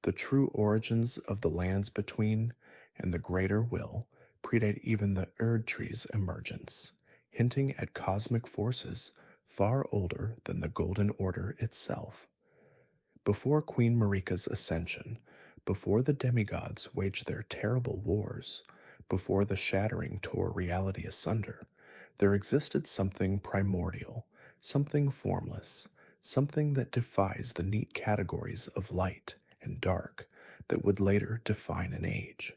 The true origins of the lands between and the greater will predate even the Erd tree's emergence, hinting at cosmic forces far older than the Golden Order itself. Before Queen Marika's ascension, before the demigods waged their terrible wars, before the shattering tore reality asunder, there existed something primordial, something formless, something that defies the neat categories of light and dark that would later define an age.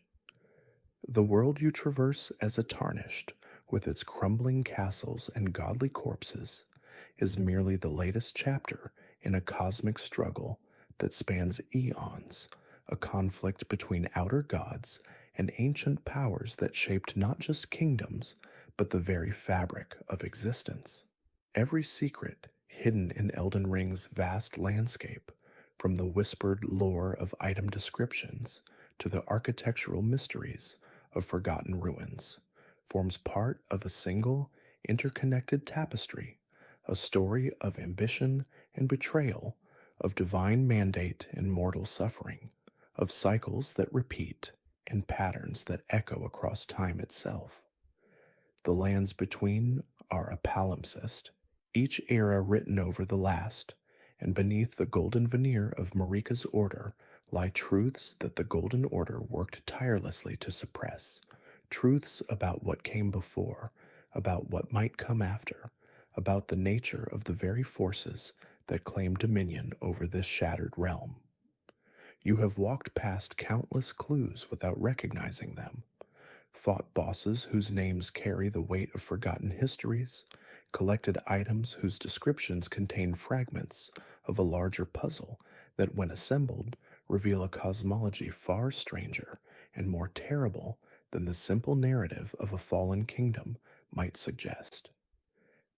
The world you traverse as a tarnished, with its crumbling castles and godly corpses, is merely the latest chapter in a cosmic struggle that spans eons, a conflict between outer gods and ancient powers that shaped not just kingdoms, but the very fabric of existence. Every secret hidden in Elden Ring's vast landscape, from the whispered lore of item descriptions to the architectural mysteries of forgotten ruins, forms part of a single, interconnected tapestry, a story of ambition and betrayal, of divine mandate and mortal suffering, of cycles that repeat and patterns that echo across time itself. The lands between are a palimpsest, each era written over the last, and beneath the golden veneer of Marika's order lie truths that the Golden Order worked tirelessly to suppress, truths about what came before, about what might come after, about the nature of the very forces that claim dominion over this shattered realm. You have walked past countless clues without recognizing them, fought bosses whose names carry the weight of forgotten histories, collected items whose descriptions contain fragments of a larger puzzle that, when assembled, reveal a cosmology far stranger and more terrible than the simple narrative of a fallen kingdom might suggest.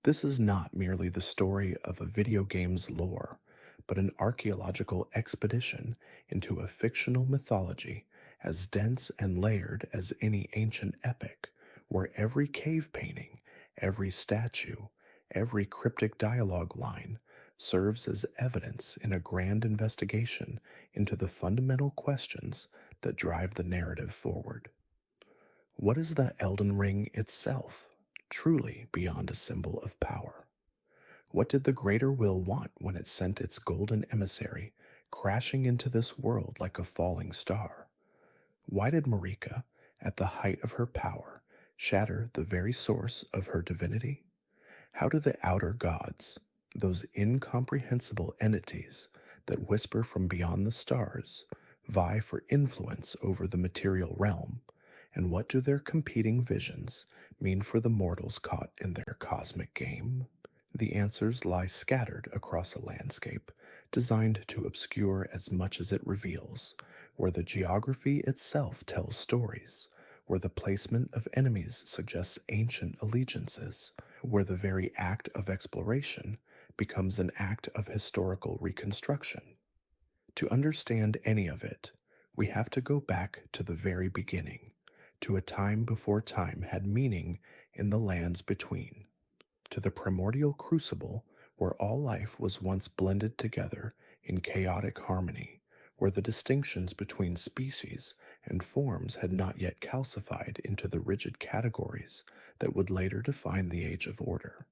This is not merely the story of a video game's lore, but an archaeological expedition into a fictional mythology as dense and layered as any ancient epic, where every cave painting, every statue, every cryptic dialogue line serves as evidence in a grand investigation into the fundamental questions that drive the narrative forward. What is the Elden Ring itself, truly beyond a symbol of power? What did the greater will want when it sent its golden emissary crashing into this world like a falling star? Why did Marika, at the height of her power, shatter the very source of her divinity? How do the outer gods, those incomprehensible entities that whisper from beyond the stars, vie for influence over the material realm? And what do their competing visions mean for the mortals caught in their cosmic game? The answers lie scattered across a landscape designed to obscure as much as it reveals, where the geography itself tells stories, where the placement of enemies suggests ancient allegiances, where the very act of exploration becomes an act of historical reconstruction. To understand any of it, we have to go back to the very beginning, to a time before time had meaning in the lands between, to the primordial crucible where all life was once blended together in chaotic harmony, where the distinctions between species and forms had not yet calcified into the rigid categories that would later define the Age of Order.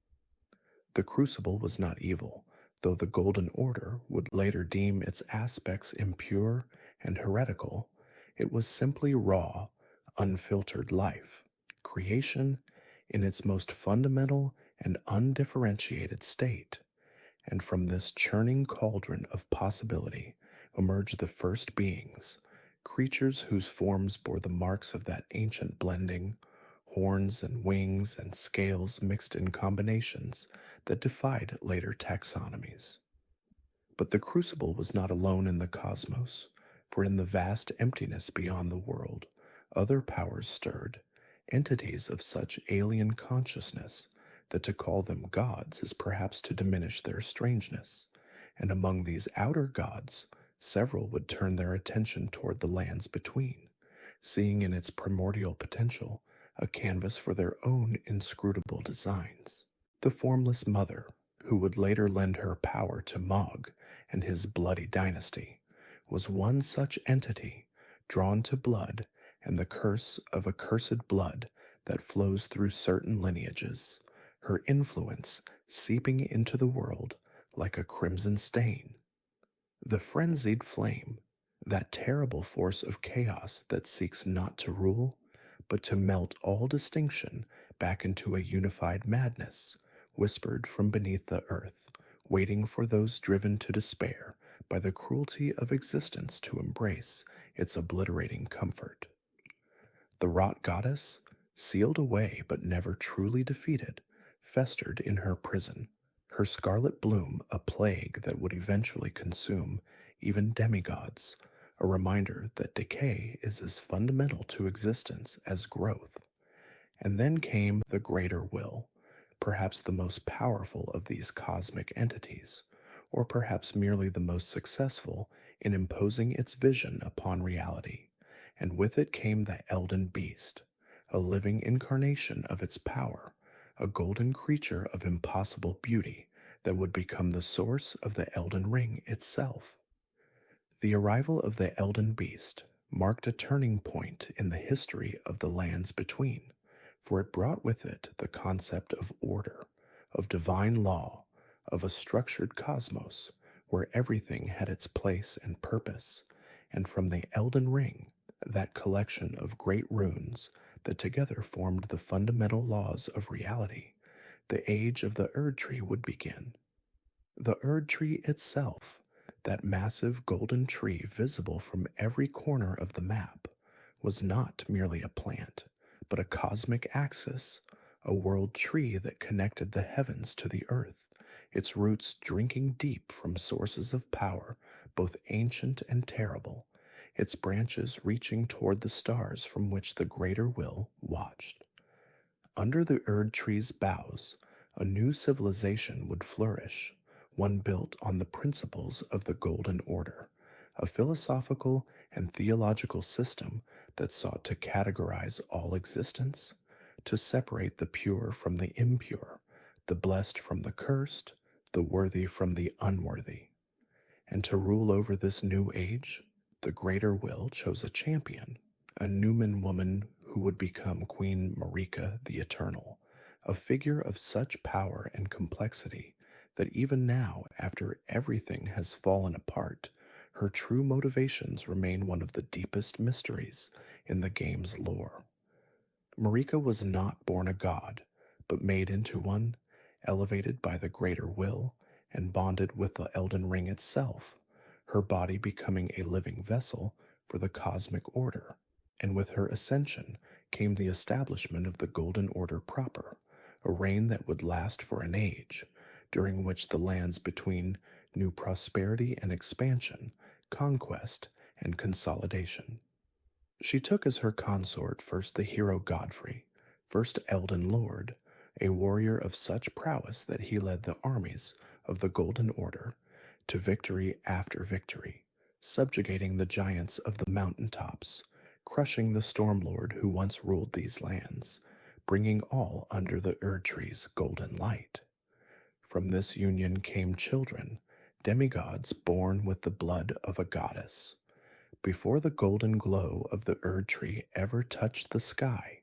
The crucible was not evil, though the Golden Order would later deem its aspects impure and heretical. It was simply raw, unfiltered life, creation in its most fundamental and undifferentiated state. And from this churning cauldron of possibility emerged the first beings, creatures whose forms bore the marks of that ancient blending, horns and wings and scales mixed in combinations that defied later taxonomies. But the crucible was not alone in the cosmos, for in the vast emptiness beyond the world, other powers stirred, entities of such alien consciousness that to call them gods is perhaps to diminish their strangeness, and among these outer gods, several would turn their attention toward the lands between, seeing in its primordial potential a canvas for their own inscrutable designs. The formless mother, who would later lend her power to Mog and his bloody dynasty, was one such entity, drawn to blood and the curse of accursed blood that flows through certain lineages, her influence seeping into the world like a crimson stain. The frenzied flame, that terrible force of chaos that seeks not to rule, but to melt all distinction back into a unified madness, whispered from beneath the earth, waiting for those driven to despair by the cruelty of existence to embrace its obliterating comfort. The wrought goddess, sealed away but never truly defeated, festered in her prison, her scarlet bloom a plague that would eventually consume even demigods, a reminder that decay is as fundamental to existence as growth. And then came the greater will, perhaps the most powerful of these cosmic entities, or perhaps merely the most successful in imposing its vision upon reality. And with it came the Elden Beast, a living incarnation of its power, a golden creature of impossible beauty that would become the source of the Elden Ring itself. The arrival of the Elden Beast marked a turning point in the history of the lands between, for it brought with it the concept of order, of divine law, of a structured cosmos where everything had its place and purpose, and from the Elden Ring, that collection of great runes that together formed the fundamental laws of reality, the age of the Erd Tree would begin. The Erd Tree itself, that massive golden tree visible from every corner of the map, was not merely a plant, but a cosmic axis, a world tree that connected the heavens to the earth, its roots drinking deep from sources of power, both ancient and terrible, its branches reaching toward the stars from which the greater will watched. Under the Erd tree's boughs, a new civilization would flourish, one built on the principles of the Golden Order, a philosophical and theological system that sought to categorize all existence, to separate the pure from the impure, the blessed from the cursed, the worthy from the unworthy. And to rule over this new age, the Greater Will chose a champion, a Numen woman who would become Queen Marika the Eternal, a figure of such power and complexity that even now, after everything has fallen apart, her true motivations remain one of the deepest mysteries in the game's lore. Marika was not born a god, but made into one, elevated by the greater will, and bonded with the Elden Ring itself, her body becoming a living vessel for the cosmic order. And with her ascension came the establishment of the Golden Order proper, a reign that would last for an age, during which the lands between knew prosperity and expansion, conquest and consolidation. She took as her consort first the hero Godfrey, first Elden Lord, a warrior of such prowess that he led the armies of the Golden Order to victory after victory, subjugating the giants of the mountain tops, crushing the Stormlord who once ruled these lands, bringing all under the Erd Tree's golden light. From this union came children, demigods born with the blood of a goddess. Before the golden glow of the Erd Tree ever touched the sky,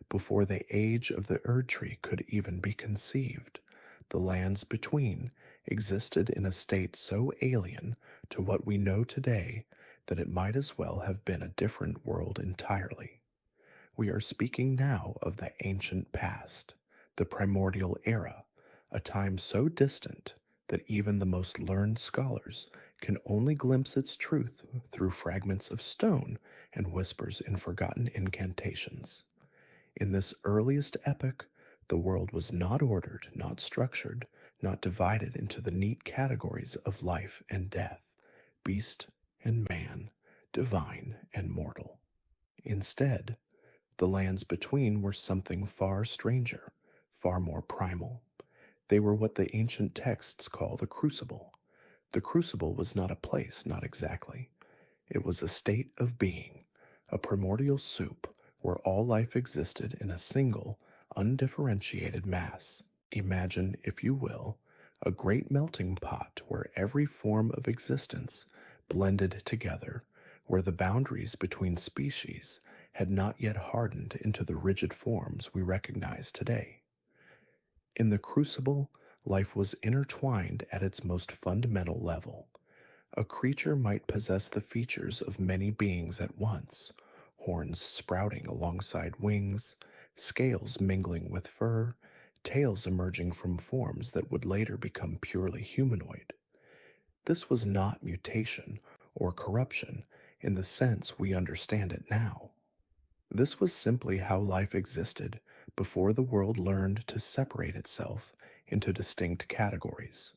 before the age of the Erd Tree could even be conceived, the lands between existed in a state so alien to what we know today that it might as well have been a different world entirely. We are speaking now of the ancient past, the primordial era, a time so distant that even the most learned scholars can only glimpse its truth through fragments of stone and whispers in forgotten incantations. In this earliest epoch, the world was not ordered, not structured, not divided into the neat categories of life and death, beast and man, divine and mortal. Instead, the lands between were something far stranger, far more primal. They were what the ancient texts call the crucible. The crucible was not a place, not exactly. It was a state of being, a primordial soup where all life existed in a single, undifferentiated mass. Imagine, if you will, a great melting pot where every form of existence blended together, where the boundaries between species had not yet hardened into the rigid forms we recognize today. In the crucible, life was intertwined at its most fundamental level. A creature might possess the features of many beings at once, horns sprouting alongside wings, scales mingling with fur, tails emerging from forms that would later become purely humanoid. This was not mutation or corruption in the sense we understand it now. This was simply how life existed before the world learned to separate itself into distinct categories.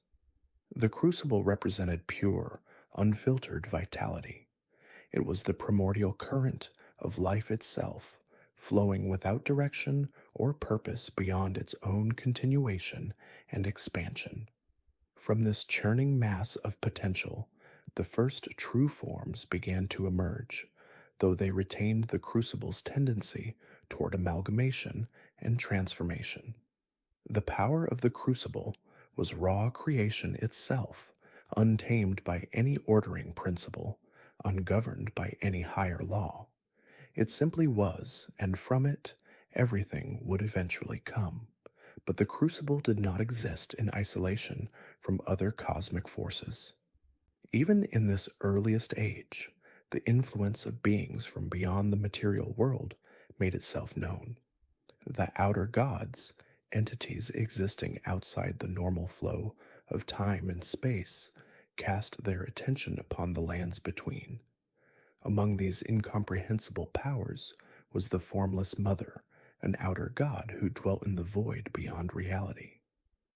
The crucible represented pure, unfiltered vitality. It was the primordial current of life itself, flowing without direction or purpose beyond its own continuation and expansion. From this churning mass of potential, the first true forms began to emerge, though they retained the crucible's tendency toward amalgamation and transformation. The power of the crucible was raw creation itself, untamed by any ordering principle, ungoverned by any higher law. It simply was, and from it, everything would eventually come. But the crucible did not exist in isolation from other cosmic forces. Even in this earliest age, the influence of beings from beyond the material world made itself known. The outer gods, entities existing outside the normal flow of time and space, cast their attention upon the lands between. Among these incomprehensible powers was the formless mother, an outer god who dwelt in the void beyond reality.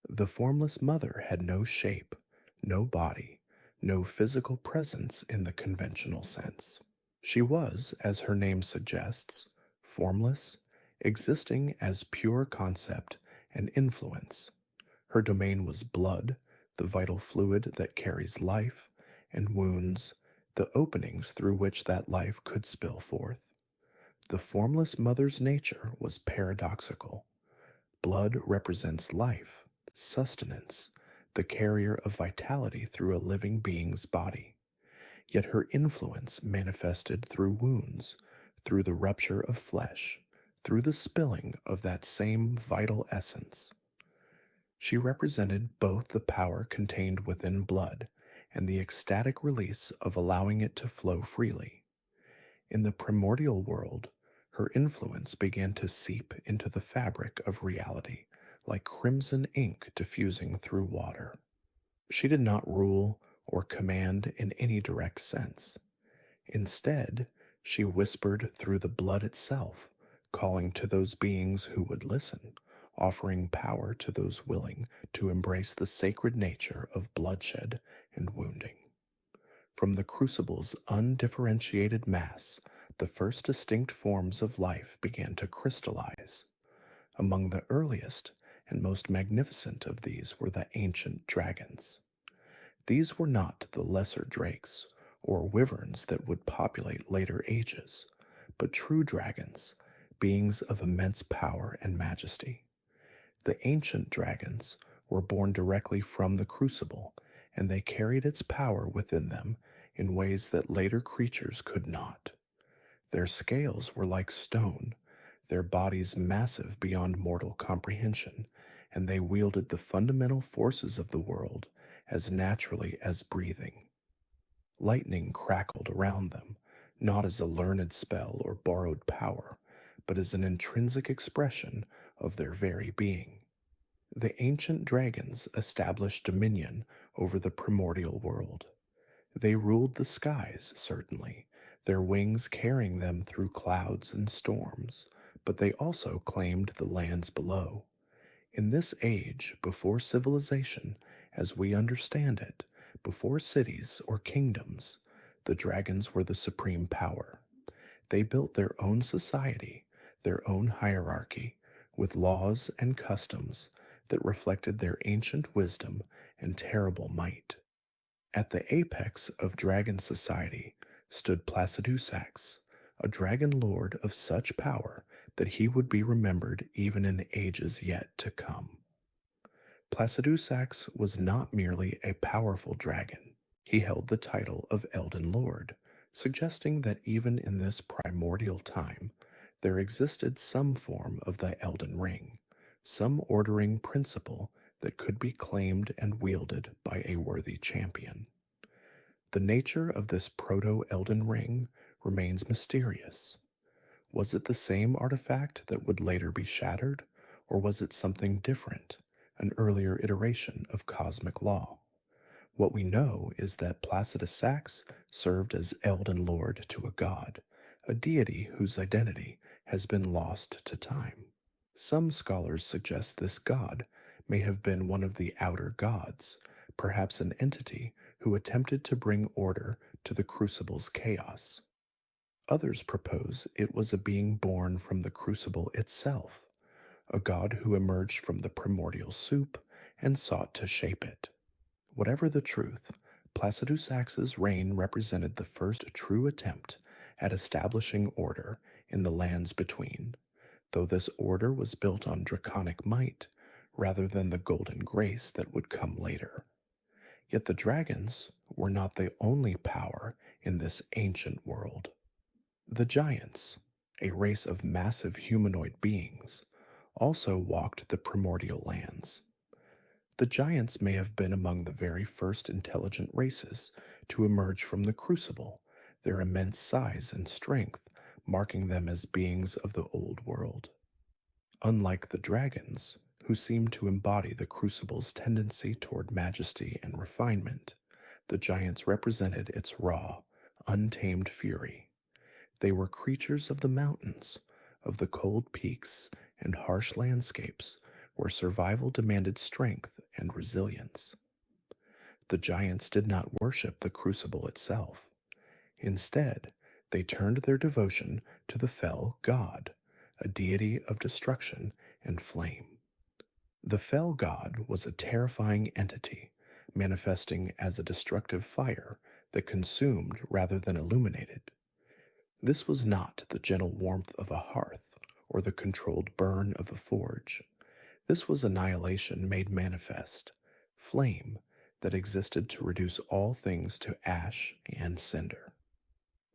The formless mother had no shape, no body, no physical presence in the conventional sense. She was, as her name suggests, formless, existing as pure concept and influence. Her domain was blood, the vital fluid that carries life, and wounds, the openings through which that life could spill forth. The formless mother's nature was paradoxical. Blood represents life, sustenance, the carrier of vitality through a living being's body. Yet her influence manifested through wounds, through the rupture of flesh, through the spilling of that same vital essence. She represented both the power contained within blood and the ecstatic release of allowing it to flow freely. In the primordial world, her influence began to seep into the fabric of reality, like crimson ink diffusing through water. She did not rule or command in any direct sense. Instead, she whispered through the blood itself, calling to those beings who would listen, offering power to those willing to embrace the sacred nature of bloodshed and wounding. From the crucible's undifferentiated mass, the first distinct forms of life began to crystallize. Among the earliest and most magnificent of these were the ancient dragons. These were not the lesser drakes or wyverns that would populate later ages, but true dragons, beings of immense power and majesty. The ancient dragons were born directly from the crucible, and they carried its power within them in ways that later creatures could not. Their scales were like stone, their bodies massive beyond mortal comprehension, and they wielded the fundamental forces of the world as naturally as breathing. Lightning crackled around them, not as a learned spell or borrowed power, but as an intrinsic expression of their very being. The ancient dragons established dominion over the primordial world. They ruled the skies, certainly, their wings carrying them through clouds and storms, but they also claimed the lands below. In this age, before civilization, as we understand it, before cities or kingdoms, the dragons were the supreme power. They built their own society, their own hierarchy, with laws and customs that reflected their ancient wisdom and terrible might. At the apex of dragon society stood Placidusax, a dragon lord of such power that he would be remembered even in ages yet to come. Placidusax was not merely a powerful dragon. He held the title of Elden Lord, suggesting that even in this primordial time, there existed some form of the Elden Ring, some ordering principle that could be claimed and wielded by a worthy champion. The nature of this proto Elden Ring remains mysterious. Was it the same artifact that would later be shattered, or was it something different, an earlier iteration of cosmic law? What we know is that Placidus Sax served as Elden Lord to a god, a deity whose identity has been lost to time. Some scholars suggest this god may have been one of the outer gods, perhaps an entity who attempted to bring order to the crucible's chaos. Others propose it was a being born from the crucible itself, a god who emerged from the primordial soup and sought to shape it. Whatever the truth, Placidus Sax's reign represented the first true attempt at establishing order in the lands between, though this order was built on draconic might rather than the golden grace that would come later. Yet the dragons were not the only power in this ancient world. The giants, a race of massive humanoid beings, also walked the primordial lands. The giants may have been among the very first intelligent races to emerge from the crucible, their immense size and strength marking them as beings of the old world. Unlike the dragons, who seemed to embody the crucible's tendency toward majesty and refinement, the giants represented its raw, untamed fury. They were creatures of the mountains, of the cold peaks and harsh landscapes where survival demanded strength and resilience. The giants did not worship the crucible itself. Instead, they turned their devotion to the fell god, a deity of destruction and flame. The fell god was a terrifying entity, manifesting as a destructive fire that consumed rather than illuminated. This was not the gentle warmth of a hearth or the controlled burn of a forge. This was annihilation made manifest, flame that existed to reduce all things to ash and cinder.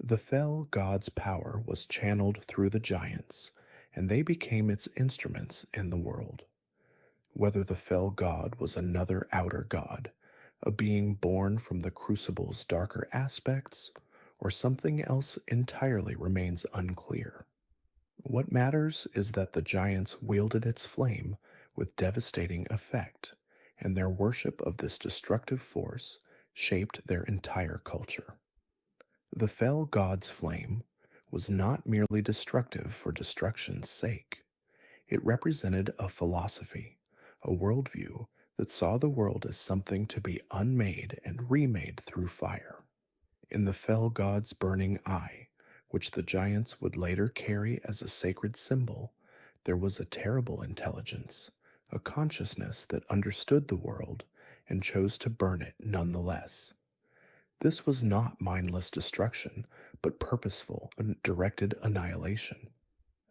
The fell god's power was channeled through the giants, and they became its instruments in the world. Whether the fell god was another outer god, a being born from the crucible's darker aspects, or something else entirely remains unclear. What matters is that the giants wielded its flame with devastating effect, and their worship of this destructive force shaped their entire culture. The fell god's flame was not merely destructive for destruction's sake. It represented a philosophy, a worldview that saw the world as something to be unmade and remade through fire. In the fell god's burning eye, which the giants would later carry as a sacred symbol, there was a terrible intelligence, a consciousness that understood the world and chose to burn it nonetheless. This was not mindless destruction, but purposeful and directed annihilation.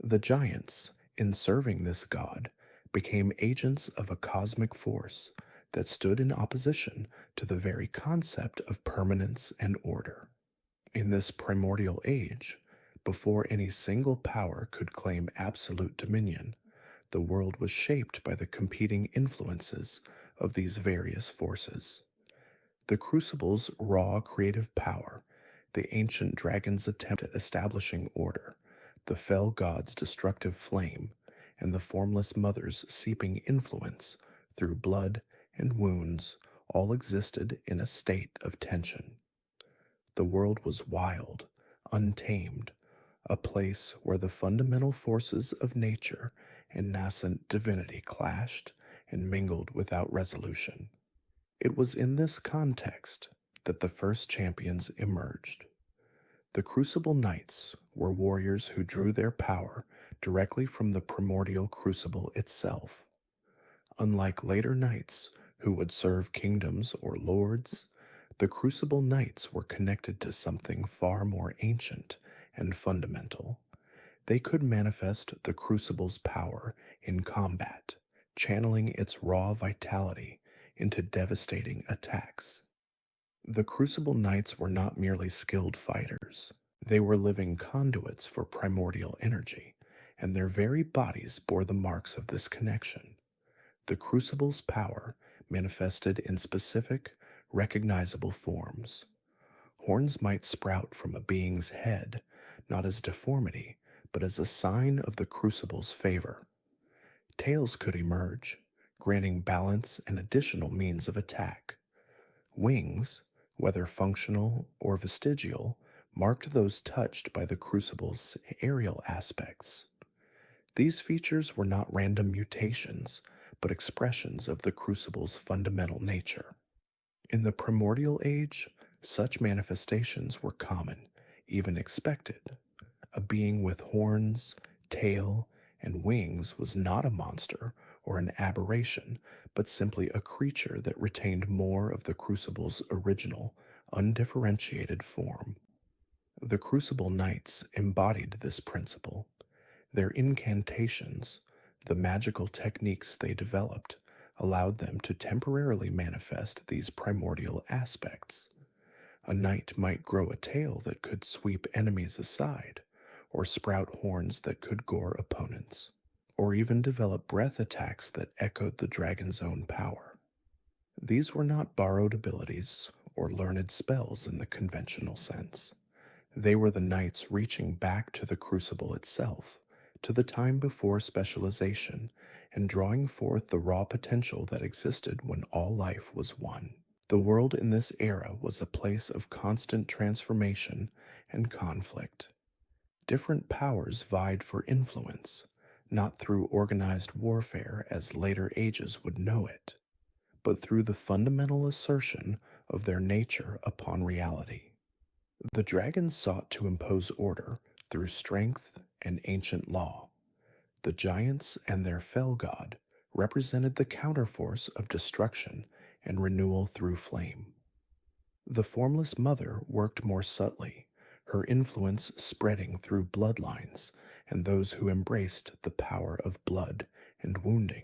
The giants, in serving this god, became agents of a cosmic force that stood in opposition to the very concept of permanence and order. In this primordial age, before any single power could claim absolute dominion, the world was shaped by the competing influences of these various forces. The crucible's raw creative power, the ancient dragon's attempt at establishing order, the fell god's destructive flame, and the formless mother's seeping influence through blood and wounds all existed in a state of tension. The world was wild, untamed, a place where the fundamental forces of nature and nascent divinity clashed and mingled without resolution. It was in this context that the first champions emerged. The Crucible Knights were warriors who drew their power directly from the primordial crucible itself. Unlike later knights who would serve kingdoms or lords, the Crucible Knights were connected to something far more ancient and fundamental. They could manifest the Crucible's power in combat, channeling its raw vitality into devastating attacks. The Crucible Knights were not merely skilled fighters, they were living conduits for primordial energy, and their very bodies bore the marks of this connection. The Crucible's power manifested in specific, recognizable forms. Horns might sprout from a being's head, not as deformity, but as a sign of the Crucible's favor. Tails could emerge, granting balance and additional means of attack. Wings, whether functional or vestigial, marked those touched by the Crucible's aerial aspects. These features were not random mutations, but expressions of the Crucible's fundamental nature. In the Primordial Age, such manifestations were common, even expected. A being with horns, tail, and wings was not a monster or an aberration, but simply a creature that retained more of the Crucible's original, undifferentiated form. The Crucible Knights embodied this principle. Their incantations, the magical techniques they developed, allowed them to temporarily manifest these primordial aspects. A knight might grow a tail that could sweep enemies aside, or sprout horns that could gore opponents, or even develop breath attacks that echoed the dragon's own power. These were not borrowed abilities or learned spells in the conventional sense. They were the knights reaching back to the Crucible itself, to the time before specialization, and drawing forth the raw potential that existed when all life was one. The world in this era was a place of constant transformation and conflict. Different powers vied for influence, not through organized warfare as later ages would know it, but through the fundamental assertion of their nature upon reality. The dragons sought to impose order through strength and ancient law. The giants and their fell god represented the counterforce of destruction and renewal through flame. The Formless Mother worked more subtly, her influence spreading through bloodlines and those who embraced the power of blood and wounding.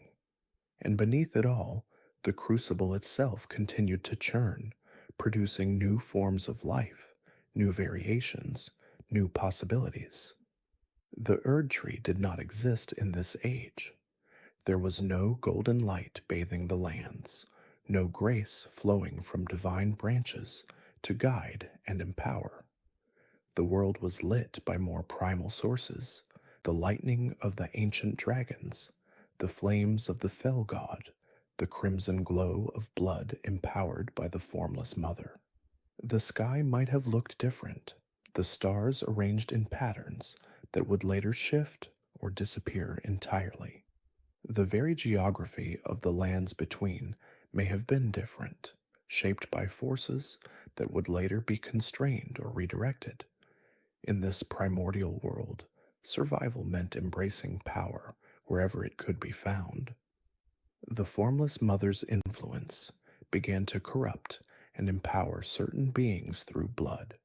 And beneath it all, the Crucible itself continued to churn, producing new forms of life, new variations, new possibilities. The Erd Tree did not exist in this age. There was no golden light bathing the lands, no grace flowing from divine branches to guide and empower. The world was lit by more primal sources, the lightning of the ancient dragons, the flames of the fell god, the crimson glow of blood empowered by the Formless Mother. The sky might have looked different, the stars arranged in patterns that would later shift or disappear entirely. The very geography of the lands between may have been different, shaped by forces that would later be constrained or redirected. In this primordial world, survival meant embracing power wherever it could be found. The Formless Mother's influence began to corrupt and empower certain beings through blood.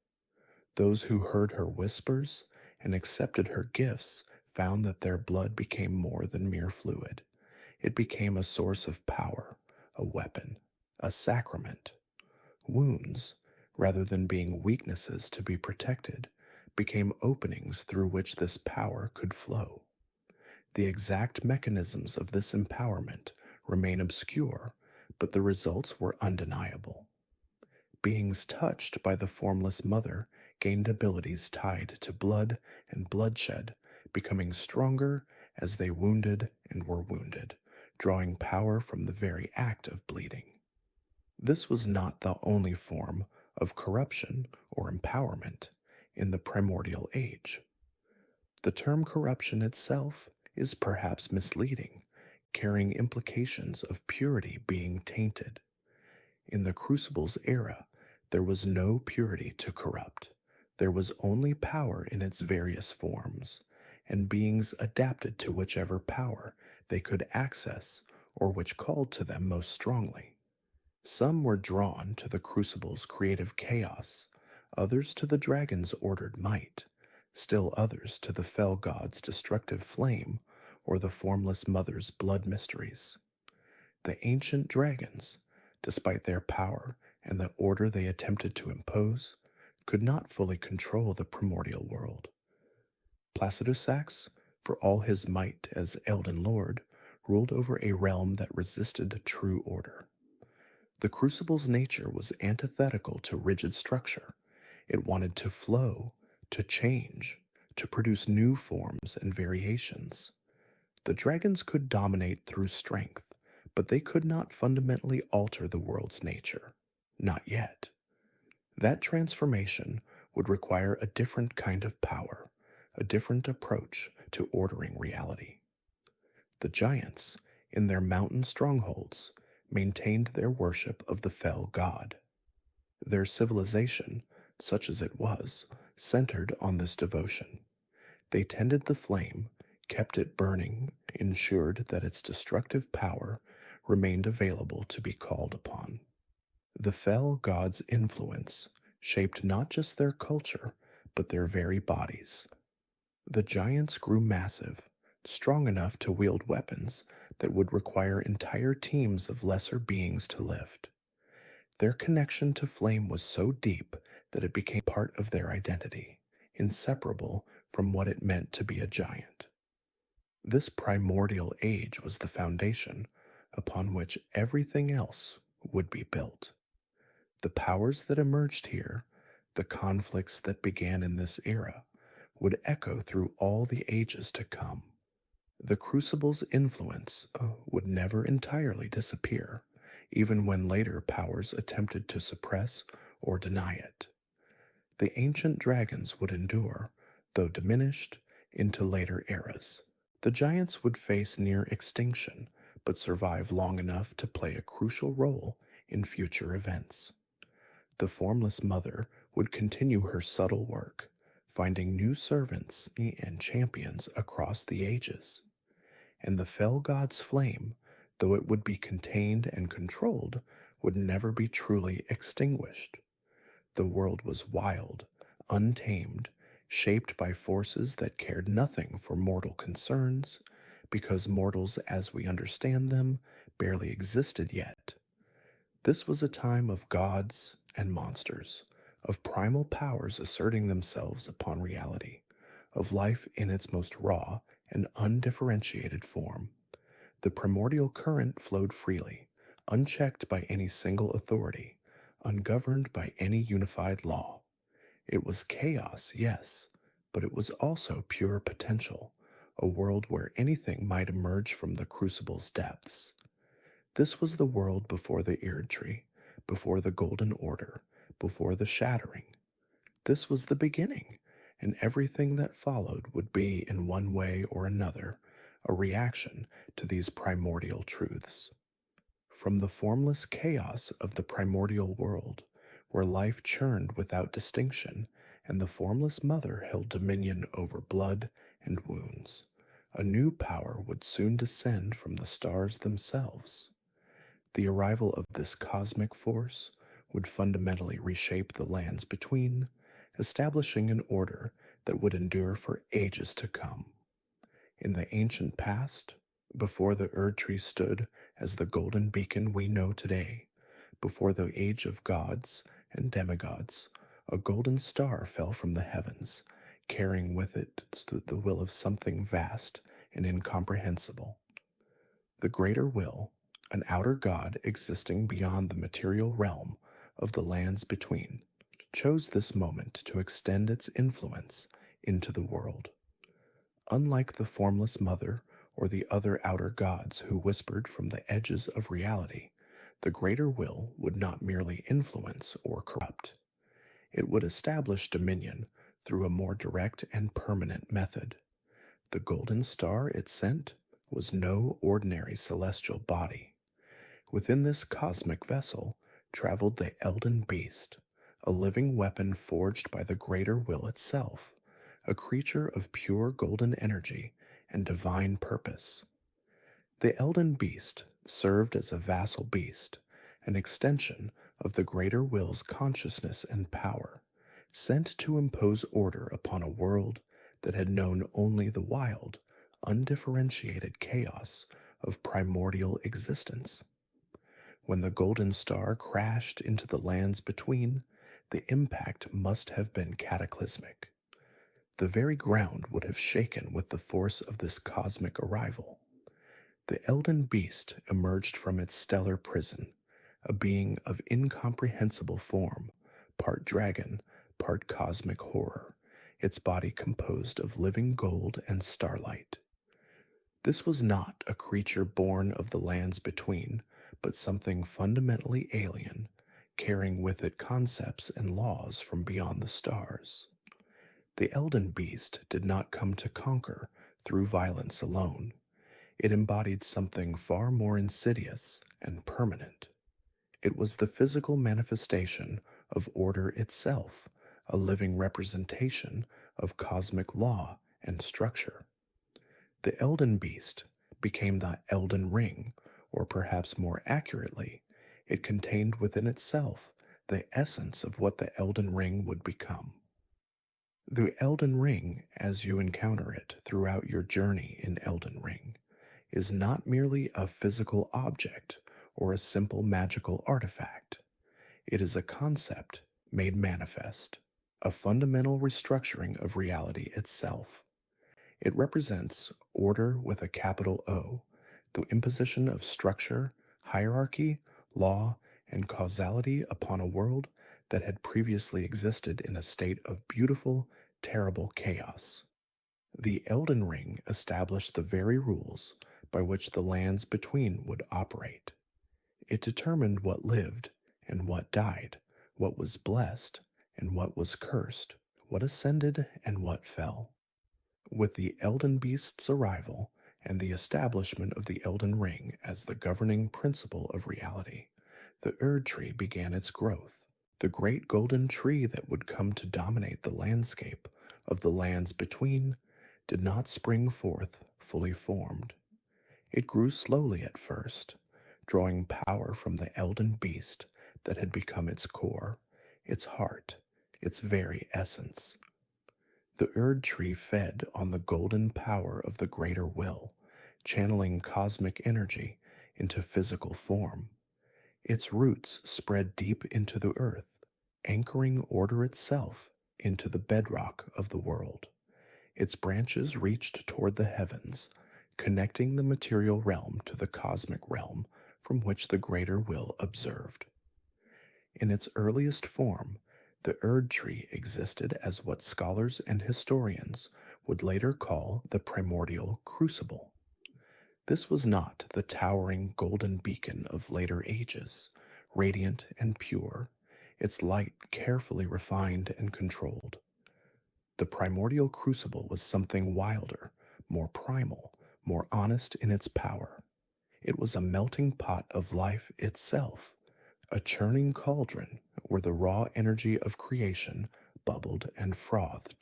Those who heard her whispers and accepted her gifts found that their blood became more than mere fluid. It became a source of power, a weapon, a sacrament. Wounds, rather than being weaknesses to be protected, became openings through which this power could flow. The exact mechanisms of this empowerment remain obscure, but the results were undeniable. Beings touched by the Formless Mother gained abilities tied to blood and bloodshed, becoming stronger as they wounded and were wounded, drawing power from the very act of bleeding. This was not the only form of corruption or empowerment in the primordial age. The term corruption itself is perhaps misleading, carrying implications of purity being tainted. In the Crucible's era, there was no purity to corrupt. There was only power in its various forms, and beings adapted to whichever power they could access or which called to them most strongly. Some were drawn to the Crucible's creative chaos, others to the dragon's ordered might, still others to the fell god's destructive flame or the Formless Mother's blood mysteries. The ancient dragons, despite their power and the order they attempted to impose could not fully control the primordial world. Placidus Sax, for all his might as Elden Lord, ruled over a realm that resisted true order. The Crucible's nature was antithetical to rigid structure. It wanted to flow, to change, to produce new forms and variations. The dragons could dominate through strength, but they could not fundamentally alter the world's nature. Not yet. That transformation would require a different kind of power, a different approach to ordering reality. The giants, in their mountain strongholds, maintained their worship of the fell god. Their civilization, such as it was, centered on this devotion. They tended the flame, kept it burning, ensured that its destructive power remained available to be called upon. The fell god's influence shaped not just their culture, but their very bodies. The giants grew massive, strong enough to wield weapons that would require entire teams of lesser beings to lift. Their connection to flame was so deep that it became part of their identity, inseparable from what it meant to be a giant. This primordial age was the foundation upon which everything else would be built. The powers that emerged here, the conflicts that began in this era, would echo through all the ages to come. The Crucible's influence would never entirely disappear, even when later powers attempted to suppress or deny it. The ancient dragons would endure, though diminished, into later eras. The giants would face near extinction, but survive long enough to play a crucial role in future events. The Formless Mother would continue her subtle work, finding new servants and champions across the ages. And the fell god's flame, though it would be contained and controlled, would never be truly extinguished. The world was wild, untamed, shaped by forces that cared nothing for mortal concerns, because mortals as we understand them barely existed yet. This was a time of gods and monsters, of primal powers asserting themselves upon reality, of life in its most raw and undifferentiated form. The primordial current flowed freely, unchecked by any single authority, ungoverned by any unified law. It was chaos, yes, but it was also pure potential, a world where anything might emerge from the Crucible's depths. This was the world before the Erdtree, before the Golden Order, before the Shattering. This was the beginning, and everything that followed would be, in one way or another, a reaction to these primordial truths. From the formless chaos of the primordial world, where life churned without distinction, and the Formless Mother held dominion over blood and wounds, a new power would soon descend from the stars themselves. The arrival of this cosmic force would fundamentally reshape the lands between, establishing an order that would endure for ages to come. In the ancient past, before the Erdtree stood as the golden beacon we know today, before the age of gods and demigods, a golden star fell from the heavens, carrying with it the will of something vast and incomprehensible. The greater will, an outer god existing beyond the material realm of the lands between, chose this moment to extend its influence into the world. Unlike the Formless Mother or the other outer gods who whispered from the edges of reality, the greater will would not merely influence or corrupt. It would establish dominion through a more direct and permanent method. The golden star it sent was no ordinary celestial body. Within this cosmic vessel traveled the Elden Beast, a living weapon forged by the greater will itself, a creature of pure golden energy and divine purpose. The Elden Beast served as a vassal beast, an extension of the greater will's consciousness and power, sent to impose order upon a world that had known only the wild, undifferentiated chaos of primordial existence. When the golden star crashed into the lands between, the impact must have been cataclysmic. The very ground would have shaken with the force of this cosmic arrival. The Elden Beast emerged from its stellar prison, a being of incomprehensible form, part dragon, part cosmic horror, its body composed of living gold and starlight. This was not a creature born of the lands between, but something fundamentally alien, carrying with it concepts and laws from beyond the stars. The Elden Beast did not come to conquer through violence alone. It embodied something far more insidious and permanent. It was the physical manifestation of order itself, a living representation of cosmic law and structure. The Elden Beast became the Elden Ring, or perhaps more accurately, it contained within itself the essence of what the Elden Ring would become. The Elden Ring, as you encounter it throughout your journey in Elden Ring, is not merely a physical object or a simple magical artifact. It is a concept made manifest, a fundamental restructuring of reality itself. It represents order with a capital O, the imposition of structure, hierarchy, law, and causality upon a world that had previously existed in a state of beautiful, terrible chaos. The Elden Ring established the very rules by which the lands between would operate. It determined what lived and what died, what was blessed and what was cursed, what ascended and what fell. With the Elden Beast's arrival and the establishment of the Elden Ring as the governing principle of reality, the Erd Tree began its growth. The great golden tree that would come to dominate the landscape of the lands between did not spring forth fully formed. It grew slowly at first, drawing power from the Elden Beast that had become its core, its heart, its very essence. The Erd Tree fed on the golden power of the greater will, channeling cosmic energy into physical form. Its roots spread deep into the earth, anchoring order itself into the bedrock of the world. Its branches reached toward the heavens, connecting the material realm to the cosmic realm from which the greater will observed. In its earliest form, the Erd Tree existed as what scholars and historians would later call the primordial crucible. This was not the towering golden beacon of later ages, radiant and pure, its light carefully refined and controlled. The primordial crucible was something wilder, more primal, more honest in its power. It was a melting pot of life itself, a churning cauldron where the raw energy of creation bubbled and frothed.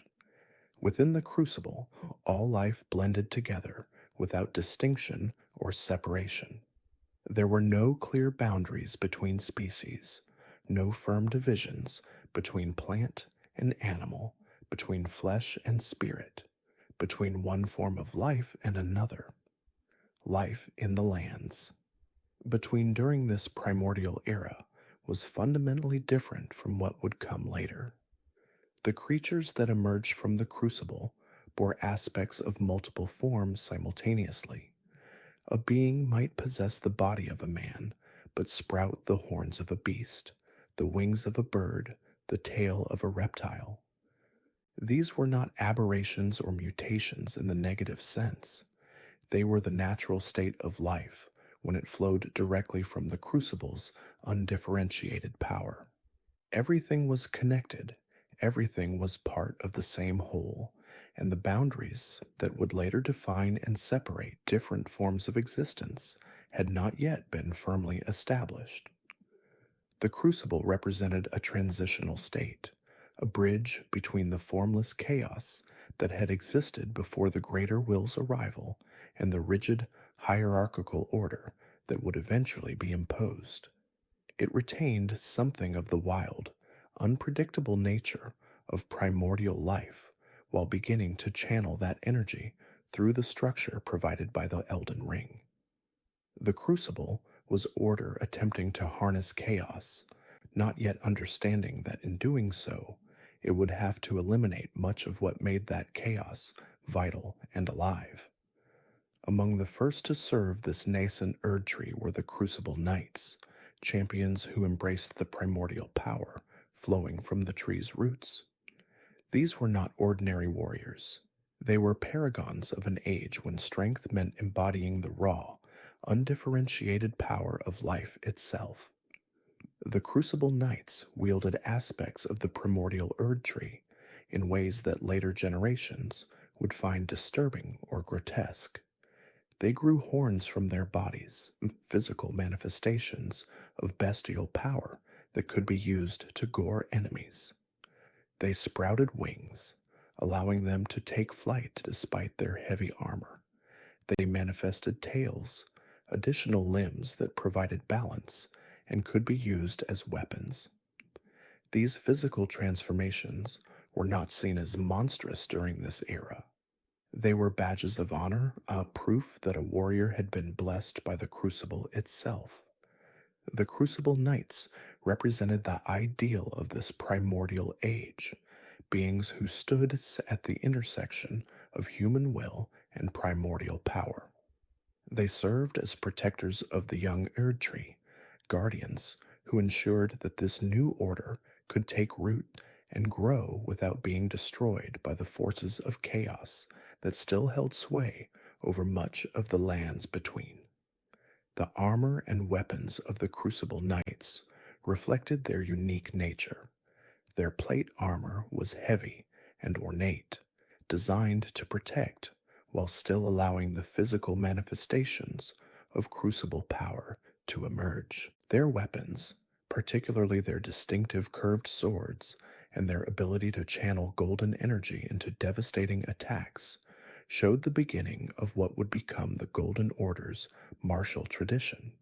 Within the crucible, all life blended together without distinction or separation. There were no clear boundaries between species, no firm divisions between plant and animal, between flesh and spirit, between one form of life and another. Life in the lands. Between during this primordial era was fundamentally different from what would come later. The creatures that emerged from the crucible bore aspects of multiple forms simultaneously. A being might possess the body of a man, but sprout the horns of a beast, the wings of a bird, the tail of a reptile. These were not aberrations or mutations in the negative sense. They were the natural state of life when it flowed directly from the crucible's undifferentiated power. Everything was connected, everything was part of the same whole, and the boundaries that would later define and separate different forms of existence had not yet been firmly established. The crucible represented a transitional state, a bridge between the formless chaos that had existed before the greater will's arrival and the rigid, hierarchical order that would eventually be imposed. It retained something of the wild, unpredictable nature of primordial life while beginning to channel that energy through the structure provided by the Elden Ring. The crucible was order attempting to harness chaos, not yet understanding that in doing so, it would have to eliminate much of what made that chaos vital and alive. Among the first to serve this nascent Erd tree were the Crucible Knights, champions who embraced the primordial power flowing from the tree's roots. These were not ordinary warriors. They were paragons of an age when strength meant embodying the raw, undifferentiated power of life itself. The Crucible Knights wielded aspects of the primordial Erd tree in ways that later generations would find disturbing or grotesque. They grew horns from their bodies, physical manifestations of bestial power that could be used to gore enemies. They sprouted wings, allowing them to take flight despite their heavy armor. They manifested tails, additional limbs that provided balance and could be used as weapons. These physical transformations were not seen as monstrous during this era. They were badges of honor, a proof that a warrior had been blessed by the Crucible itself. The Crucible Knights represented the ideal of this primordial age, beings who stood at the intersection of human will and primordial power. They served as protectors of the young Erd tree, guardians who ensured that this new order could take root and grow without being destroyed by the forces of chaos that still held sway over much of the lands between. The armor and weapons of the Crucible Knights reflected their unique nature. Their plate armor was heavy and ornate, designed to protect while still allowing the physical manifestations of Crucible power to emerge. Their weapons, particularly their distinctive curved swords and their ability to channel golden energy into devastating attacks, showed the beginning of what would become the Golden Order's martial tradition.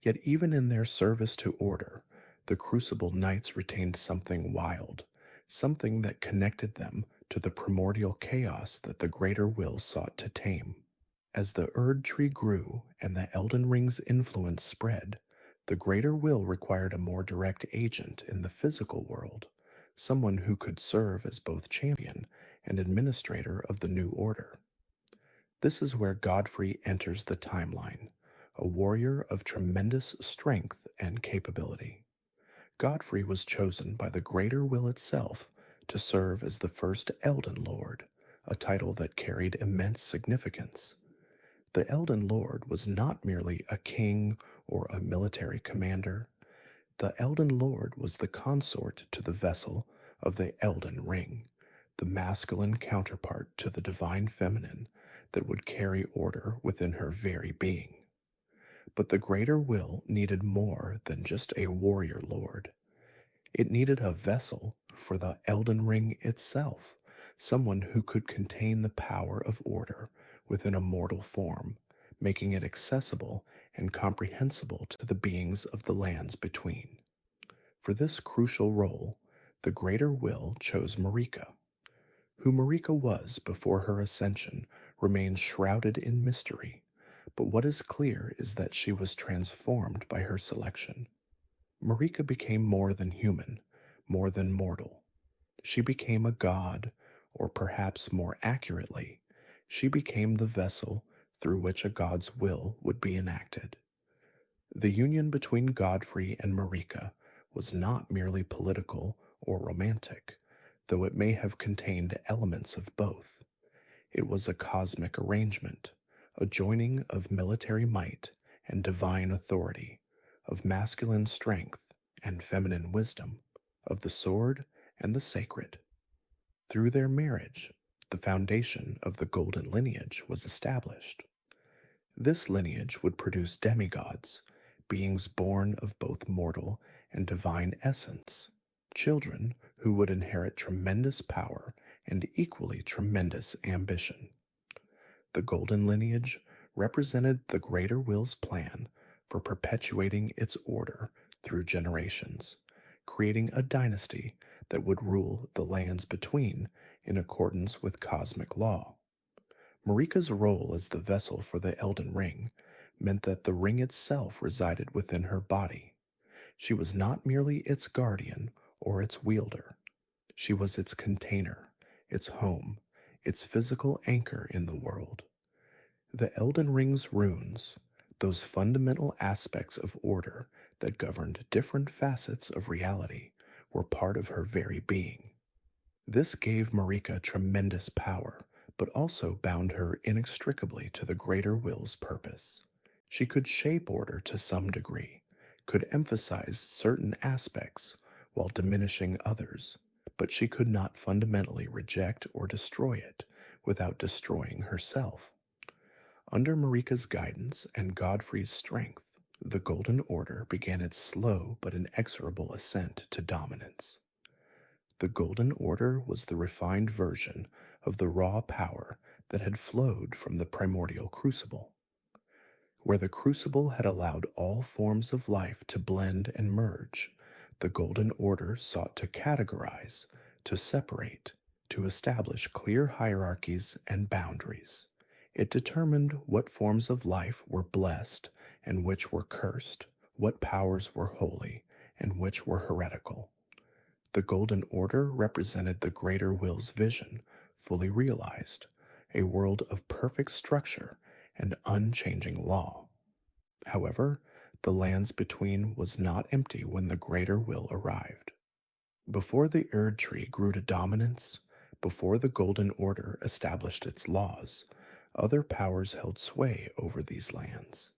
Yet even in their service to order, the Crucible Knights retained something wild, something that connected them to the primordial chaos that the Greater Will sought to tame. As the Erd tree grew and the Elden Ring's influence spread, the Greater Will required a more direct agent in the physical world, someone who could serve as both champion and administrator of the new order. This is where Godfrey enters the timeline, a warrior of tremendous strength and capability. Godfrey was chosen by the Greater Will itself to serve as the first Elden Lord, a title that carried immense significance. The Elden Lord was not merely a king or a military commander. The Elden Lord was the consort to the vessel of the Elden Ring, the masculine counterpart to the divine feminine that would carry order within her very being. But the Greater Will needed more than just a warrior lord. It needed a vessel for the Elden Ring itself, someone who could contain the power of order within a mortal form, making it accessible and comprehensible to the beings of the lands between. For this crucial role, the Greater Will chose Marika. Who Marika was before her ascension remains shrouded in mystery, but what is clear is that she was transformed by her selection. Marika became more than human, more than mortal. She became a god, or perhaps more accurately, she became the vessel through which a god's will would be enacted. The union between Godfrey and Marika was not merely political or romantic, though it may have contained elements of both. It was a cosmic arrangement, a joining of military might and divine authority, of masculine strength and feminine wisdom, of the sword and the sacred. Through their marriage, the foundation of the golden lineage was established. This lineage would produce demigods, beings born of both mortal and divine essence, children who would inherit tremendous power and equally tremendous ambition. The golden lineage represented the Greater Will's plan for perpetuating its order through generations, creating a dynasty that would rule the lands between in accordance with cosmic law. Marika's role as the vessel for the Elden Ring meant that the ring itself resided within her body. She was not merely its guardian or its wielder. She was its container, its home, its physical anchor in the world. The Elden Ring's runes, those fundamental aspects of order that governed different facets of reality, were part of her very being. This gave Marika tremendous power, but also bound her inextricably to the greater will's purpose. She could shape order to some degree, could emphasize certain aspects while diminishing others, but she could not fundamentally reject or destroy it without destroying herself. Under Marika's guidance and Godfrey's strength, the Golden Order began its slow but inexorable ascent to dominance. The Golden Order was the refined version of the raw power that had flowed from the primordial crucible. Where the crucible had allowed all forms of life to blend and merge, the Golden Order sought to categorize, to separate, to establish clear hierarchies and boundaries. It determined what forms of life were blessed and which were cursed, what powers were holy and which were heretical. The Golden Order represented the greater will's vision, fully realized, a world of perfect structure and unchanging law. However, the lands between was not empty when the greater will arrived. Before the Erd Tree grew to dominance, before the Golden Order established its laws, other powers held sway over these lands.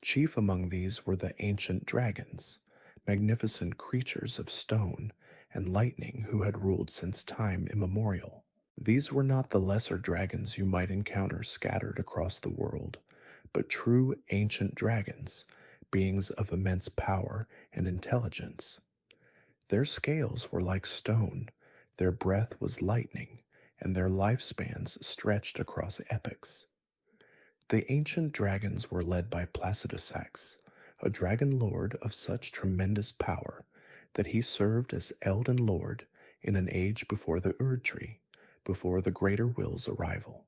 Chief among these were the ancient dragons, magnificent creatures of stone and lightning who had ruled since time immemorial. These were not the lesser dragons you might encounter scattered across the world, but true ancient dragons, beings of immense power and intelligence. Their scales were like stone, their breath was lightning, and their lifespans stretched across epochs. The ancient dragons were led by Placidusax, a dragon lord of such tremendous power that he served as Elden Lord in an age before the Erd Tree, before the Greater Will's arrival.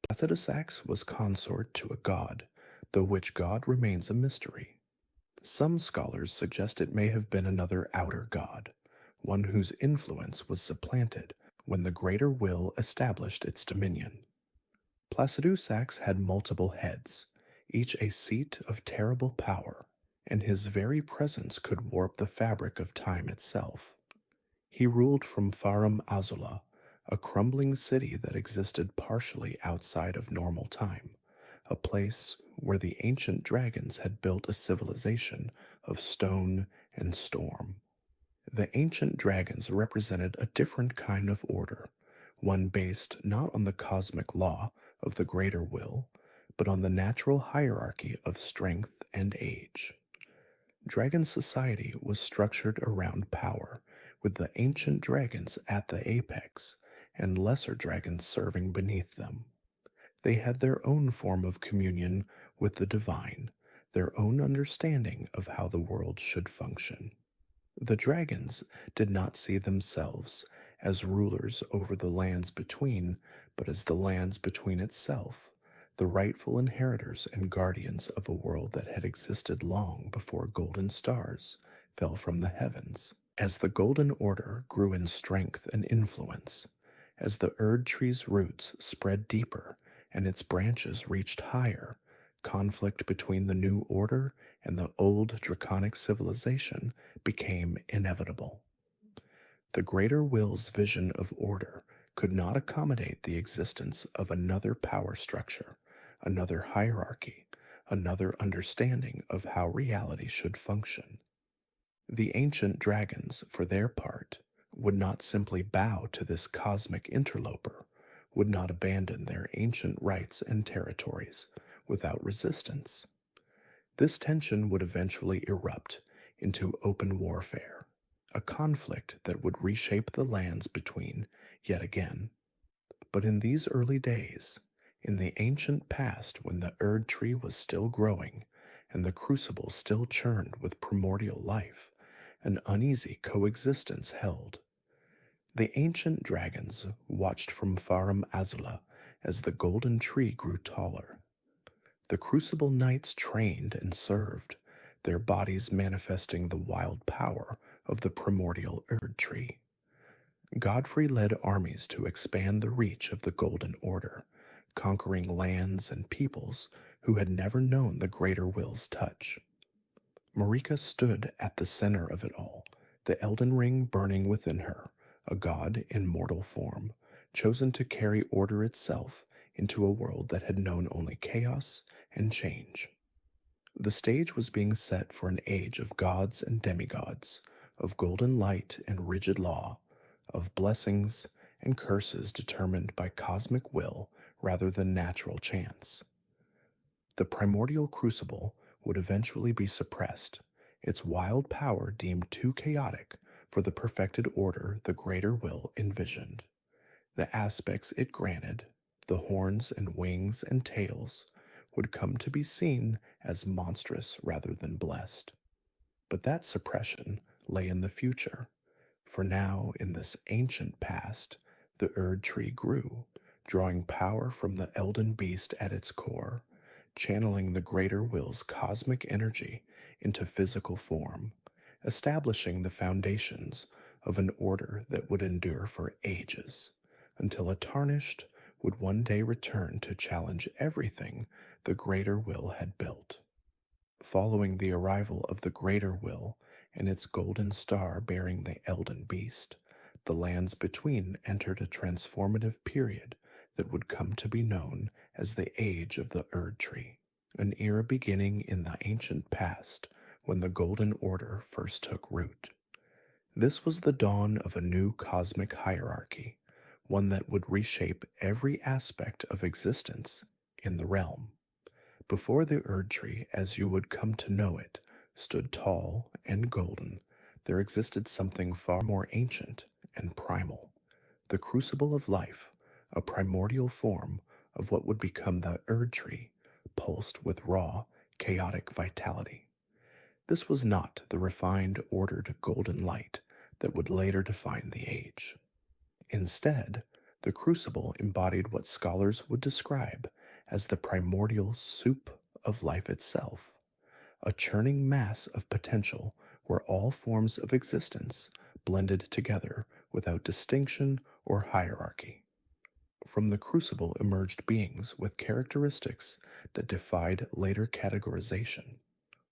Placidusax was consort to a god, though which god remains a mystery. Some scholars suggest it may have been another outer god, one whose influence was supplanted when the Greater Will established its dominion. Placidusax had multiple heads, each a seat of terrible power, and his very presence could warp the fabric of time itself. He ruled from Farum Azula, a crumbling city that existed partially outside of normal time, a place where the ancient dragons had built a civilization of stone and storm. The ancient dragons represented a different kind of order, one based not on the cosmic law of the greater will, but on the natural hierarchy of strength and age. Dragon society was structured around power, with the ancient dragons at the apex and lesser dragons serving beneath them. They had their own form of communion with the divine, their own understanding of how the world should function. The dragons did not see themselves as rulers over the lands between, but as the lands between itself, the rightful inheritors and guardians of a world that had existed long before golden stars fell from the heavens. As the Golden Order grew in strength and influence, as the Erd Tree's roots spread deeper and its branches reached higher, conflict between the new order and the old draconic civilization became inevitable. The Greater Will's vision of order could not accommodate the existence of another power structure, another hierarchy, another understanding of how reality should function. The ancient dragons, for their part, would not simply bow to this cosmic interloper, would not abandon their ancient rights and territories without resistance. This tension would eventually erupt into open warfare, a conflict that would reshape the lands between yet again. But in these early days, in the ancient past when the Erd Tree was still growing and the crucible still churned with primordial life, an uneasy coexistence held. The ancient dragons watched from Farum Azula as the golden tree grew taller. The Crucible Knights trained and served, their bodies manifesting the wild power of the primordial Erd Tree. Godfrey led armies to expand the reach of the Golden Order, conquering lands and peoples who had never known the Greater Will's touch. Marika stood at the center of it all, the Elden Ring burning within her, a god in mortal form, chosen to carry order itself into a world that had known only chaos and change. The stage was being set for an age of gods and demigods, of golden light and rigid law, of blessings and curses determined by cosmic will rather than natural chance. The primordial crucible would eventually be suppressed, its wild power deemed too chaotic for the perfected order the greater will envisioned. The aspects it granted, the horns and wings and tails, would come to be seen as monstrous rather than blessed. But that suppression lay in the future, for now in this ancient past, the Erd Tree grew, drawing power from the Elden Beast at its core, channeling the greater will's cosmic energy into physical form, establishing the foundations of an order that would endure for ages, until a tarnished would one day return to challenge everything the greater will had built. Following the arrival of the greater will and its golden star bearing the Elden Beast, the lands between entered a transformative period that would come to be known as the Age of the Erd Tree, an era beginning in the ancient past when the Golden Order first took root. This was the dawn of a new cosmic hierarchy, one that would reshape every aspect of existence in the realm. Before the Erd Tree, as you would come to know it, stood tall and golden, there existed something far more ancient and primal, the crucible of life, a primordial form of what would become the Erd Tree, pulsed with raw, chaotic vitality. This was not the refined, ordered golden light that would later define the age. Instead, the crucible embodied what scholars would describe as the primordial soup of life itself, a churning mass of potential where all forms of existence blended together without distinction or hierarchy. From the crucible emerged beings with characteristics that defied later categorization.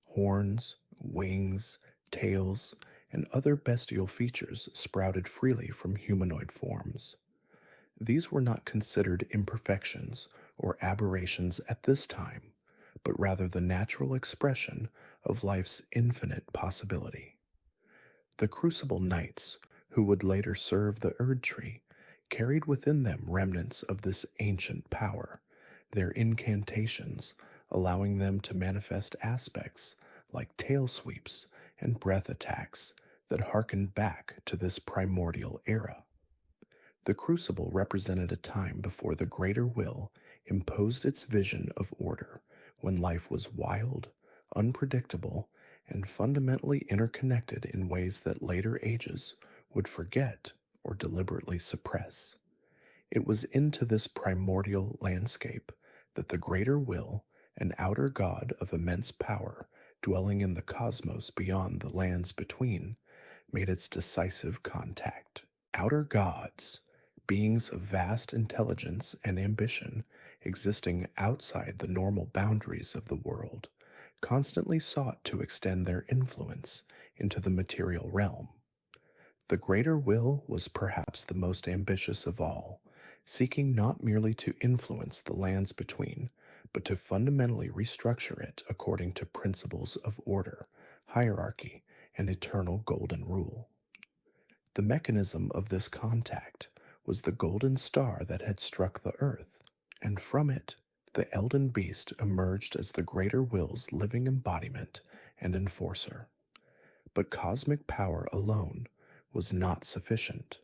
Horns, wings, tails, and other bestial features sprouted freely from humanoid forms. These were not considered imperfections or aberrations at this time, but rather the natural expression of life's infinite possibility. The Crucible Knights, who would later serve the Erd Tree, carried within them remnants of this ancient power, their incantations allowing them to manifest aspects like tail sweeps and breath attacks that harkened back to this primordial era. The Crucible represented a time before the greater will imposed its vision of order, when life was wild, unpredictable, and fundamentally interconnected in ways that later ages would forget or deliberately suppress. It was into this primordial landscape that the greater will, an outer god of immense power, dwelling in the cosmos beyond the lands between, made its decisive contact. Outer gods, beings of vast intelligence and ambition, existing outside the normal boundaries of the world, constantly sought to extend their influence into the material realm. The greater will was perhaps the most ambitious of all, seeking not merely to influence the lands between, but to fundamentally restructure it according to principles of order, hierarchy, and eternal golden rule. The mechanism of this contact was the golden star that had struck the earth, and from it, the Elden Beast emerged as the greater will's living embodiment and enforcer. But cosmic power alone was not sufficient.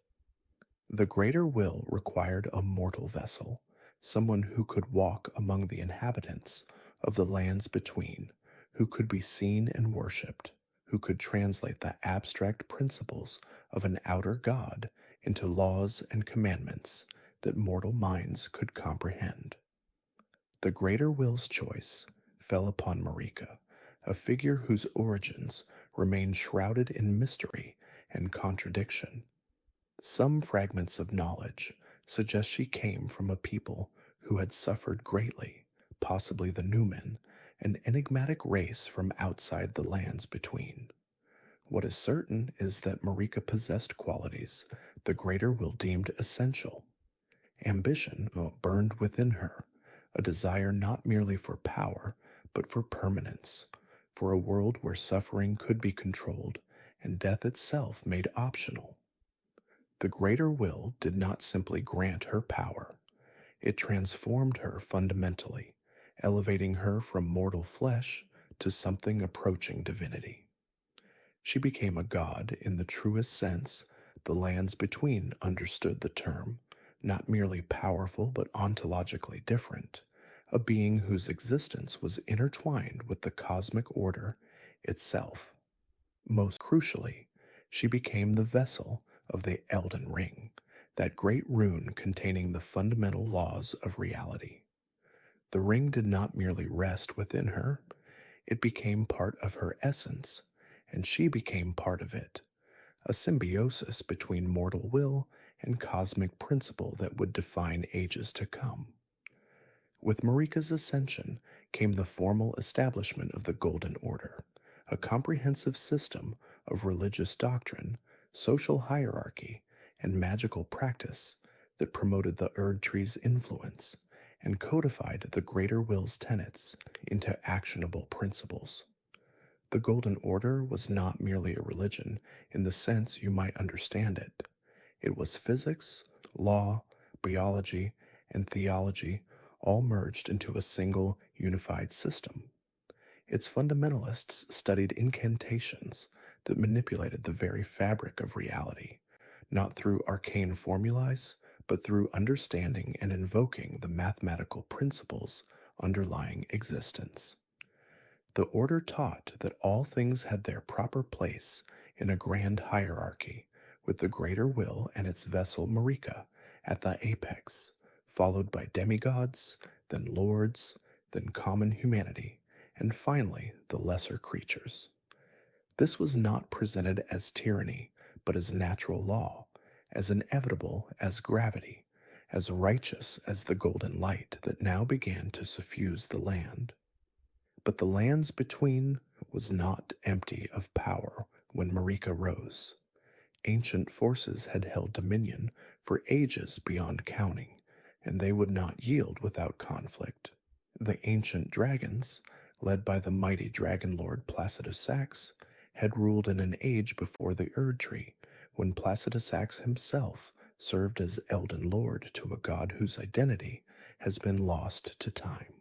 The greater will required a mortal vessel, someone who could walk among the inhabitants of the lands between, who could be seen and worshipped, who could translate the abstract principles of an outer god into laws and commandments that mortal minds could comprehend. The greater will's choice fell upon Marika, a figure whose origins remain shrouded in mystery and contradiction. Some fragments of knowledge suggest she came from a people who had suffered greatly, possibly the Numen, an enigmatic race from outside the lands between. What is certain is that Marika possessed qualities the greater will deemed essential. Ambition burned within her, a desire not merely for power, but for permanence, for a world where suffering could be controlled and death itself made optional. The greater will did not simply grant her power, it transformed her fundamentally, elevating her from mortal flesh to something approaching divinity. She became a god in the truest sense the lands between understood the term, not merely powerful but ontologically different, a being whose existence was intertwined with the cosmic order itself. Most crucially, she became the vessel of the Elden Ring, that great rune containing the fundamental laws of reality. The ring did not merely rest within her, it became part of her essence, and she became part of it, a symbiosis between mortal will and cosmic principle that would define ages to come. With Marika's ascension came the formal establishment of the Golden Order, a comprehensive system of religious doctrine, social hierarchy, and magical practice that promoted the Erd Tree's influence and codified the Greater Will's tenets into actionable principles. The Golden Order was not merely a religion in the sense you might understand it. It was physics, law, biology, and theology all merged into a single unified system. Its fundamentalists studied incantations that manipulated the very fabric of reality, not through arcane formulas, but through understanding and invoking the mathematical principles underlying existence. The order taught that all things had their proper place in a grand hierarchy, with the greater will and its vessel Marika at the apex, followed by demigods, then lords, then common humanity, and finally the lesser creatures. This was not presented as tyranny, but as natural law, as inevitable as gravity, as righteous as the golden light that now began to suffuse the land. But the lands between was not empty of power when Marika rose. Ancient forces had held dominion for ages beyond counting, and they would not yield without conflict. The ancient dragons, led by the mighty dragon lord Placidus Sax, had ruled in an age before the Erd Tree, when Placidus Sax himself served as Elden Lord to a god whose identity has been lost to time.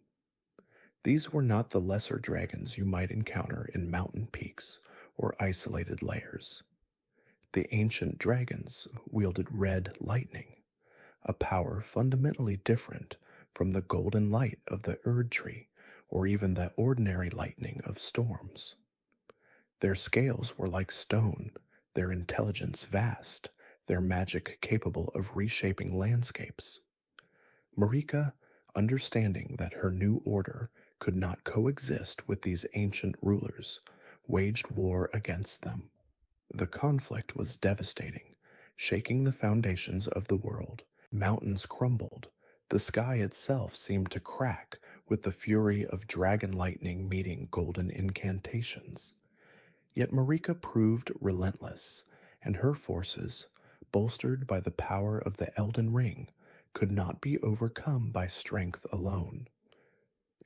These were not the lesser dragons you might encounter in mountain peaks or isolated lairs. The ancient dragons wielded red lightning, a power fundamentally different from the golden light of the Erd Tree or even the ordinary lightning of storms. Their scales were like stone, their intelligence vast, their magic capable of reshaping landscapes. Marika, understanding that her new order could not coexist with these ancient rulers, waged war against them. The conflict was devastating, shaking the foundations of the world. Mountains crumbled. The sky itself seemed to crack with the fury of dragon lightning meeting golden incantations. Yet Marika proved relentless, and her forces, bolstered by the power of the Elden Ring, could not be overcome by strength alone.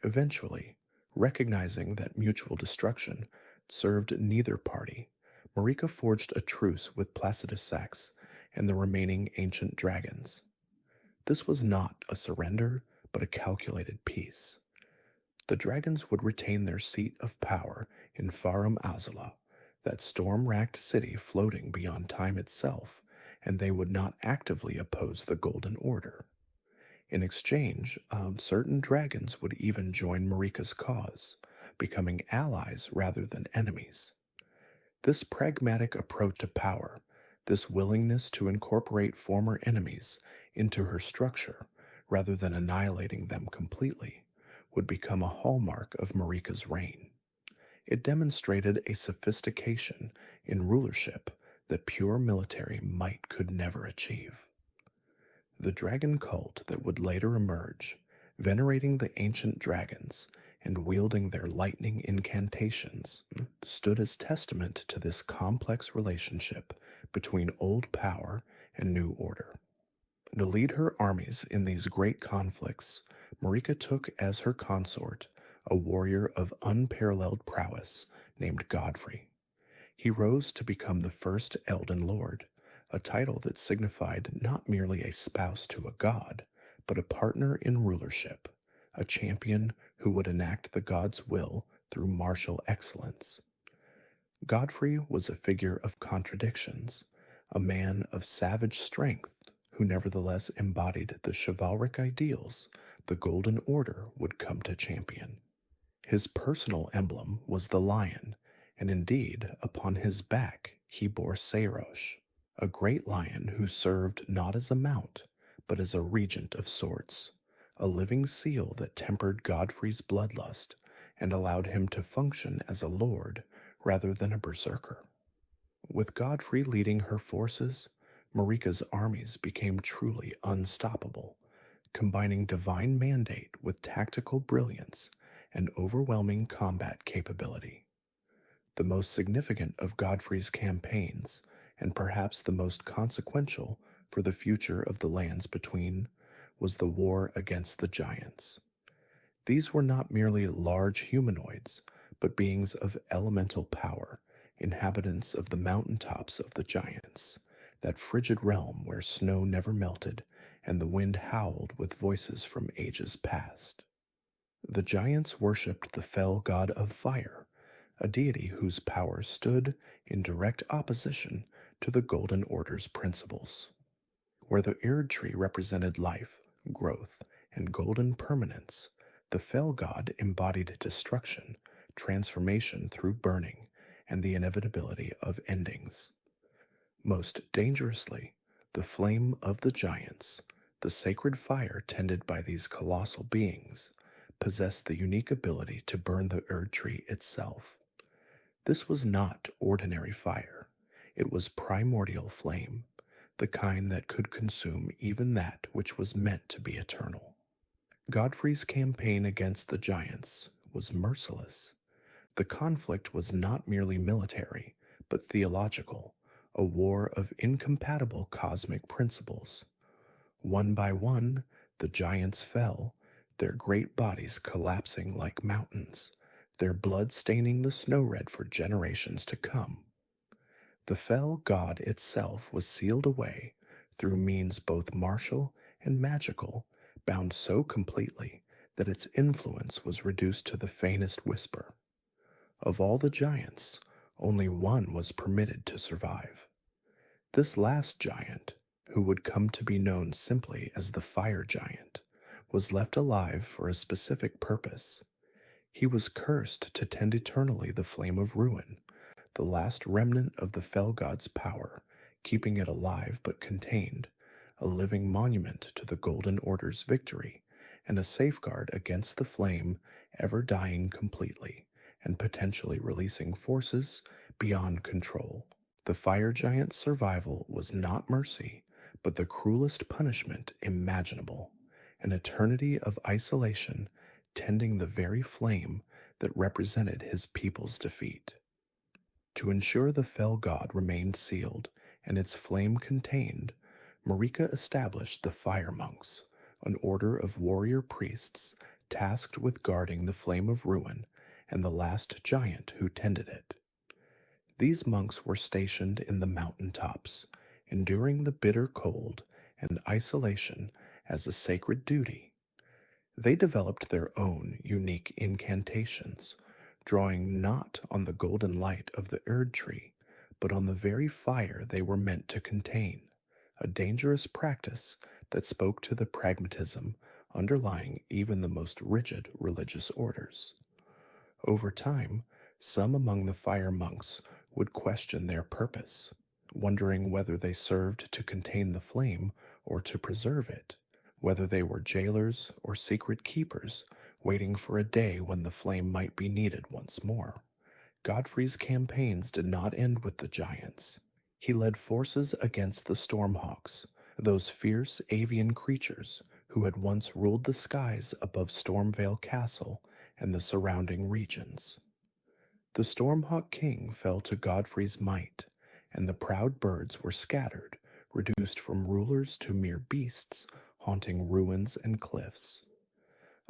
Eventually, recognizing that mutual destruction served neither party, Marika forged a truce with Placidus Sax and the remaining ancient dragons. This was not a surrender, but a calculated peace. The dragons would retain their seat of power in Farum Azula, that storm-racked city floating beyond time itself, and they would not actively oppose the Golden Order. In exchange, certain dragons would even join Marika's cause, becoming allies rather than enemies. This pragmatic approach to power, this willingness to incorporate former enemies into her structure rather than annihilating them completely, would become a hallmark of Marika's reign. It demonstrated a sophistication in rulership that pure military might could never achieve. The dragon cult that would later emerge, venerating the ancient dragons and wielding their lightning incantations, stood as testament to this complex relationship between old power and new order. To lead her armies in these great conflicts, Marika took as her consort a warrior of unparalleled prowess named Godfrey. He rose to become the first Elden Lord, a title that signified not merely a spouse to a god, but a partner in rulership, a champion who would enact the god's will through martial excellence. Godfrey was a figure of contradictions, a man of savage strength who nevertheless embodied the chivalric ideals the Golden Order would come to champion. His personal emblem was the lion, and indeed, upon his back he bore Seirosh, a great lion who served not as a mount, but as a regent of sorts, a living seal that tempered Godfrey's bloodlust and allowed him to function as a lord rather than a berserker. With Godfrey leading her forces, Marika's armies became truly unstoppable, combining divine mandate with tactical brilliance and overwhelming combat capability. The most significant of Godfrey's campaigns, and perhaps the most consequential for the future of the lands between, was the war against the giants. These were not merely large humanoids, but beings of elemental power, inhabitants of the mountaintops of the giants, that frigid realm where snow never melted and the wind howled with voices from ages past. The giants worshipped the fell god of fire, a deity whose power stood in direct opposition to the Golden Order's principles. Where the Erd tree represented life, growth, and golden permanence, the fell god embodied destruction, transformation through burning, and the inevitability of endings. Most dangerously, the flame of the giants, the sacred fire tended by these colossal beings, possessed the unique ability to burn the Erd tree itself. This was not ordinary fire. It was primordial flame, the kind that could consume even that which was meant to be eternal. Godfrey's campaign against the giants was merciless. The conflict was not merely military, but theological, a war of incompatible cosmic principles. One by one, the giants fell, their great bodies collapsing like mountains, their blood staining the snow red for generations to come. The fell god itself was sealed away through means both martial and magical, bound so completely that its influence was reduced to the faintest whisper. Of all the giants, only one was permitted to survive. This last giant, who would come to be known simply as the Fire Giant, was left alive for a specific purpose. He was cursed to tend eternally the flame of ruin, the last remnant of the fell god's power, keeping it alive but contained, a living monument to the Golden Order's victory, and a safeguard against the flame ever dying completely and potentially releasing forces beyond control. The fire giant's survival was not mercy, but the cruelest punishment imaginable, an eternity of isolation tending the very flame that represented his people's defeat. To ensure the fell god remained sealed and its flame contained, Marika established the Fire Monks, an order of warrior priests tasked with guarding the flame of ruin and the last giant who tended it. These monks were stationed in the mountain tops, enduring the bitter cold and isolation as a sacred duty. They developed their own unique incantations, drawing not on the golden light of the Erd tree, but on the very fire they were meant to contain, a dangerous practice that spoke to the pragmatism underlying even the most rigid religious orders. Over time, some among the fire monks would question their purpose, wondering whether they served to contain the flame or to preserve it, whether they were jailers or secret keepers waiting for a day when the flame might be needed once more. Godfrey's campaigns did not end with the giants. He led forces against the Stormhawks, those fierce avian creatures who had once ruled the skies above Stormvale Castle and the surrounding regions. The Stormhawk King fell to Godfrey's might, and the proud birds were scattered, reduced from rulers to mere beasts haunting ruins and cliffs.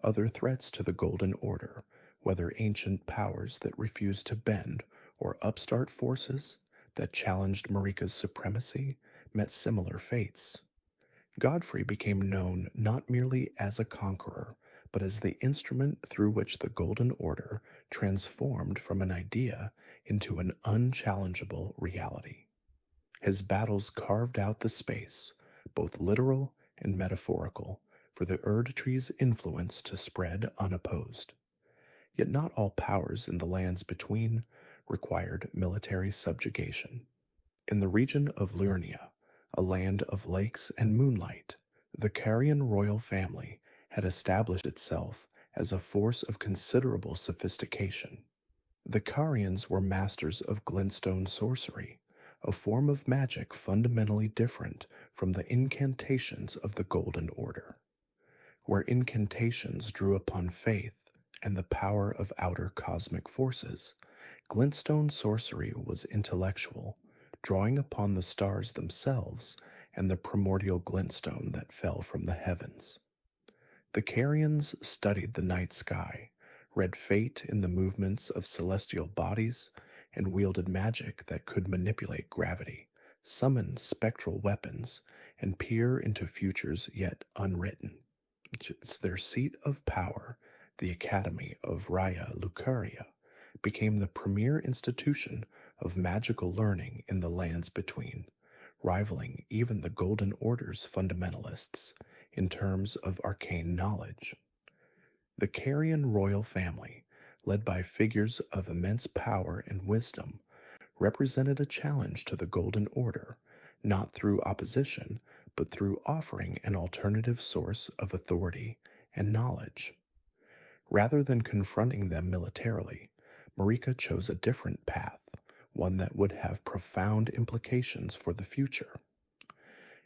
Other threats to the Golden Order, whether ancient powers that refused to bend or upstart forces that challenged Marika's supremacy, met similar fates. Godfrey became known not merely as a conqueror, but as the instrument through which the Golden Order transformed from an idea into an unchallengeable reality. His battles carved out the space, both literal and metaphorical, for the Erd Tree's influence to spread unopposed. Yet not all powers in the lands between required military subjugation. In the region of Liurnia, a land of lakes and moonlight, the Carian royal family had established itself as a force of considerable sophistication. The Carians were masters of glintstone sorcery, a form of magic fundamentally different from the incantations of the Golden Order. Where incantations drew upon faith and the power of outer cosmic forces, glintstone sorcery was intellectual, drawing upon the stars themselves and the primordial glintstone that fell from the heavens. The Carians studied the night sky, read fate in the movements of celestial bodies, and wielded magic that could manipulate gravity, summon spectral weapons, and peer into futures yet unwritten. It's their seat of power, the Academy of Raya Lucaria, became the premier institution of magical learning in the lands between, rivaling even the Golden Order's fundamentalists in terms of arcane knowledge. The Carian royal family, led by figures of immense power and wisdom, represented a challenge to the Golden Order, not through opposition, but through offering an alternative source of authority and knowledge. Rather than confronting them militarily, Marika chose a different path, one that would have profound implications for the future.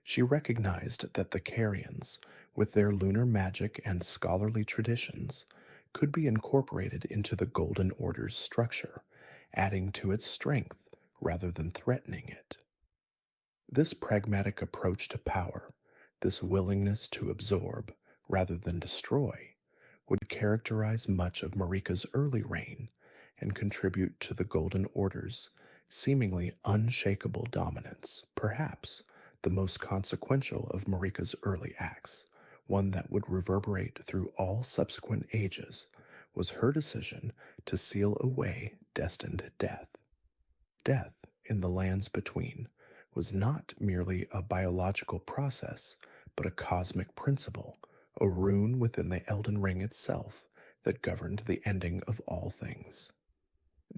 She recognized that the Carians, with their lunar magic and scholarly traditions, could be incorporated into the Golden Order's structure, adding to its strength rather than threatening it. This pragmatic approach to power, this willingness to absorb rather than destroy, would characterize much of Marika's early reign and contribute to the Golden Order's seemingly unshakable dominance, perhaps the most consequential of Marika's early acts, one that would reverberate through all subsequent ages, was her decision to seal away destined death. Death in the lands between was not merely a biological process, but a cosmic principle, a rune within the Elden Ring itself that governed the ending of all things.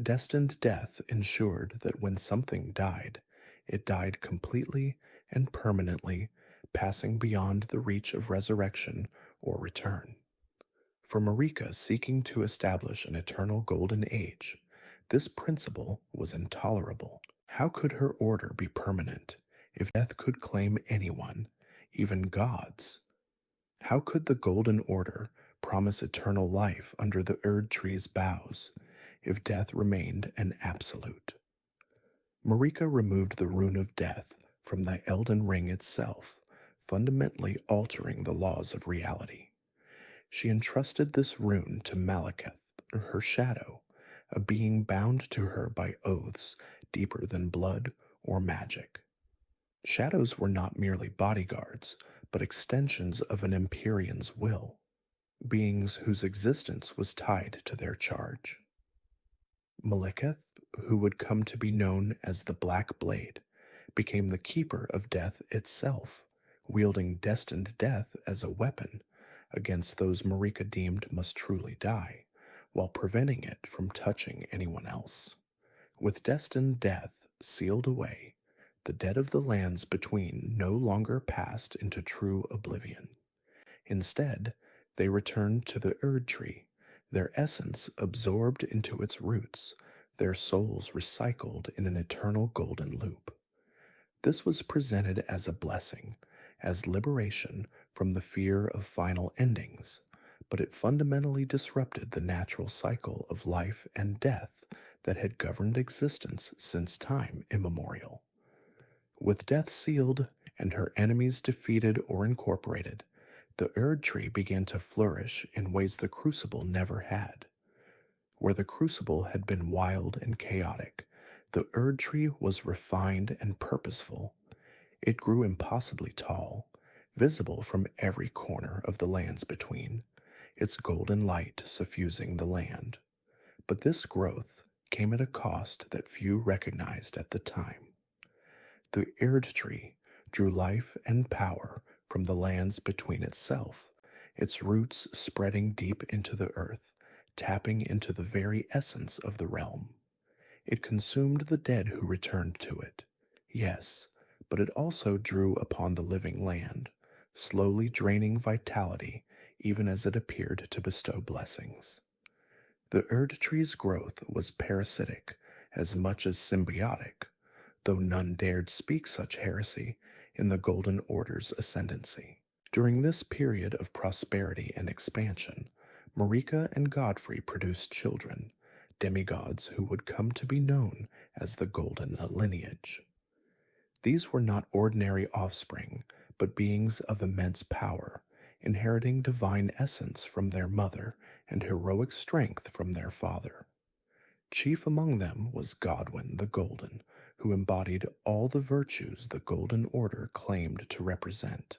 Destined death ensured that when something died, it died completely and permanently, passing beyond the reach of resurrection or return. For Marika seeking to establish an eternal golden age, this principle was intolerable. How could her order be permanent if death could claim anyone, even gods? How could the Golden Order promise eternal life under the Erd Tree's boughs if death remained an absolute? Marika removed the rune of death from the Elden Ring itself, fundamentally altering the laws of reality. She entrusted this rune to Malekith, her shadow, a being bound to her by oaths deeper than blood or magic. Shadows were not merely bodyguards, but extensions of an Empyrean's will, beings whose existence was tied to their charge. Malekith, who would come to be known as the Black Blade, became the keeper of death itself, wielding destined death as a weapon against those Marika deemed must truly die, while preventing it from touching anyone else. With destined death sealed away, the dead of the lands between no longer passed into true oblivion. Instead, They returned to the Erd tree, their essence absorbed into its roots, their souls recycled in an eternal golden loop. This was presented as a blessing, as liberation from the fear of final endings, but it fundamentally disrupted the natural cycle of life and death that had governed existence since time immemorial. With death sealed and her enemies defeated or incorporated, the Erd tree began to flourish in ways the Crucible never had. Where the Crucible had been wild and chaotic, the Erd tree was refined and purposeful. It grew impossibly tall, visible from every corner of the lands between, its golden light suffusing the land. But this growth came at a cost that few recognized at the time. The Erd tree drew life and power from the lands between itself, its roots spreading deep into the earth, tapping into the very essence of the realm. It consumed the dead who returned to it, yes, but it also drew upon the living land, slowly draining vitality even as it appeared to bestow blessings. The Erd tree's growth was parasitic as much as symbiotic, though none dared speak such heresy in the Golden Order's ascendancy. During this period of prosperity and expansion, Marika and Godfrey produced children, demigods who would come to be known as the Golden Lineage. These were not ordinary offspring, but beings of immense power, inheriting divine essence from their mother and heroic strength from their father. Chief among them was Godwyn the Golden, who embodied all the virtues the Golden Order claimed to represent.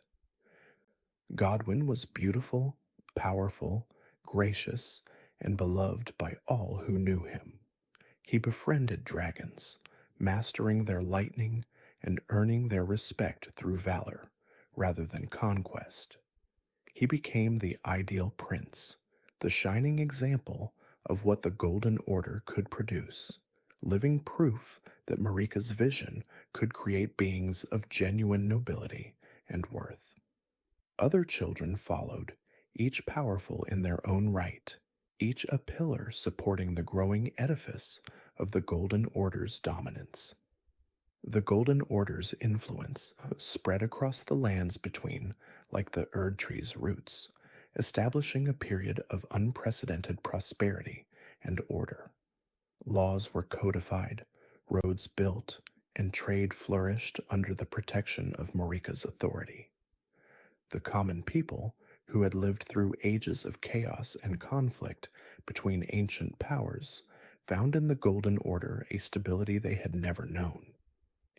Godwyn was beautiful, powerful, gracious, and beloved by all who knew him. He befriended dragons, mastering their lightning and earning their respect through valor rather than conquest. He became the ideal prince, the shining example of what the Golden Order could produce, living proof that Marika's vision could create beings of genuine nobility and worth. Other children followed, each powerful in their own right, each a pillar supporting the growing edifice of the Golden Order's dominance. The Golden Order's influence spread across the lands between like the Erd tree's roots, establishing a period of unprecedented prosperity and order. Laws were codified, roads built, and trade flourished under the protection of Marika's authority. The common people, who had lived through ages of chaos and conflict between ancient powers, found in the Golden Order a stability they had never known.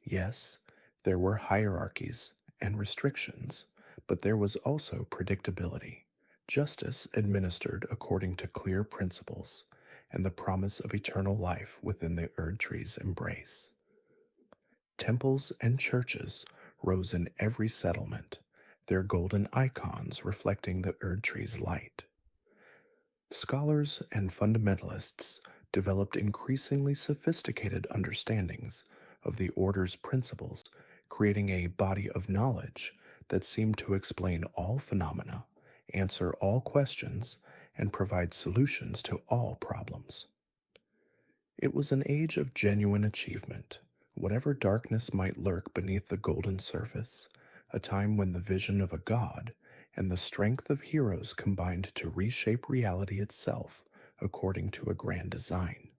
Yes, there were hierarchies and restrictions, but there was also predictability, justice administered according to clear principles, and the promise of eternal life within the Erd tree's embrace. Temples and churches rose in every settlement, their golden icons reflecting the Erd tree's light. Scholars and fundamentalists developed increasingly sophisticated understandings of the Order's principles, creating a body of knowledge that seemed to explain all phenomena, answer all questions, and provide solutions to all problems. It was an age of genuine achievement, whatever darkness might lurk beneath the golden surface, a time when the vision of a god and the strength of heroes combined to reshape reality itself according to a grand design.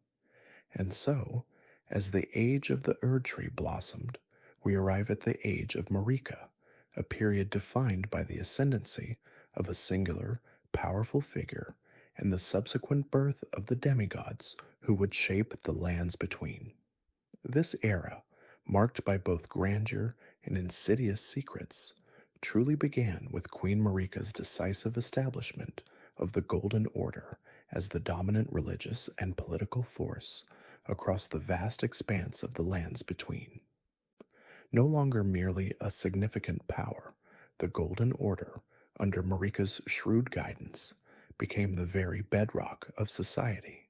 And so, as the age of the Erd tree blossomed, we arrive at the age of Marika, a period defined by the ascendancy of a singular, powerful figure and the subsequent birth of the demigods who would shape the lands between. This era, marked by both grandeur and insidious secrets, truly began with Queen Marika's decisive establishment of the Golden Order as the dominant religious and political force across the vast expanse of the lands between. No longer merely a significant power, the Golden Order, under Marika's shrewd guidance, became the very bedrock of society.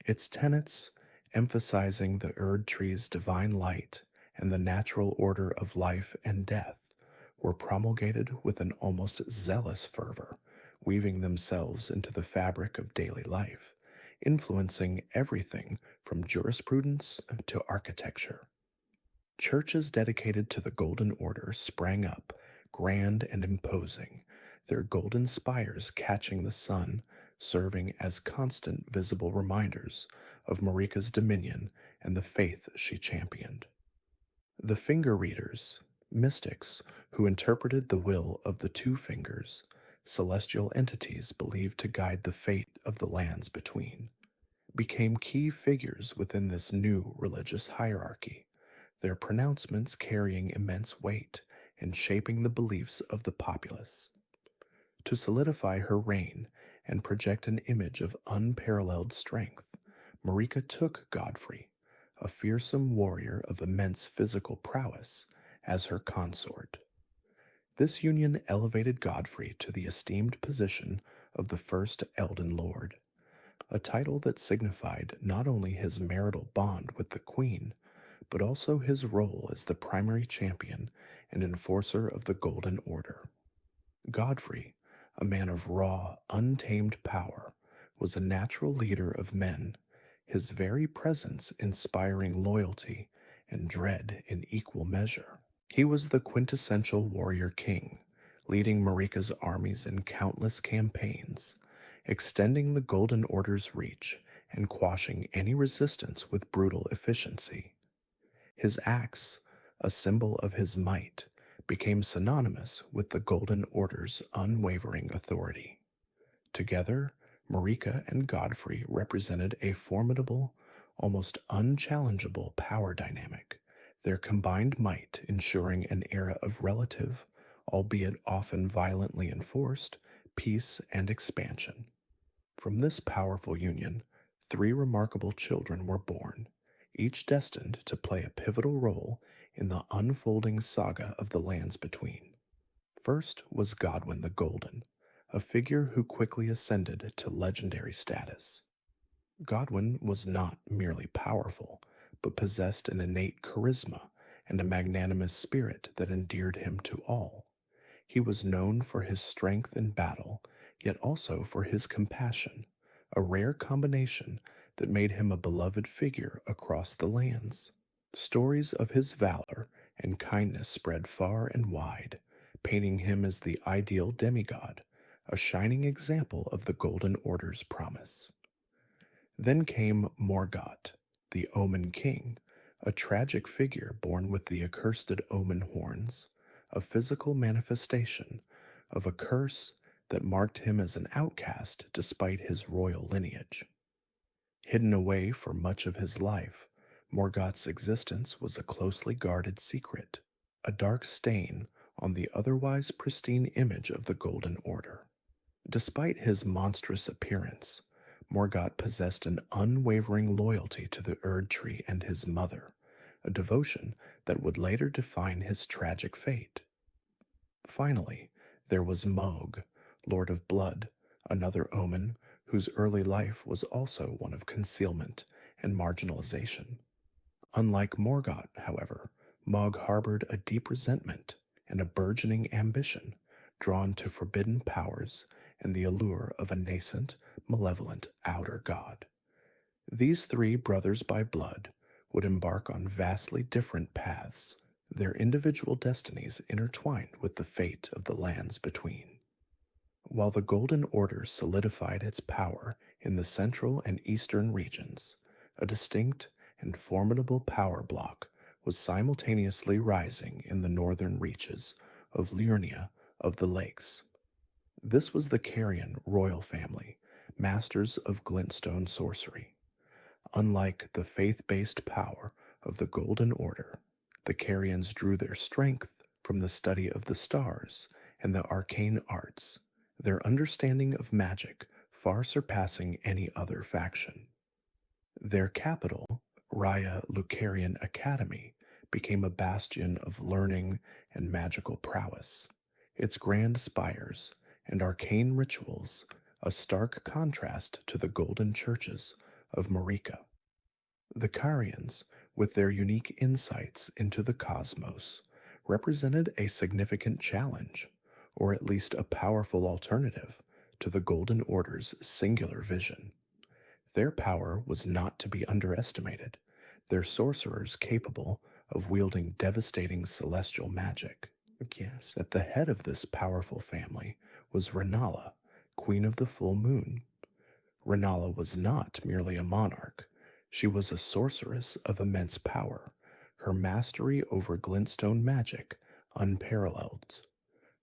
Its tenets, emphasizing the Erd tree's divine light and the natural order of life and death, were promulgated with an almost zealous fervor weaving themselves into the fabric of daily life, influencing everything from jurisprudence to architecture. Churches dedicated to the Golden Order sprang up, grand and imposing, their golden spires catching the sun, serving as constant visible reminders of Marika's dominion and the faith she championed. The finger readers, mystics who interpreted the will of the two fingers, celestial entities believed to guide the fate of the lands between, became key figures within this new religious hierarchy, their pronouncements carrying immense weight and shaping the beliefs of the populace. To solidify her reign and project an image of unparalleled strength, Marika took Godfrey, a fearsome warrior of immense physical prowess, as her consort. This union elevated Godfrey to the esteemed position of the first Elden Lord, a title that signified not only his marital bond with the Queen, but also his role as the primary champion and enforcer of the Golden Order. Godfrey, a man of raw, untamed power, was a natural leader of men, his very presence inspiring loyalty and dread in equal measure. He was the quintessential warrior king, leading Marika's armies in countless campaigns, extending the Golden Order's reach and quashing any resistance with brutal efficiency. His axe, a symbol of his might, became synonymous with the Golden Order's unwavering authority. Together, Marika and Godfrey represented a formidable, almost unchallengeable power dynamic, their combined might ensuring an era of relative, albeit often violently enforced, peace and expansion. From this powerful union, three remarkable children were born, each destined to play a pivotal role in the unfolding saga of the lands between. First was Godwyn the Golden, a figure who quickly ascended to legendary status. Godwyn was not merely powerful, but possessed an innate charisma and a magnanimous spirit that endeared him to all. He was known for his strength in battle, yet also for his compassion, a rare combination that made him a beloved figure across the lands. Stories of his valor and kindness spread far and wide, painting him as the ideal demigod, a shining example of the Golden Order's promise. Then came Morgott, the Omen King, a tragic figure born with the accursed omen horns, a physical manifestation of a curse that marked him as an outcast despite his royal lineage. Hidden away for much of his life, Morgott's existence was a closely guarded secret, a dark stain on the otherwise pristine image of the Golden Order. Despite his monstrous appearance, Morgott possessed an unwavering loyalty to the Erd Tree and his mother, a devotion that would later define his tragic fate. Finally, there was Mohg, Lord of Blood, another omen whose early life was also one of concealment and marginalization. Unlike Morgott, however, Mohg harbored a deep resentment and a burgeoning ambition, drawn to forbidden powers and the allure of a nascent, malevolent outer god. These three brothers by blood would embark on vastly different paths, their individual destinies intertwined with the fate of the lands between. While the Golden Order solidified its power in the central and eastern regions, a distinct and formidable power block was simultaneously rising in the northern reaches of Liurnia of the Lakes. This was the Carrion royal family, masters of glintstone sorcery. Unlike the faith-based power of the Golden Order, the Carrions drew their strength from the study of the stars and the arcane arts, their understanding of magic far surpassing any other faction. Their capital, Raya Lucarian Academy, became a bastion of learning and magical prowess, its grand spires and arcane rituals a stark contrast to the golden churches of Marika. The Carians, with their unique insights into the cosmos, represented a significant challenge, or at least a powerful alternative, to the Golden Order's singular vision. Their power was not to be underestimated, their sorcerers capable of wielding devastating celestial magic. Yes, at the head of this powerful family was Renala, Queen of the Full Moon. Renala was not merely a monarch, she was a sorceress of immense power, her mastery over glintstone magic unparalleled.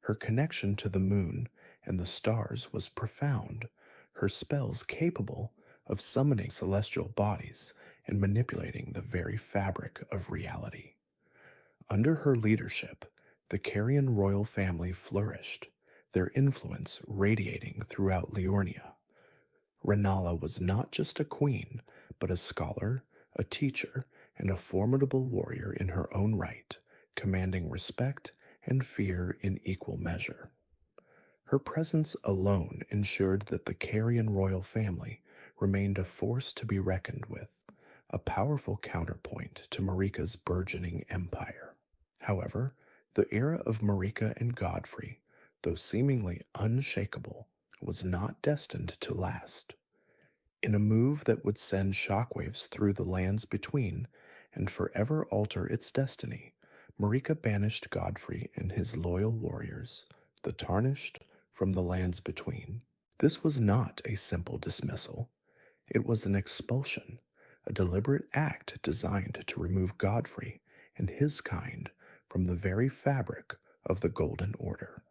Her connection to the moon and the stars was profound, her spells capable of summoning celestial bodies and manipulating the very fabric of reality. Under her leadership, the Carian royal family flourished, their influence radiating throughout Liurnia. Renala was not just a queen, but a scholar, a teacher, and a formidable warrior in her own right, commanding respect and fear in equal measure. Her presence alone ensured that the Carian royal family remained a force to be reckoned with, a powerful counterpoint to Marika's burgeoning empire. However, the era of Marika and Godfrey, though seemingly unshakable, was not destined to last. In a move that would send shockwaves through the lands between and forever alter its destiny, Marika banished Godfrey and his loyal warriors, the Tarnished, from the lands between. This was not a simple dismissal. It was an expulsion, a deliberate act designed to remove Godfrey and his kind from the very fabric of the Golden Order.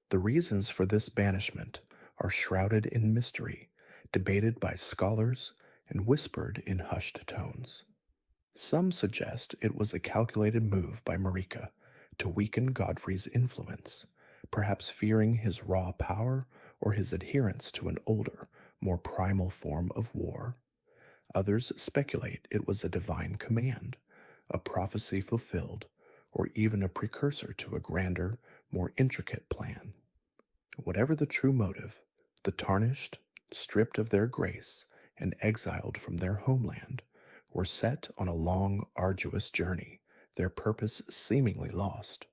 The reasons for this banishment are shrouded in mystery, debated by scholars and whispered in hushed tones. Some suggest it was a calculated move by Marika to weaken Godfrey's influence, perhaps fearing his raw power or his adherence to an older, more primal form of war. Others speculate it was a divine command, a prophecy fulfilled, or even a precursor to a grander, more intricate plan. Whatever the true motive, the Tarnished, stripped of their grace and exiled from their homeland, were set on a long, arduous journey, their purpose seemingly lost.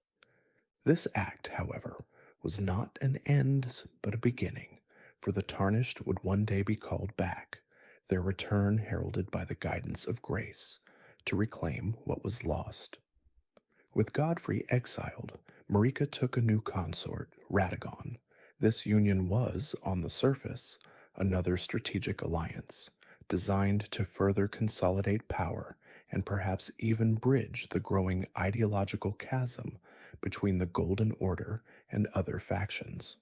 This act, however, was not an end but a beginning, for the Tarnished would one day be called back, their return heralded by the guidance of grace, to reclaim what was lost. With Godfrey exiled, Marika took a new consort, Radagon. This union was, on the surface, another strategic alliance, designed to further consolidate power and perhaps even bridge the growing ideological chasm between the Golden Order and other factions.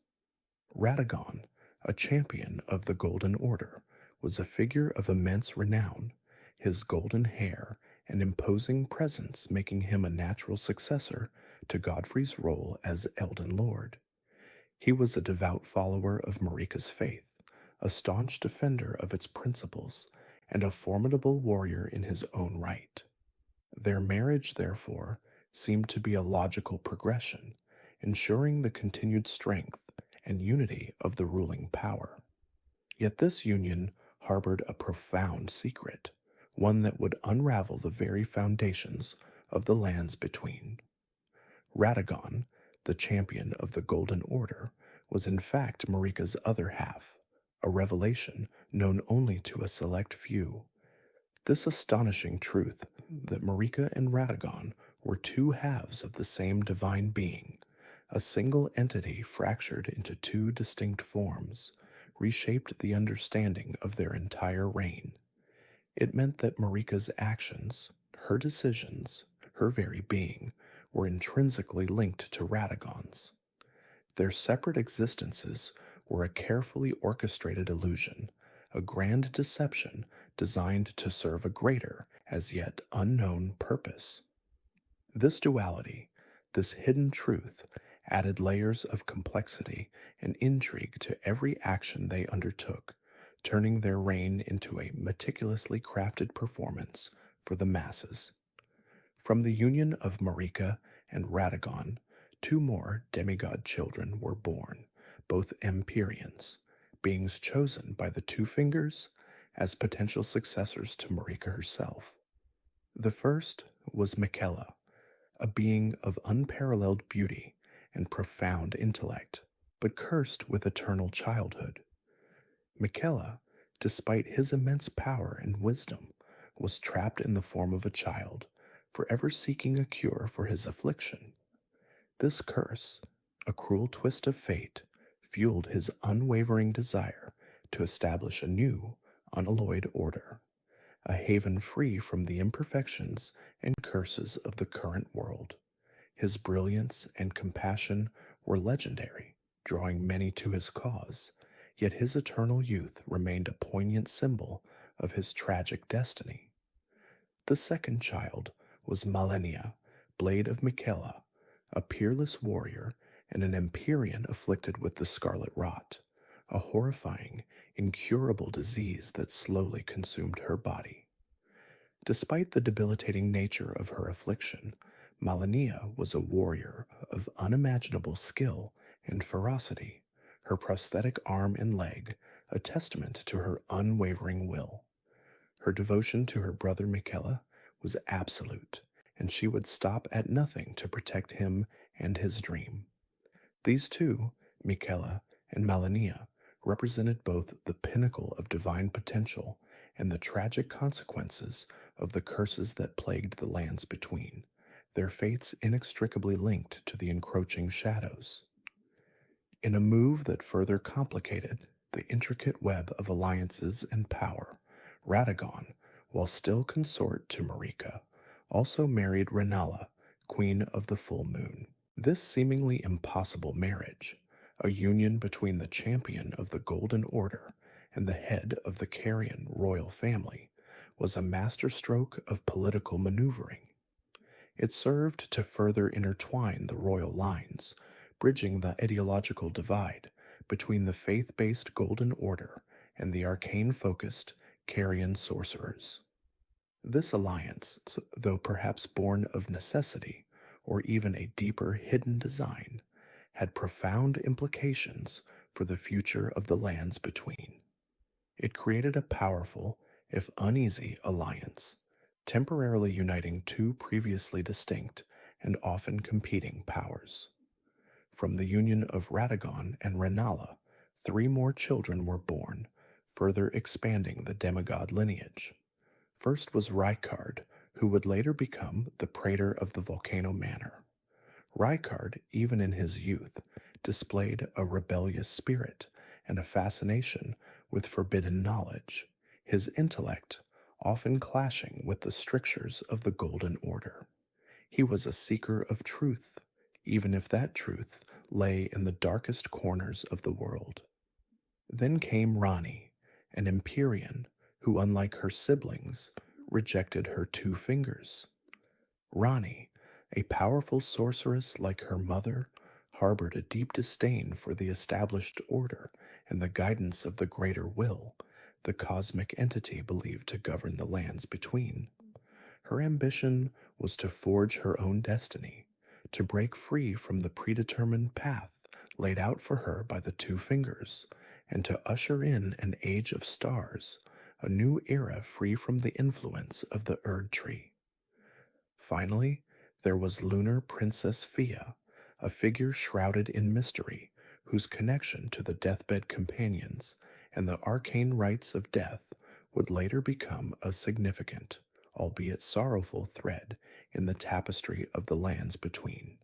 Radagon, a champion of the Golden Order, was a figure of immense renown, his golden hair and imposing presence making him a natural successor to Godfrey's role as Elden Lord. He was a devout follower of Marika's faith, a staunch defender of its principles, and a formidable warrior in his own right. Their marriage, therefore, seemed to be a logical progression, ensuring the continued strength and unity of the ruling power. Yet this union harbored a profound secret, one that would unravel the very foundations of the lands between. Radagon, the champion of the Golden Order, was in fact Marika's other half, a revelation known only to a select few. This astonishing truth that Marika and Radagon were two halves of the same divine being, a single entity fractured into two distinct forms, reshaped the understanding of their entire reign. It meant that Marika's actions, her decisions, her very being, were intrinsically linked to Radagon's. Their separate existences were a carefully orchestrated illusion, a grand deception designed to serve a greater, as yet unknown purpose. This duality, this hidden truth, added layers of complexity and intrigue to every action they undertook, turning their reign into a meticulously crafted performance for the masses. From the union of Marika and Radagon, two more demigod children were born, both Empyreans, beings chosen by the Two Fingers as potential successors to Marika herself. The first was Miquella, a being of unparalleled beauty and profound intellect, but cursed with eternal childhood. Michaela, despite his immense power and wisdom, was trapped in the form of a child, forever seeking a cure for his affliction. This curse, a cruel twist of fate, fueled his unwavering desire to establish a new, unalloyed order, a haven free from the imperfections and curses of the current world. His brilliance and compassion were legendary, drawing many to his cause, yet his eternal youth remained a poignant symbol of his tragic destiny. The second child was Malenia, Blade of Michaela, a peerless warrior and an Empyrean afflicted with the scarlet rot, a horrifying, incurable disease that slowly consumed her body. Despite the debilitating nature of her affliction, Malenia was a warrior of unimaginable skill and ferocity, her prosthetic arm and leg a testament to her unwavering will. Her devotion to her brother Michaela was absolute, and she would stop at nothing to protect him and his dream. These two, Michaela and Malenia, represented both the pinnacle of divine potential and the tragic consequences of the curses that plagued the lands between, their fates inextricably linked to the encroaching shadows. In a move that further complicated the intricate web of alliances and power, Radagon, while still consort to Marika, also married Renala, Queen of the Full Moon. This seemingly impossible marriage, a union between the champion of the Golden Order and the head of the Carian royal family, was a masterstroke of political maneuvering. It served to further intertwine the royal lines, bridging the ideological divide between the faith-based Golden Order and the arcane-focused Carian sorcerers. This alliance, though perhaps born of necessity or even a deeper hidden design, had profound implications for the future of the lands between. It created a powerful, if uneasy, alliance, temporarily uniting two previously distinct and often competing powers. From the union of Radagon and Renala, 3 more children were born, further expanding the demigod lineage. First was Rykard, who would later become the praetor of the Volcano Manor. Rykard, even in his youth, displayed a rebellious spirit and a fascination with forbidden knowledge, his intellect often clashing with the strictures of the Golden Order. He was a seeker of truth, even if that truth lay in the darkest corners of the world. Then came Rani, an Empyrean who, unlike her siblings, rejected her 2 fingers. Rani, a powerful sorceress like her mother, harbored a deep disdain for the established order and the guidance of the greater will, the cosmic entity believed to govern the lands between. Her ambition was to forge her own destiny, to break free from the predetermined path laid out for her by the 2 fingers, and to usher in an age of stars, a new era free from the influence of the Erd Tree. Finally, there was Lunar Princess Fia, a figure shrouded in mystery, whose connection to the deathbed companions and the arcane rites of death would later become a significant, albeit sorrowful, thread in the tapestry of the lands between.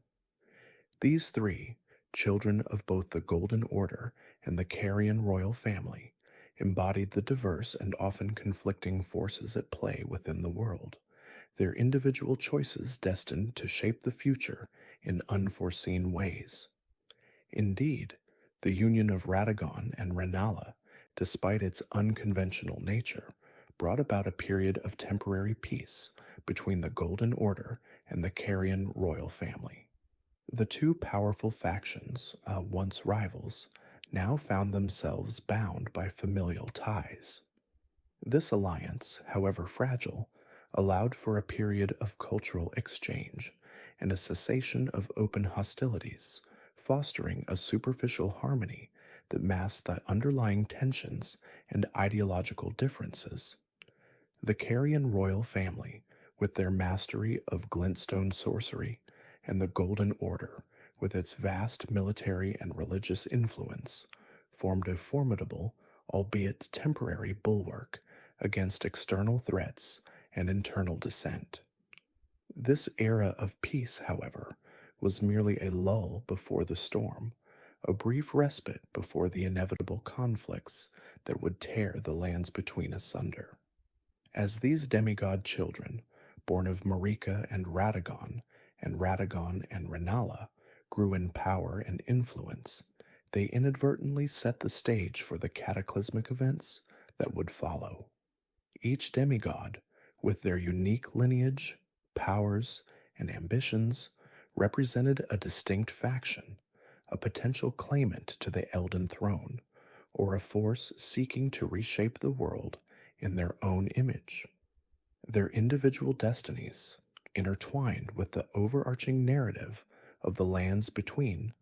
These 3, children of both the Golden Order and the Carian royal family, embodied the diverse and often conflicting forces at play within the world, their individual choices destined to shape the future in unforeseen ways. Indeed, the union of Radagon and Renala, despite its unconventional nature, brought about a period of temporary peace between the Golden Order and the Carian royal family. The 2 powerful factions, once rivals, now found themselves bound by familial ties. This alliance, however fragile, allowed for a period of cultural exchange and a cessation of open hostilities, fostering a superficial harmony that masked the underlying tensions and ideological differences. The Carian royal family, with their mastery of glintstone sorcery, and the Golden Order, with its vast military and religious influence, formed a formidable, albeit temporary, bulwark against external threats and internal dissent. This era of peace, however, was merely a lull before the storm, a brief respite before the inevitable conflicts that would tear the lands between asunder. As these demigod children, born of Marika and Radagon and Renala, grew in power and influence, they inadvertently set the stage for the cataclysmic events that would follow. Each demigod, with their unique lineage, powers, and ambitions, represented a distinct faction, a potential claimant to the Elden throne, or a force seeking to reshape the world in their own image. Their individual destinies, intertwined with the overarching narrative of the lands between,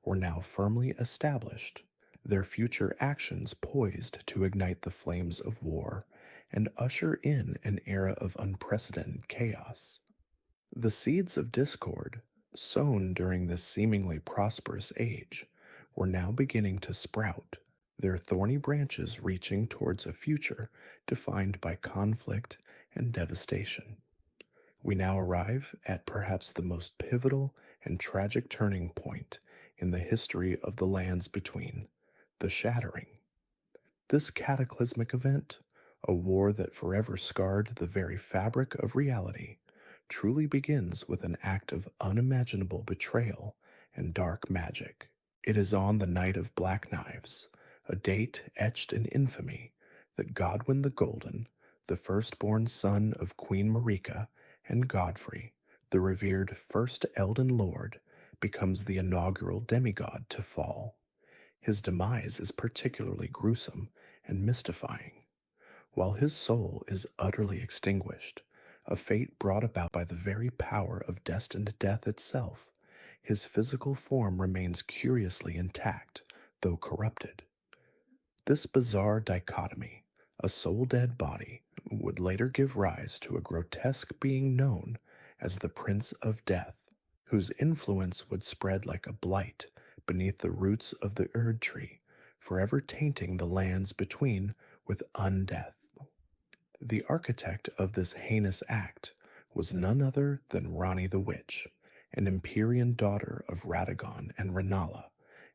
were now firmly established, their future actions poised to ignite the flames of war and usher in an era of unprecedented chaos. The seeds of discord, sown during this seemingly prosperous age, were now beginning to sprout, their thorny branches reaching towards a future defined by conflict and devastation. We now arrive at perhaps the most pivotal and tragic turning point in the history of the lands between, the Shattering. This cataclysmic event, a war that forever scarred the very fabric of reality, truly begins with an act of unimaginable betrayal and dark magic. It is on the night of Black Knives, a date etched in infamy, that Godwyn the Golden, the firstborn son of Queen Marika, and Godfrey, the revered first Elden Lord, becomes the inaugural demigod to fall. His demise is particularly gruesome and mystifying. While his soul is utterly extinguished, a fate brought about by the very power of destined death itself, his physical form remains curiously intact, though corrupted. This bizarre dichotomy, a soul-dead body, would later give rise to a grotesque being known as the Prince of Death, whose influence would spread like a blight beneath the roots of the Erd tree, forever tainting the lands between with undeath. The architect of this heinous act was none other than Rani the Witch, an Empyrean daughter of Radagon and Renala,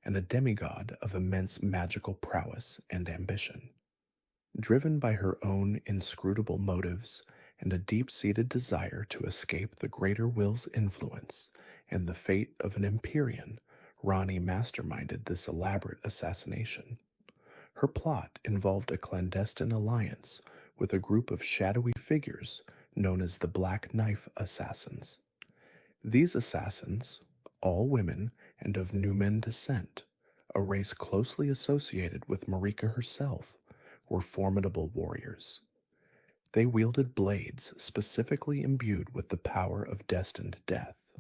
and a demigod of immense magical prowess and ambition. Driven by her own inscrutable motives and a deep-seated desire to escape the greater will's influence and the fate of an Empyrean, Rani masterminded this elaborate assassination. Her plot involved a clandestine alliance with a group of shadowy figures known as the Black Knife Assassins. These assassins, all women and of Numen descent, a race closely associated with Marika herself, were formidable warriors. They wielded blades specifically imbued with the power of destined death,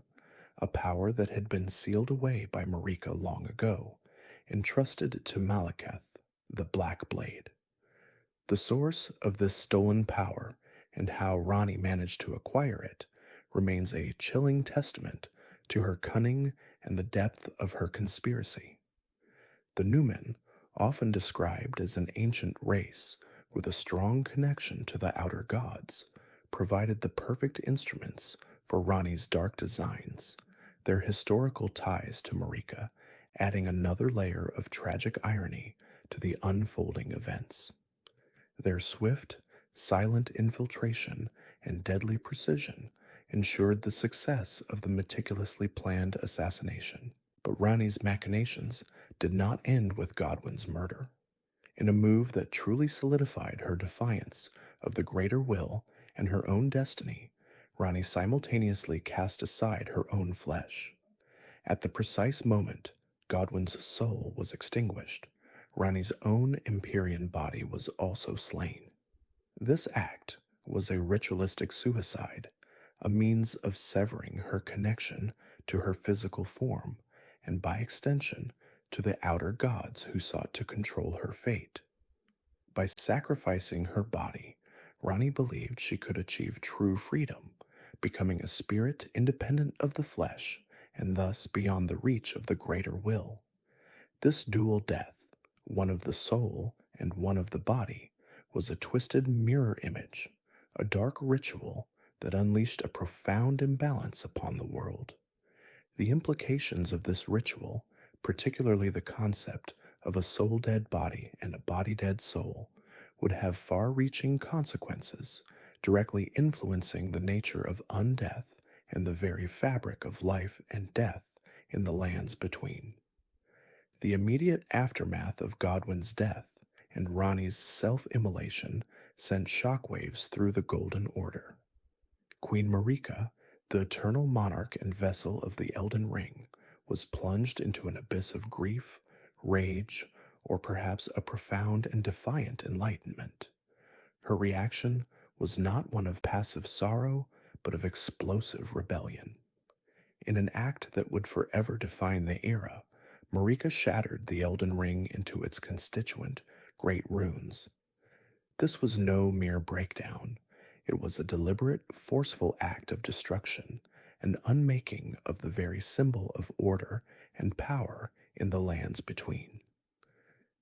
a power that had been sealed away by Marika long ago, entrusted to Malekith, the Black Blade. The source of this stolen power and how Rani managed to acquire it remains a chilling testament to her cunning and the depth of her conspiracy. The Numen, often described as an ancient race with a strong connection to the outer gods, provided the perfect instruments for Rani's dark designs, their historical ties to Marika adding another layer of tragic irony to the unfolding events. Their swift, silent infiltration and deadly precision ensured the success of the meticulously planned assassination. But Rani's machinations did not end with Godwyn's murder. In a move that truly solidified her defiance of the greater will and her own destiny, Rani simultaneously cast aside her own flesh. At the precise moment Godwyn's soul was extinguished, Rani's own Empyrean body was also slain. This act was a ritualistic suicide, a means of severing her connection to her physical form, and by extension, to the outer gods who sought to control her fate. By sacrificing her body, Rani believed she could achieve true freedom, becoming a spirit independent of the flesh and thus beyond the reach of the greater will. This dual death, one of the soul and one of the body, was a twisted mirror image, a dark ritual that unleashed a profound imbalance upon the world. The implications of this ritual, particularly the concept of a soul dead body and a body dead soul, would have far reaching consequences, directly influencing the nature of undeath and the very fabric of life and death in the lands between. The immediate aftermath of Godwin's death and Rani's self immolation sent shockwaves through the Golden Order. Queen Marika, the eternal monarch and vessel of the Elden Ring, was plunged into an abyss of grief, rage, or perhaps a profound and defiant enlightenment. Her reaction was not one of passive sorrow, but of explosive rebellion. In an act that would forever define the era, Marika shattered the Elden Ring into its constituent great runes. This was no mere breakdown. It was a deliberate, forceful act of destruction, an unmaking of the very symbol of order and power in the lands between.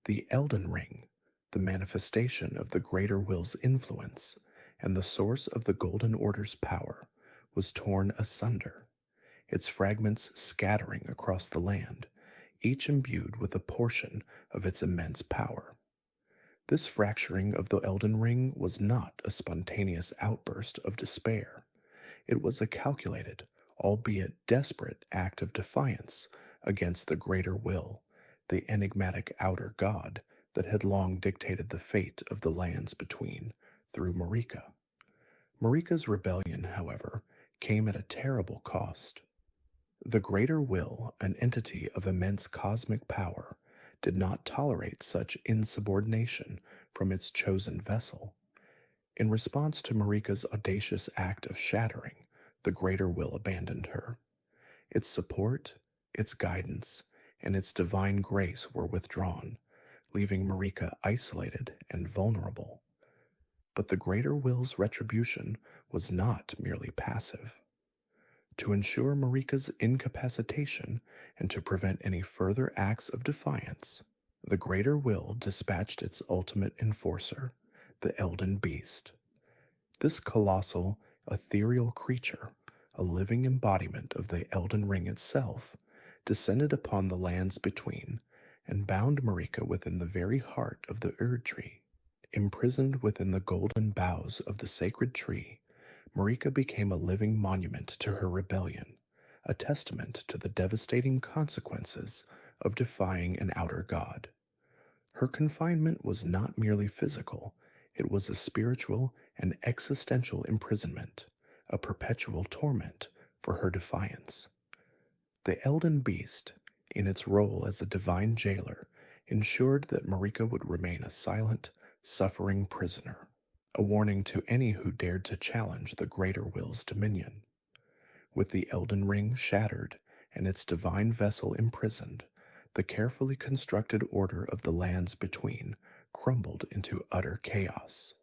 The Elden Ring, the manifestation of the greater will's influence, and the source of the Golden Order's power, was torn asunder, its fragments scattering across the land, each imbued with a portion of its immense power. This fracturing of the Elden Ring was not a spontaneous outburst of despair. It was a calculated, albeit desperate, act of defiance against the greater will, the enigmatic outer god that had long dictated the fate of the lands between through Marika. Marika's rebellion, however, came at a terrible cost. The greater will, an entity of immense cosmic power, did not tolerate such insubordination from its chosen vessel. In response to Marika's audacious act of shattering, the greater will abandoned her. Its support, its guidance, and its divine grace were withdrawn, leaving Marika isolated and vulnerable. But the greater will's retribution was not merely passive. To ensure Marika's incapacitation and to prevent any further acts of defiance, the greater will dispatched its ultimate enforcer, the Elden Beast. This colossal, ethereal creature, a living embodiment of the Elden Ring itself, descended upon the lands between and bound Marika within the very heart of the Erd Tree. Imprisoned within the golden boughs of the sacred tree, Marika became a living monument to her rebellion, a testament to the devastating consequences of defying an outer god. Her confinement was not merely physical, it was a spiritual and existential imprisonment, a perpetual torment for her defiance. The Elden Beast, in its role as a divine jailer, ensured that Marika would remain a silent, suffering prisoner, a warning to any who dared to challenge the greater will's dominion. With the Elden Ring shattered and its divine vessel imprisoned, the carefully constructed order of the lands between crumbled into utter chaos.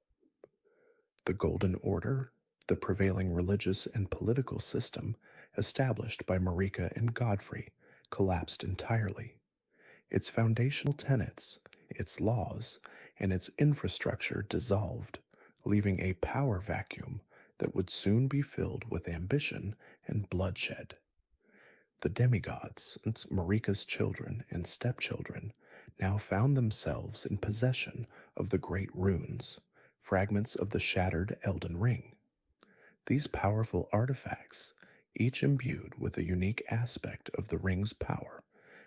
The Golden Order, the prevailing religious and political system established by Marika and Godfrey, collapsed entirely. Its foundational tenets, its laws, and its infrastructure dissolved, leaving a power vacuum that would soon be filled with ambition and bloodshed. The demigods, Marika's children and stepchildren, now found themselves in possession of the great runes, fragments of the shattered Elden Ring. These powerful artifacts, each imbued with a unique aspect of the ring's power,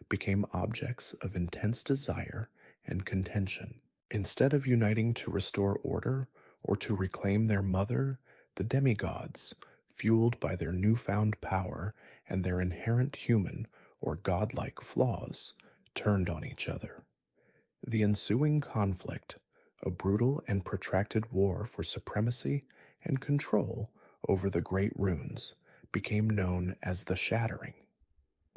became objects of intense desire and contention. Instead of uniting to restore order or to reclaim their mother, the demigods, fueled by their newfound power and their inherent human or godlike flaws, turned on each other. The ensuing conflict, a brutal and protracted war for supremacy and control over the great runes, became known as the Shattering.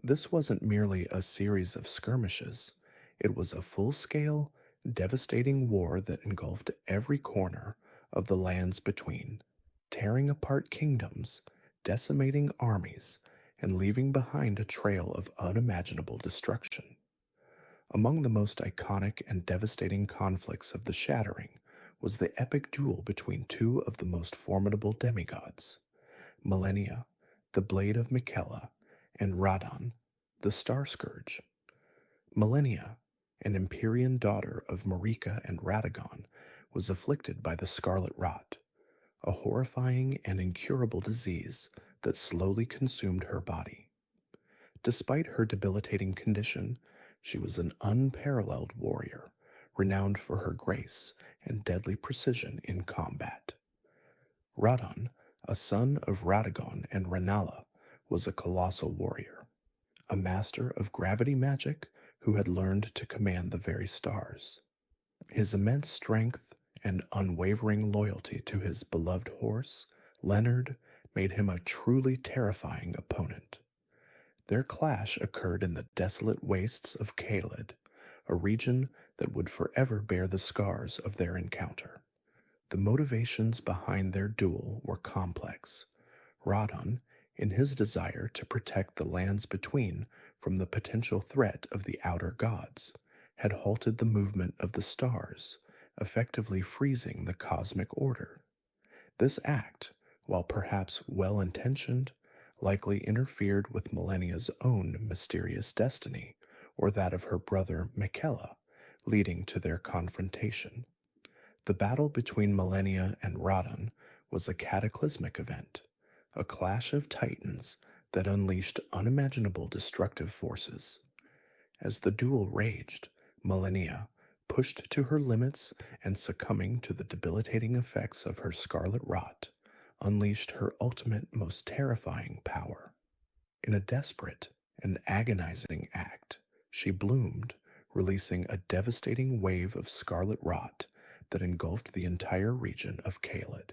This wasn't merely a series of skirmishes, it was a full-scale, devastating war that engulfed every corner of the lands between, tearing apart kingdoms, decimating armies, and leaving behind a trail of unimaginable destruction. Among the most iconic and devastating conflicts of the Shattering was the epic duel between two of the most formidable demigods, Millennia, the Blade of Miquella, and Radon, the Star Scourge. Millennia, an Empyrean daughter of Marika and Radagon, was afflicted by the Scarlet Rot, a horrifying and incurable disease that slowly consumed her body. Despite her debilitating condition, she was an unparalleled warrior, renowned for her grace and deadly precision in combat. Radon, a son of Radagon and Renala, was a colossal warrior, a master of gravity magic who had learned to command the very stars. His immense strength and unwavering loyalty to his beloved horse, Leonard, made him a truly terrifying opponent. Their clash occurred in the desolate wastes of Caelid, a region that would forever bear the scars of their encounter. The motivations behind their duel were complex. Radon, in his desire to protect the lands between from the potential threat of the outer gods, had halted the movement of the stars, effectively freezing the cosmic order. This act, while perhaps well-intentioned, likely interfered with Millennia's own mysterious destiny, or that of her brother Miquella, leading to their confrontation. The battle between Millennia and Radon was a cataclysmic event, a clash of titans that unleashed unimaginable destructive forces. As the duel raged, Millennia, pushed to her limits and succumbing to the debilitating effects of her scarlet rot, unleashed her ultimate, most terrifying power. In a desperate and agonizing act, she bloomed, releasing a devastating wave of scarlet rot that engulfed the entire region of Caelid.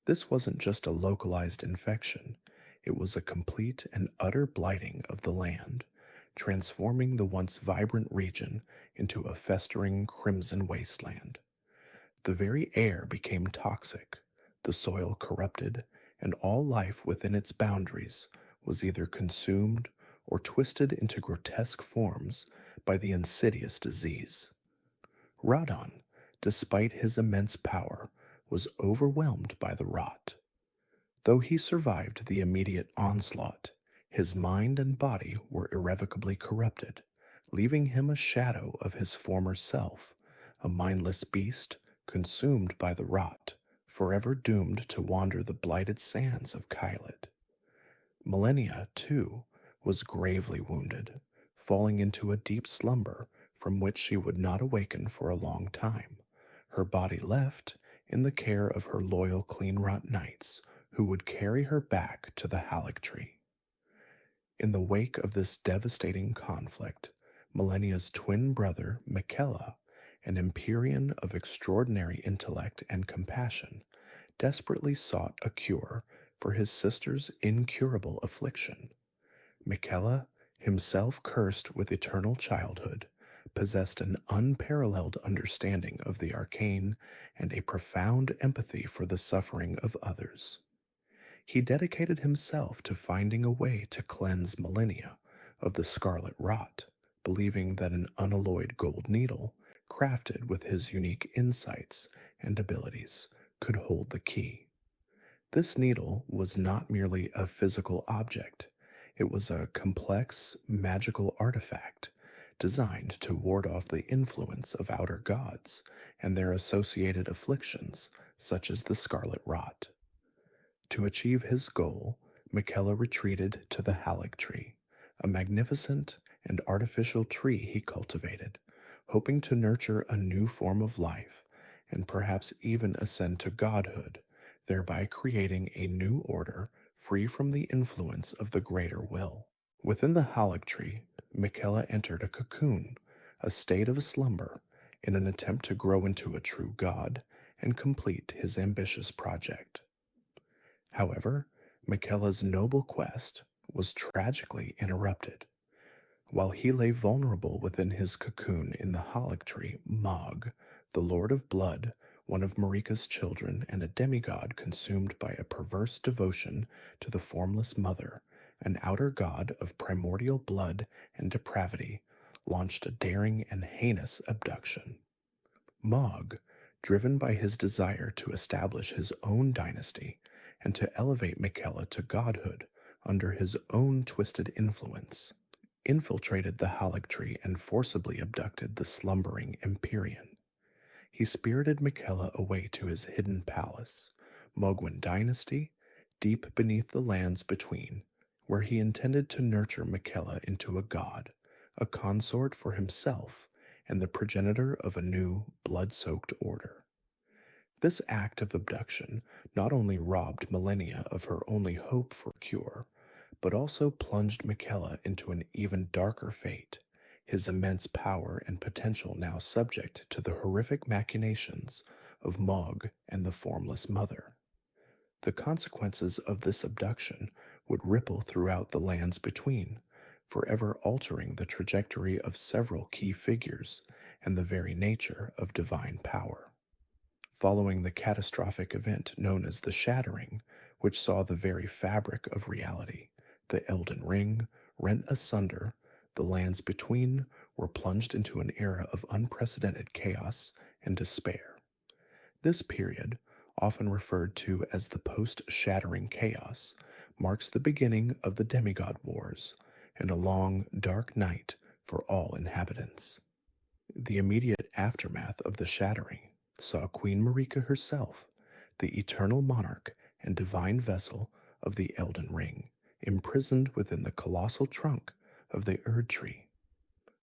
This wasn't just a localized infection, it was a complete and utter blighting of the land, transforming the once vibrant region into a festering crimson wasteland. The very air became toxic, the soil corrupted, and all life within its boundaries was either consumed or twisted into grotesque forms by the insidious disease. Radon, despite his immense power, was overwhelmed by the rot. Though he survived the immediate onslaught, his mind and body were irrevocably corrupted, leaving him a shadow of his former self, a mindless beast consumed by the rot, forever doomed to wander the blighted sands of Caelid. Millennia, too, was gravely wounded, falling into a deep slumber from which she would not awaken for a long time, her body left in the care of her loyal Cleanrot knights, who would carry her back to the Haligtree. In the wake of this devastating conflict, Millennia's twin brother, Miquella, an Empyrean of extraordinary intellect and compassion, desperately sought a cure for his sister's incurable affliction. Miquella, himself cursed with eternal childhood, possessed an unparalleled understanding of the arcane and a profound empathy for the suffering of others. He dedicated himself to finding a way to cleanse Millennia of the scarlet rot, believing that an unalloyed gold needle, crafted with his unique insights and abilities, could hold the key. This needle was not merely a physical object, it was a complex, magical artifact designed to ward off the influence of outer gods and their associated afflictions, such as the scarlet rot. To achieve his goal, Miquella retreated to the Haligtree, a magnificent and artificial tree he cultivated, hoping to nurture a new form of life and perhaps even ascend to godhood, thereby creating a new order free from the influence of the greater will. Within the Haligtree, Miquella entered a cocoon, a state of slumber, in an attempt to grow into a true god and complete his ambitious project. However, Miquella's noble quest was tragically interrupted. While he lay vulnerable within his cocoon in the Haligtree, Mog, the Lord of Blood, one of Marika's children and a demigod consumed by a perverse devotion to the formless mother, an outer god of primordial blood and depravity, launched a daring and heinous abduction. Mog, driven by his desire to establish his own dynasty and to elevate Miquella to godhood under his own twisted influence, infiltrated the Haligtree and forcibly abducted the slumbering Empyrean. He spirited Miquella away to his hidden palace, Mogwin Dynasty, deep beneath the lands between, where he intended to nurture Miquella into a god, a consort for himself, and the progenitor of a new, blood-soaked order. This act of abduction not only robbed Millennia of her only hope for cure, but also plunged Miquella into an even darker fate, his immense power and potential now subject to the horrific machinations of Mog and the Formless Mother. The consequences of this abduction would ripple throughout the lands between, forever altering the trajectory of several key figures and the very nature of divine power. Following the catastrophic event known as the Shattering, which saw the very fabric of reality, the Elden Ring, rent asunder, the lands between were plunged into an era of unprecedented chaos and despair. This period, often referred to as the post-Shattering Chaos, marks the beginning of the Demigod Wars and a long, dark night for all inhabitants. The immediate aftermath of the Shattering saw Queen Marika herself, the eternal monarch and divine vessel of the Elden Ring, imprisoned within the colossal trunk of the Erd Tree.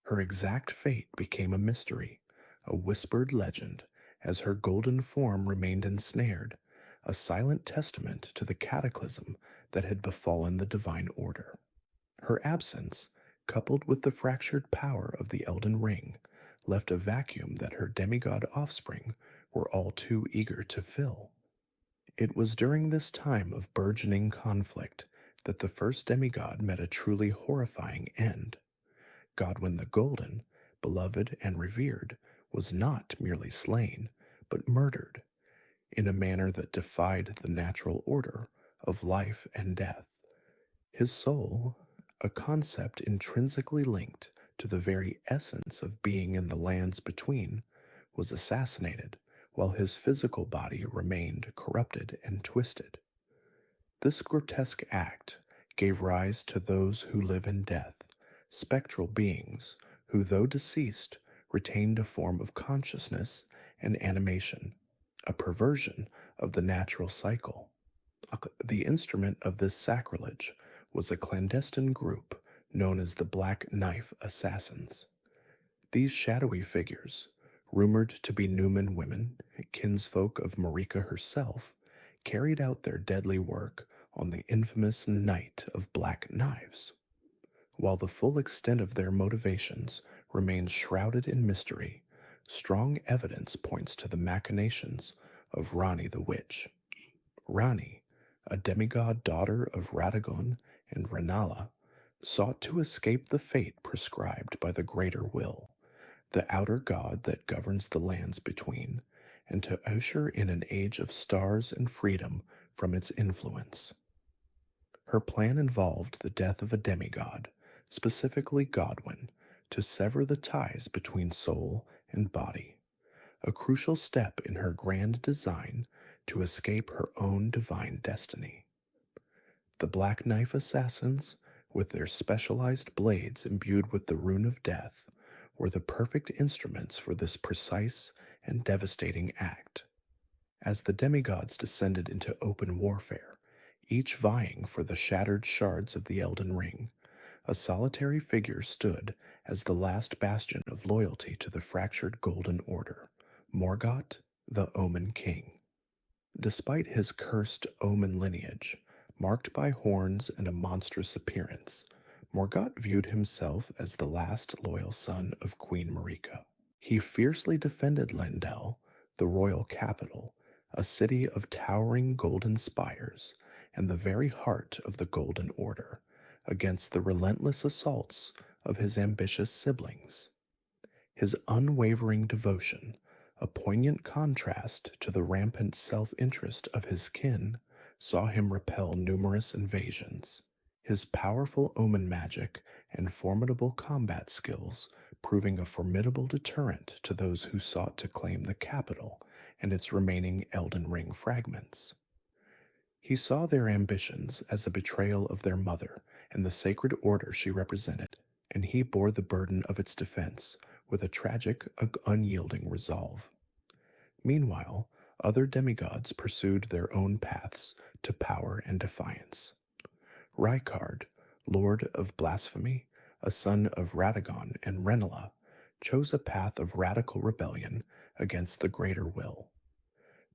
Her exact fate became a mystery, a whispered legend, as her golden form remained ensnared, a silent testament to the cataclysm that had befallen the divine order. Her absence, coupled with the fractured power of the Elden Ring, left a vacuum that her demigod offspring were all too eager to fill. It was during this time of burgeoning conflict that the first demigod met a truly horrifying end. Godwyn the Golden, beloved and revered, was not merely slain, but murdered, in a manner that defied the natural order of life and death. His soul, a concept intrinsically linked to the very essence of being in the lands between, was assassinated, while his physical body remained corrupted and twisted. This grotesque act gave rise to those who live in death, spectral beings who, though deceased, retained a form of consciousness and animation, a perversion of the natural cycle. The instrument of this sacrilege was a clandestine group known as the Black Knife Assassins. These shadowy figures, rumored to be Numen women, kinsfolk of Marika herself, carried out their deadly work on the infamous Night of Black Knives. While the full extent of their motivations remains shrouded in mystery, strong evidence points to the machinations of Rani the Witch. Rani, a demigod daughter of Radagon and Renala, sought to escape the fate prescribed by the Greater Will, the outer god that governs the lands between, and to usher in an age of stars and freedom from its influence. Her plan involved the death of a demigod, specifically Godwyn, to sever the ties between soul and body, a crucial step in her grand design to escape her own divine destiny. The Black Knife Assassins, with their specialized blades imbued with the rune of death, were the perfect instruments for this precise and devastating act. As the demigods descended into open warfare, each vying for the shattered shards of the Elden Ring, a solitary figure stood as the last bastion of loyalty to the fractured Golden Order, Morgott, the Omen King. Despite his cursed Omen lineage, marked by horns and a monstrous appearance, Morgott viewed himself as the last loyal son of Queen Marika. He fiercely defended Lendel, the royal capital, a city of towering golden spires and the very heart of the Golden Order, against the relentless assaults of his ambitious siblings. His unwavering devotion, a poignant contrast to the rampant self-interest of his kin, saw him repel numerous invasions. his powerful omen magic and formidable combat skills proving a formidable deterrent to those who sought to claim the capital and its remaining Elden Ring fragments. He saw their ambitions as a betrayal of their mother and the sacred order she represented, and he bore the burden of its defense with a tragic, unyielding resolve. Meanwhile, other demigods pursued their own paths to power and defiance. Rykard, lord of blasphemy, a son of Radagon and Renala, chose a path of radical rebellion against the greater will.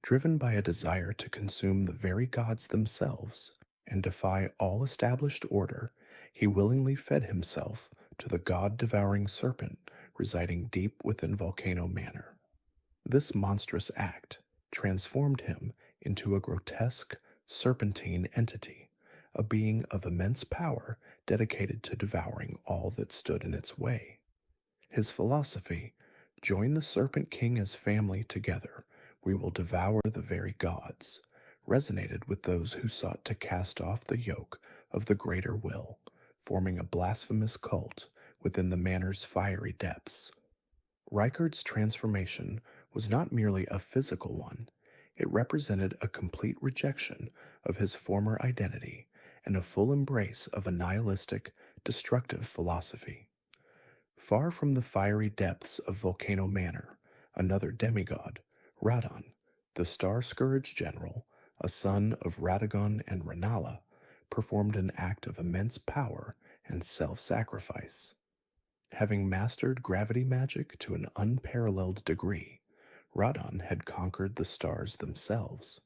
Driven by a desire to consume the very gods themselves and defy all established order, he willingly fed himself to the god-devouring serpent residing deep within Volcano Manor. This monstrous act transformed him into a grotesque, serpentine entity, a being of immense power dedicated to devouring all that stood in its way. His philosophy: join the Serpent King as family together, we will devour the very gods, resonated with those who sought to cast off the yoke of the greater will, forming a blasphemous cult within the manor's fiery depths. Rykard's transformation was not merely a physical one, it represented a complete rejection of his former identity and a full embrace of a nihilistic, destructive philosophy. Far from the fiery depths of Volcano Manor, another demigod, Radon, the Star-Scourge General, a son of Radagon and Renala, performed an act of immense power and self-sacrifice. Having mastered gravity magic to an unparalleled degree, Radon had conquered the stars themselves.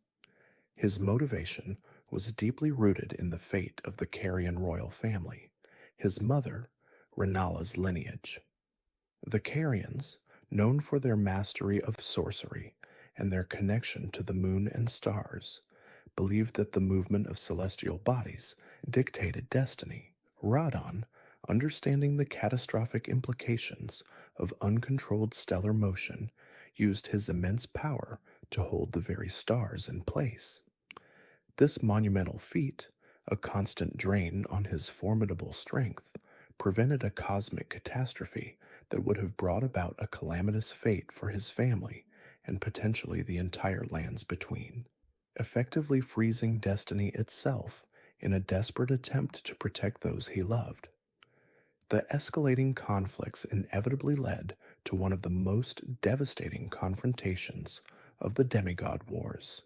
His motivation was deeply rooted in the fate of the Carian royal family, his mother, Renala's lineage. The Carians, known for their mastery of sorcery and their connection to the moon and stars, believed that the movement of celestial bodies dictated destiny. Radon, understanding the catastrophic implications of uncontrolled stellar motion, used his immense power to hold the very stars in place. This monumental feat, a constant drain on his formidable strength, prevented a cosmic catastrophe that would have brought about a calamitous fate for his family and potentially the entire lands between, effectively freezing destiny itself in a desperate attempt to protect those he loved. The escalating conflicts inevitably led to one of the most devastating confrontations of the Demigod Wars,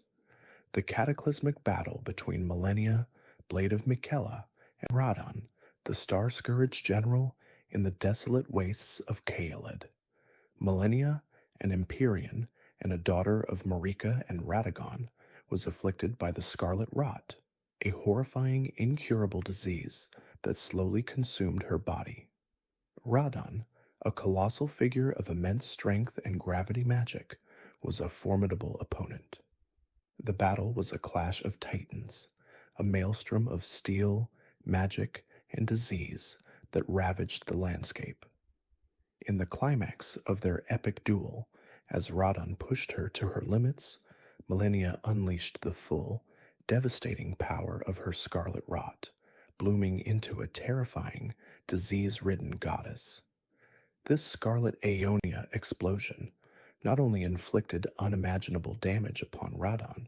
the cataclysmic battle between Malenia, Blade of Miquella, and Radon, the Star-Scourge General, in the desolate wastes of Caelid. Malenia, an Empyrean and a daughter of Marika and Radagon, was afflicted by the Scarlet Rot, a horrifying, incurable disease that slowly consumed her body. Radon, a colossal figure of immense strength and gravity magic, was a formidable opponent. The battle was a clash of titans, a maelstrom of steel, magic, and disease that ravaged the landscape. In the climax of their epic duel, as Radon pushed her to her limits, Malenia unleashed the full, devastating power of her Scarlet Rot, blooming into a terrifying, disease-ridden goddess. This Scarlet Aeonia explosion not only inflicted unimaginable damage upon Radon,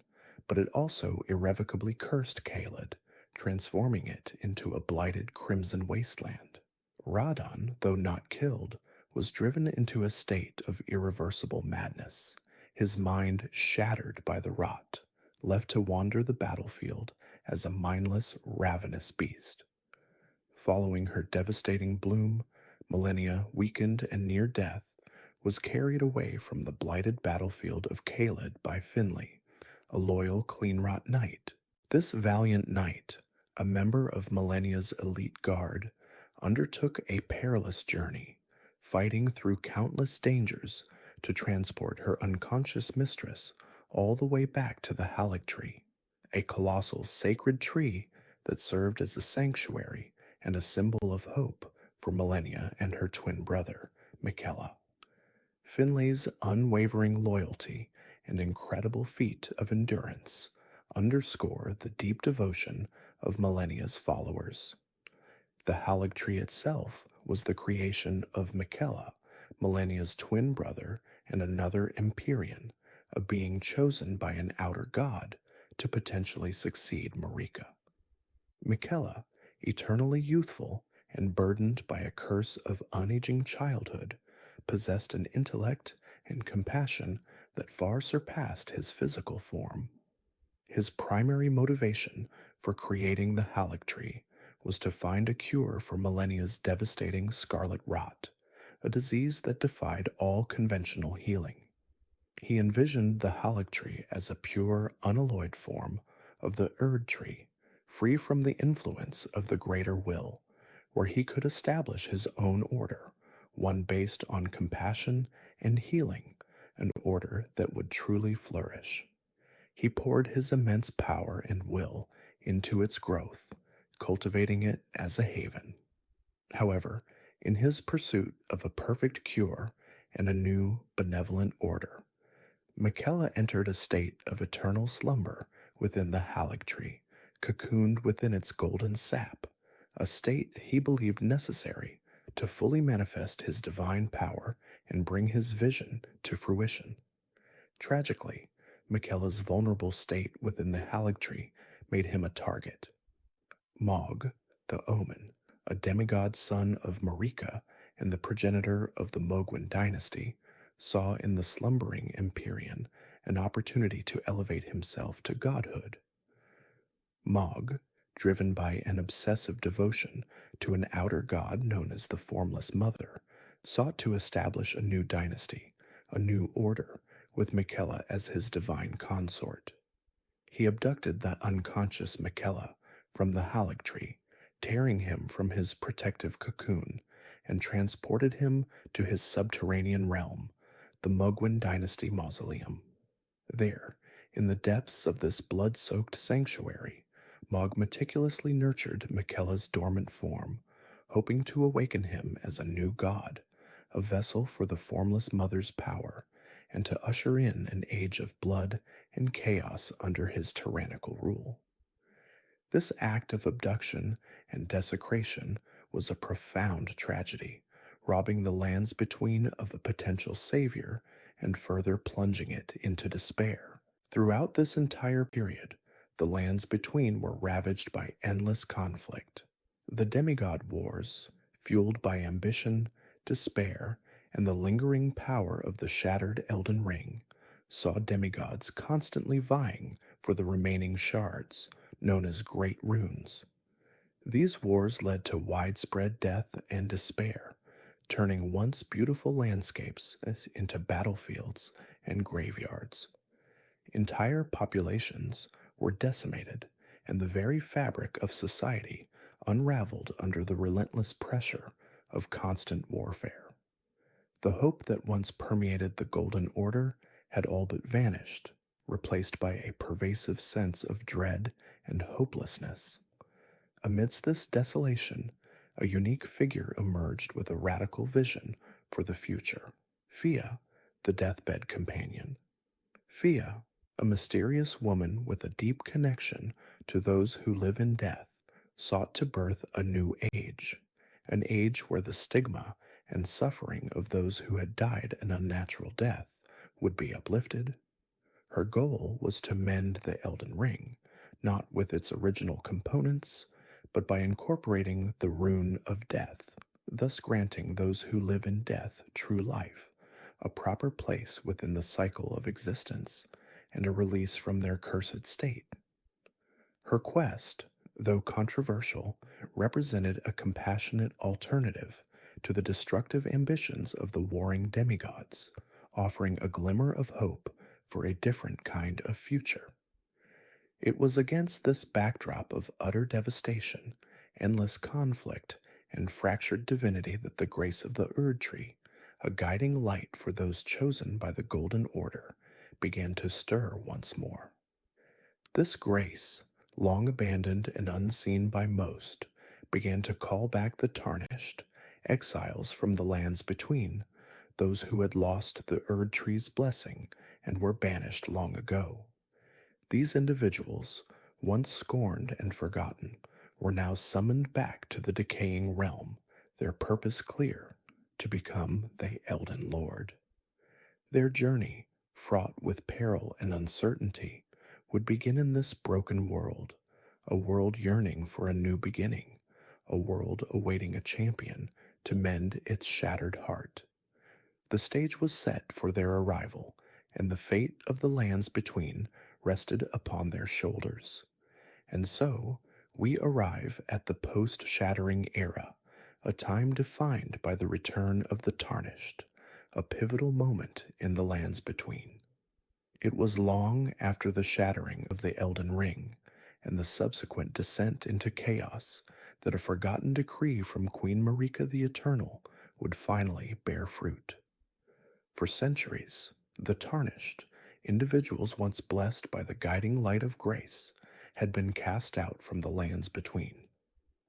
but it also irrevocably cursed Caelid, transforming it into a blighted crimson wasteland. Radon, though not killed, was driven into a state of irreversible madness, his mind shattered by the rot, left to wander the battlefield as a mindless, ravenous beast. Following her devastating bloom, Malenia, weakened and near death, was carried away from the blighted battlefield of Caelid by Finley, a loyal Cleanrot knight. This valiant knight, a member of Malenia's elite guard, undertook a perilous journey, fighting through countless dangers to transport her unconscious mistress all the way back to the Halleck tree, a colossal sacred tree that served as a sanctuary and a symbol of hope for Malenia and her twin brother, Miquella. Finlay's unwavering loyalty and incredible feat of endurance underscore the deep devotion of Malenia's followers. The Halig tree itself was the creation of Miquella, Millennia's twin brother and another Empyrean, a being chosen by an outer god to potentially succeed Marika. Miquella, eternally youthful and burdened by a curse of unaging childhood, possessed an intellect and compassion that far surpassed his physical form. His primary motivation for creating the Halig tree was to find a cure for Millennia's devastating scarlet rot, a disease that defied all conventional healing. He envisioned the Halig tree as a pure, unalloyed form of the Erd tree, free from the influence of the greater will, where he could establish his own order, one based on compassion and healing, an order that would truly flourish. He poured his immense power and will into its growth, cultivating it as a haven. However, in his pursuit of a perfect cure and a new, benevolent order, Miquella entered a state of eternal slumber within the Halig tree, cocooned within its golden sap, a state he believed necessary to fully manifest his divine power and bring his vision to fruition. Tragically, Miquella's vulnerable state within the Halig tree made him a target. Mog, the Omen, a demigod son of Marika and the progenitor of the Mogwin dynasty, saw in the slumbering Empyrean an opportunity to elevate himself to godhood. Mog, driven by an obsessive devotion to an outer god known as the Formless Mother, sought to establish a new dynasty, a new order, with Miquella as his divine consort. He abducted the unconscious Miquella from the Halig tree, tearing him from his protective cocoon, and transported him to his subterranean realm, the Mogwin dynasty mausoleum. There, in the depths of this blood-soaked sanctuary, Mog meticulously nurtured Miquella's dormant form, hoping to awaken him as a new god, a vessel for the Formless Mother's power, and to usher in an age of blood and chaos under his tyrannical rule. This act of abduction and desecration was a profound tragedy, robbing the lands between of a potential savior and further plunging it into despair. Throughout this entire period, the lands between were ravaged by endless conflict. The demigod wars, fueled by ambition, despair, and the lingering power of the shattered Elden Ring, saw demigods constantly vying for the remaining shards, known as Great Runes. These wars led to widespread death and despair, turning once beautiful landscapes into battlefields and graveyards. Entire populations were decimated, and the very fabric of society unraveled under the relentless pressure of constant warfare. The hope that once permeated the Golden Order had all but vanished, replaced by a pervasive sense of dread and hopelessness. Amidst this desolation, a unique figure emerged with a radical vision for the future. Fia, the deathbed companion. Fia, a mysterious woman with a deep connection to those who live in death, sought to birth a new age, an age where the stigma and suffering of those who had died an unnatural death would be uplifted. Her goal was to mend the Elden Ring, not with its original components, but by incorporating the rune of death, thus granting those who live in death true life, a proper place within the cycle of existence, and a release from their cursed state. Her quest, though controversial, represented a compassionate alternative to the destructive ambitions of the warring demigods, offering a glimmer of hope for a different kind of future. It was against this backdrop of utter devastation, endless conflict, and fractured divinity that the grace of the Erd tree, a guiding light for those chosen by the Golden Order, began to stir once more. This grace, long abandoned and unseen by most, began to call back the tarnished, exiles from the lands between, those who had lost the Erd tree's blessing and were banished long ago. These individuals, once scorned and forgotten, were now summoned back to the decaying realm, their purpose clear: to become the Elden Lord. Their journey, fraught with peril and uncertainty, would begin in this broken world, a world yearning for a new beginning, a world awaiting a champion to mend its shattered heart. The stage was set for their arrival, and the fate of the lands between rested upon their shoulders. And so, we arrive at the post shattering era, a time defined by the return of the Tarnished, a pivotal moment in the lands between. It was long after the shattering of the Elden Ring and the subsequent descent into chaos that a forgotten decree from Queen Marika the Eternal would finally bear fruit. For centuries, the Tarnished, individuals once blessed by the guiding light of grace, had been cast out from the lands between.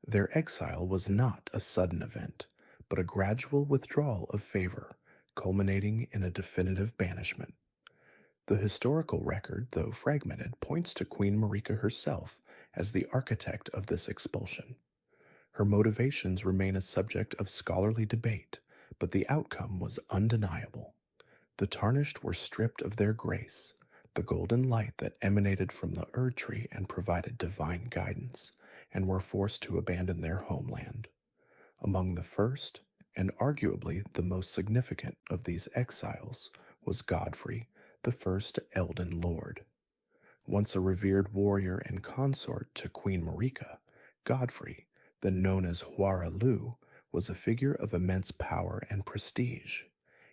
Their exile was not a sudden event, but a gradual withdrawal of favor, culminating in a definitive banishment. The historical record, though fragmented, points to Queen Marika herself as the architect of this expulsion. Her motivations remain a subject of scholarly debate, but the outcome was undeniable. The Tarnished were stripped of their grace, the golden light that emanated from the Erd Tree and provided divine guidance, and were forced to abandon their homeland. Among the first, and arguably the most significant of these exiles, was Godfrey, the first Elden Lord. Once a revered warrior and consort to Queen Marika, Godfrey, then known as Huara Lu, was a figure of immense power and prestige.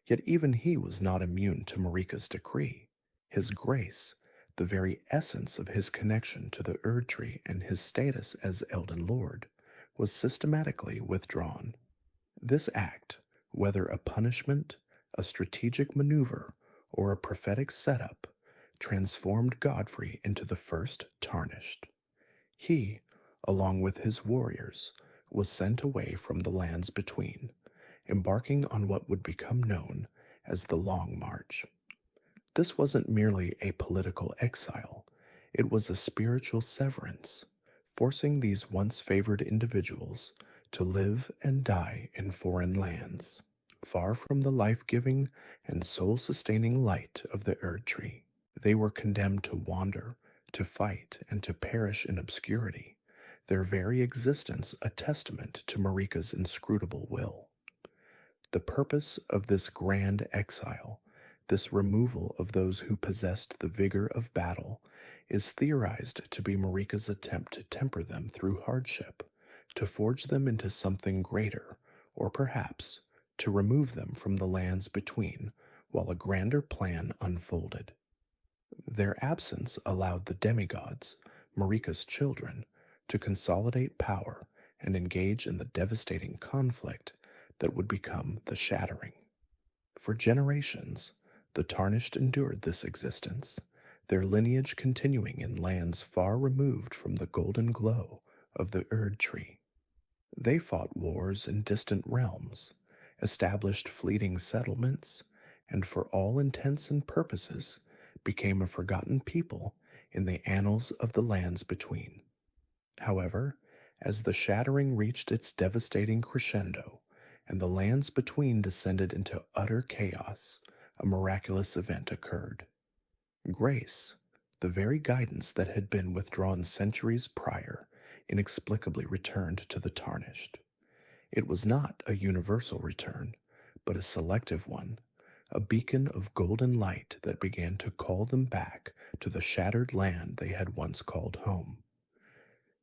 Yet even he was not immune to Marika's decree. His grace, the very essence of his connection to the Erd Tree and his status as Elden Lord, was systematically withdrawn. This act, whether a punishment, a strategic maneuver, or a prophetic setup, transformed Godfrey into the first Tarnished. He, along with his warriors, was sent away from the lands between, embarking on what would become known as the Long March. This wasn't merely a political exile, it was a spiritual severance, forcing these once favored individuals to live and die in foreign lands, far from the life-giving and soul-sustaining light of the Erd Tree. They were condemned to wander, to fight, and to perish in obscurity, their very existence a testament to Marika's inscrutable will. The purpose of this grand exile, this removal of those who possessed the vigor of battle, is theorized to be Marika's attempt to temper them through hardship, to forge them into something greater, or perhaps to remove them from the lands between while a grander plan unfolded. Their absence allowed the demigods, Marika's children, to consolidate power and engage in the devastating conflict that would become the Shattering. For generations, the Tarnished endured this existence, their lineage continuing in lands far removed from the golden glow of the Erd Tree. They fought wars in distant realms, established fleeting settlements, and for all intents and purposes became a forgotten people in the annals of the lands between. However, as the Shattering reached its devastating crescendo, and the lands between descended into utter chaos, a miraculous event occurred. Grace, the very guidance that had been withdrawn centuries prior, inexplicably returned to the Tarnished. It was not a universal return, but a selective one, a beacon of golden light that began to call them back to the shattered land they had once called home.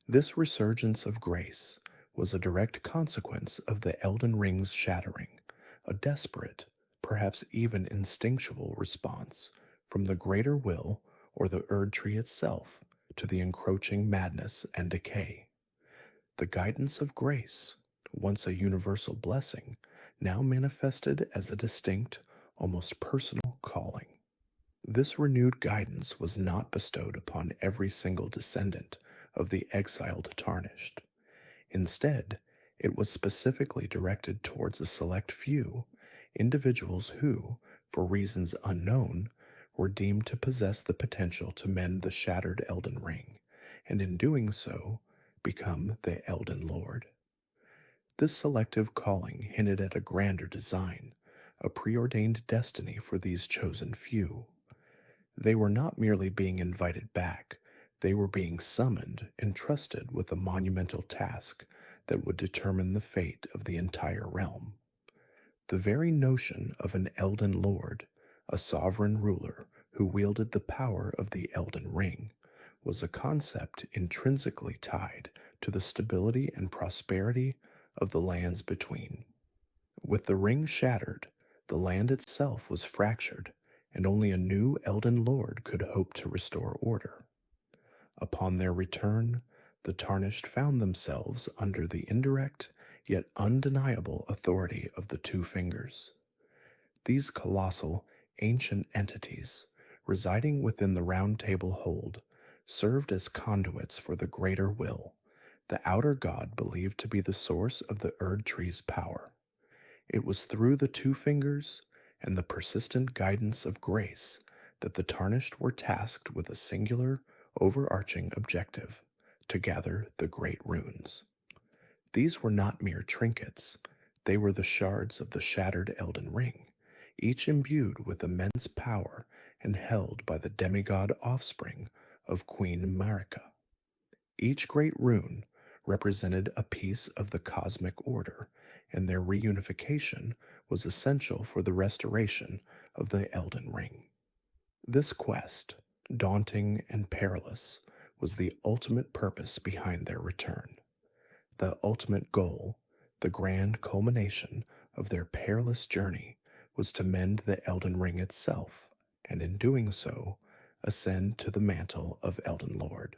This resurgence of grace was a direct consequence of the Elden Ring's shattering, a desperate, perhaps even instinctual response from the greater will or the Erd Tree itself to the encroaching madness and decay. The guidance of grace, once a universal blessing, now manifested as a distinct, almost personal calling. This renewed guidance was not bestowed upon every single descendant of the exiled Tarnished. Instead, it was specifically directed towards a select few, individuals who, for reasons unknown, were deemed to possess the potential to mend the shattered Elden Ring, and in doing so, become the Elden Lord. This selective calling hinted at a grander design, a preordained destiny for these chosen few. They were not merely being invited back, they were being summoned and trusted with a monumental task that would determine the fate of the entire realm. The very notion of an Elden Lord, a sovereign ruler who wielded the power of the Elden Ring, was a concept intrinsically tied to the stability and prosperity of the lands between. With the ring shattered, the land itself was fractured, and only a new Elden Lord could hope to restore order. Upon their return, the Tarnished found themselves under the indirect yet undeniable authority of the Two Fingers. These colossal, ancient entities, residing within the Round Table hold, served as conduits for the greater will, the outer god believed to be the source of the Erd Tree's power. It was through the Two Fingers and the persistent guidance of grace that the Tarnished were tasked with a singular, overarching objective: to gather the Great Runes. These were not mere trinkets, they were the shards of the shattered Elden Ring, each imbued with immense power and held by the demigod offspring of Queen Marika. Each great rune represented a piece of the cosmic order, and their reunification was essential for the restoration of the Elden Ring. This quest, daunting and perilous, was the ultimate purpose behind their return. The ultimate goal, the grand culmination of their perilous journey, was to mend the Elden Ring itself, and in doing so, ascend to the mantle of Elden Lord.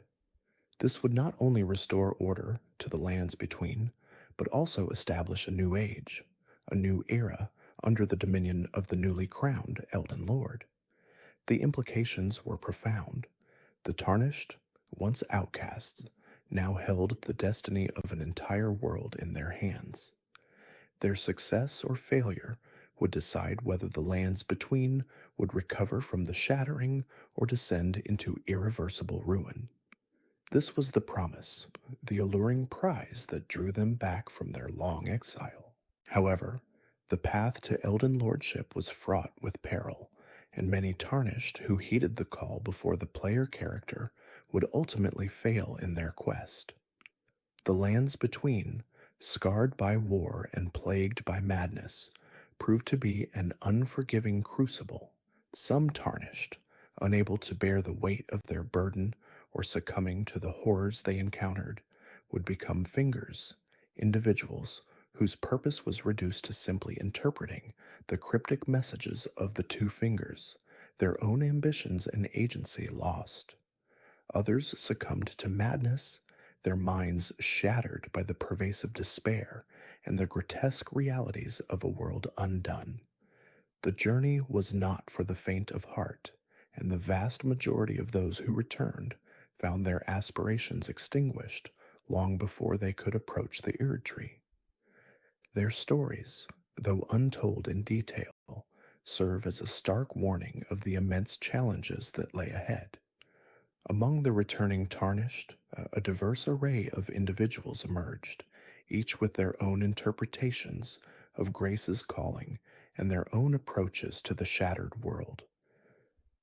This would not only restore order to the lands between, but also establish a new age, a new era under the dominion of the newly crowned Elden Lord. The implications were profound. The Tarnished, once outcasts, now held the destiny of an entire world in their hands. Their success or failure would decide whether the lands between would recover from the shattering or descend into irreversible ruin. This was the promise, the alluring prize that drew them back from their long exile. However, the path to Elden Lordship was fraught with peril, and many Tarnished who heeded the call before the player character would ultimately fail in their quest. The lands between, scarred by war and plagued by madness, proved to be an unforgiving crucible. Some Tarnished, unable to bear the weight of their burden or succumbing to the horrors they encountered, would become Fingers, individuals whose purpose was reduced to simply interpreting the cryptic messages of the Two Fingers, their own ambitions and agency lost. Others succumbed to madness, their minds shattered by the pervasive despair and the grotesque realities of a world undone. The journey was not for the faint of heart, and the vast majority of those who returned found their aspirations extinguished long before they could approach the Erd Tree. Their stories, though untold in detail, serve as a stark warning of the immense challenges that lay ahead. Among the returning Tarnished, a diverse array of individuals emerged, each with their own interpretations of Grace's calling and their own approaches to the shattered world.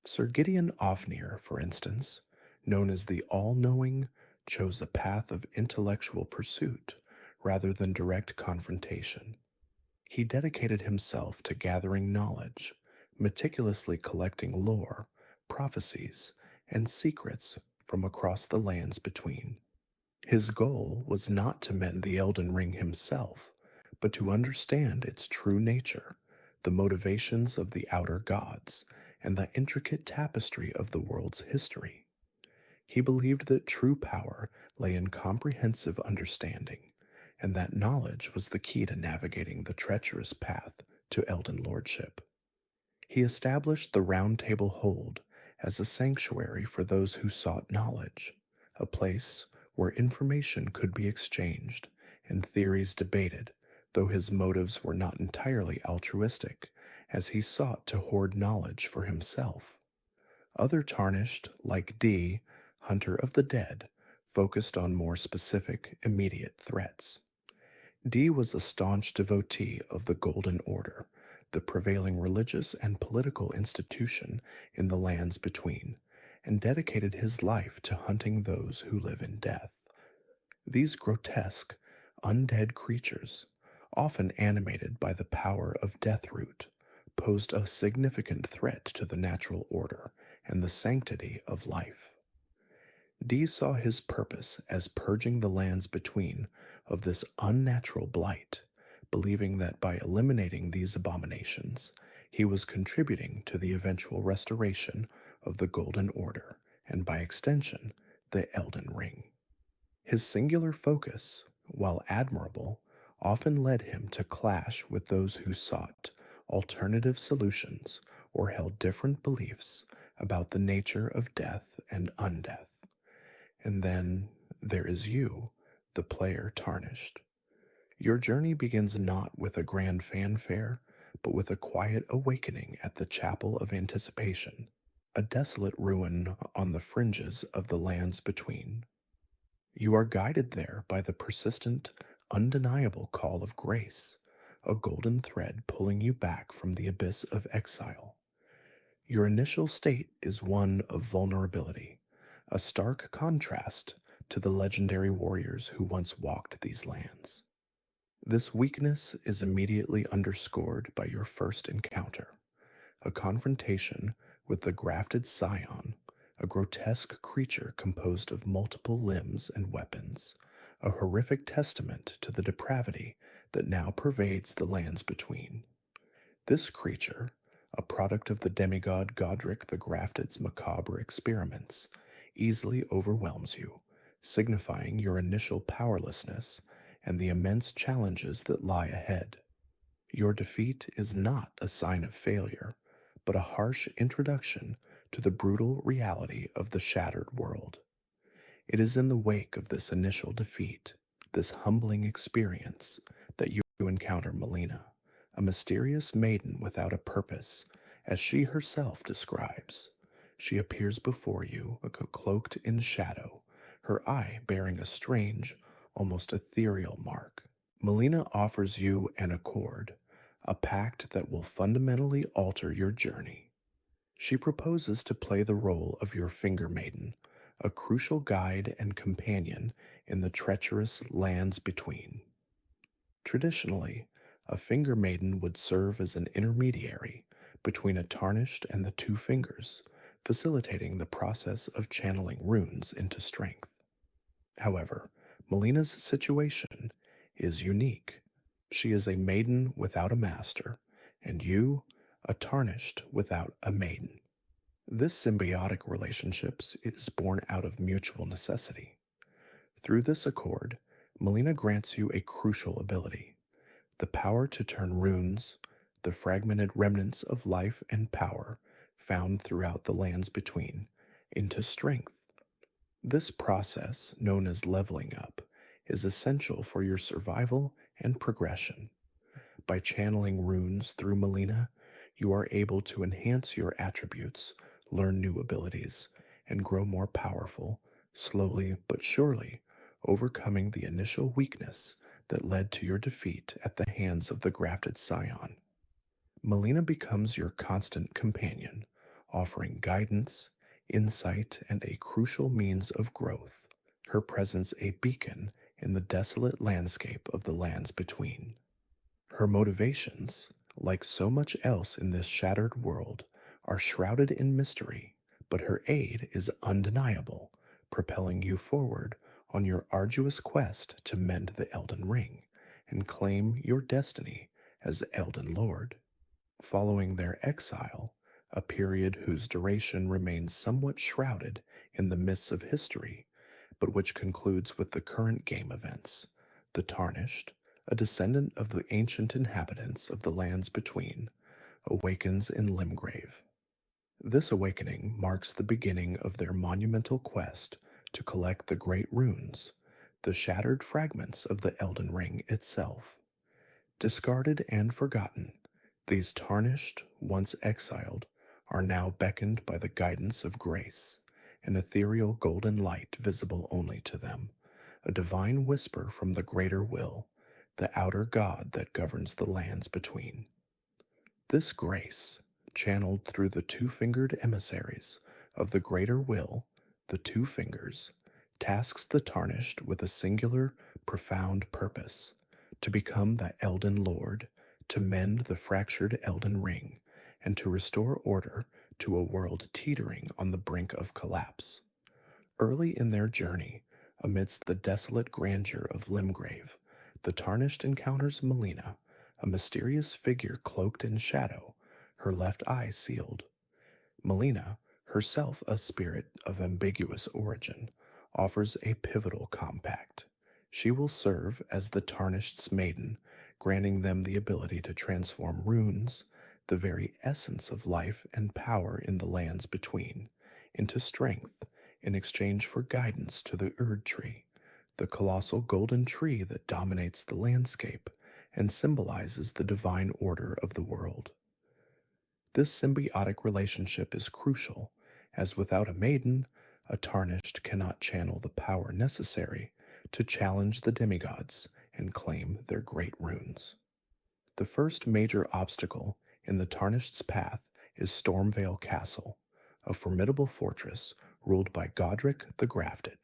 Sir Gideon Ofnir, for instance, known as the All-Knowing, chose a path of intellectual pursuit rather than direct confrontation. He dedicated himself to gathering knowledge, meticulously collecting lore, prophecies, and secrets from across the lands between. His goal was not to mend the Elden Ring himself, but to understand its true nature, the motivations of the outer gods, and the intricate tapestry of the world's history. He believed that true power lay in comprehensive understanding, and that knowledge was the key to navigating the treacherous path to Elden Lordship. He established the Round Table Hold as a sanctuary for those who sought knowledge, a place where information could be exchanged and theories debated, though his motives were not entirely altruistic, as he sought to hoard knowledge for himself. Other Tarnished, like D, Hunter of the Dead, focused on more specific, immediate threats. Dee was a staunch devotee of the Golden Order, the prevailing religious and political institution in the lands between, and dedicated his life to hunting those who live in death. These grotesque, undead creatures, often animated by the power of Deathroot, posed a significant threat to the natural order and the sanctity of life. Dee saw his purpose as purging the lands between of this unnatural blight, believing that by eliminating these abominations, he was contributing to the eventual restoration of the Golden Order, and by extension, the Elden Ring. His singular focus, while admirable, often led him to clash with those who sought alternative solutions or held different beliefs about the nature of death and undeath. And then there is you, the player tarnished. Your journey begins not with a grand fanfare, but with a quiet awakening at the Chapel of Anticipation, a desolate ruin on the fringes of the lands between. You are guided there by the persistent, undeniable call of grace, a golden thread pulling you back from the abyss of exile. Your initial state is one of vulnerability, a stark contrast to the legendary warriors who once walked these lands. This weakness is immediately underscored by your first encounter, a confrontation with the grafted scion, a grotesque creature composed of multiple limbs and weapons, a horrific testament to the depravity that now pervades the lands between. This creature, a product of the demigod Godric the Grafted's macabre experiments, easily overwhelms you, signifying your initial powerlessness and the immense challenges that lie ahead. Your defeat is not a sign of failure, but a harsh introduction to the brutal reality of the shattered world. It is in the wake of this initial defeat, this humbling experience, that you encounter Melina, a mysterious maiden without a purpose, as she herself describes. She appears before you, cloaked in shadow, her eye bearing a strange, almost ethereal mark. Melina offers you an accord, a pact that will fundamentally alter your journey. She proposes to play the role of your finger maiden, a crucial guide and companion in the treacherous lands between. Traditionally, a finger maiden would serve as an intermediary between a tarnished and the two fingers, facilitating the process of channeling runes into strength. However, Melina's situation is unique. She is a maiden without a master, and you, a tarnished without a maiden. This symbiotic relationship is born out of mutual necessity. Through this accord, Melina grants you a crucial ability, the power to turn runes, the fragmented remnants of life and power found throughout the lands between, into strength. This process, known as leveling up, is essential for your survival and progression. By channeling runes through Melina, you are able to enhance your attributes, learn new abilities, and grow more powerful, slowly but surely, overcoming the initial weakness that led to your defeat at the hands of the grafted scion. Melina becomes your constant companion, offering guidance, insight, and a crucial means of growth, her presence a beacon in the desolate landscape of the lands between. Her motivations, like so much else in this shattered world, are shrouded in mystery, but her aid is undeniable, propelling you forward on your arduous quest to mend the Elden Ring and claim your destiny as Elden Lord. Following their exile, a period whose duration remains somewhat shrouded in the mists of history, but which concludes with the current game events, the Tarnished, a descendant of the ancient inhabitants of the lands between, awakens in Limgrave. This awakening marks the beginning of their monumental quest to collect the great runes, the shattered fragments of the Elden Ring itself. Discarded and forgotten, these tarnished, once exiled, are now beckoned by the guidance of grace, an ethereal golden light visible only to them, a divine whisper from the greater will, the outer God that governs the lands between. This grace, channeled through the two-fingered emissaries of the greater will, the two fingers, tasks the tarnished with a singular, profound purpose, to become the Elden Lord, to mend the fractured Elden Ring, and to restore order to a world teetering on the brink of collapse. Early in their journey, amidst the desolate grandeur of Limgrave, the tarnished encounters Melina, a mysterious figure cloaked in shadow, her left eye sealed. Melina, herself a spirit of ambiguous origin, offers a pivotal compact. She will serve as the Tarnished's maiden, granting them the ability to transform runes, the very essence of life and power in the lands between, into strength in exchange for guidance to the Erd Tree, the colossal golden tree that dominates the landscape and symbolizes the divine order of the world. This symbiotic relationship is crucial, as without a maiden, a tarnished cannot channel the power necessary to challenge the demigods and claim their great runes. The first major obstacle in the tarnished's path is Stormvale Castle, a formidable fortress ruled by Godric the Grafted.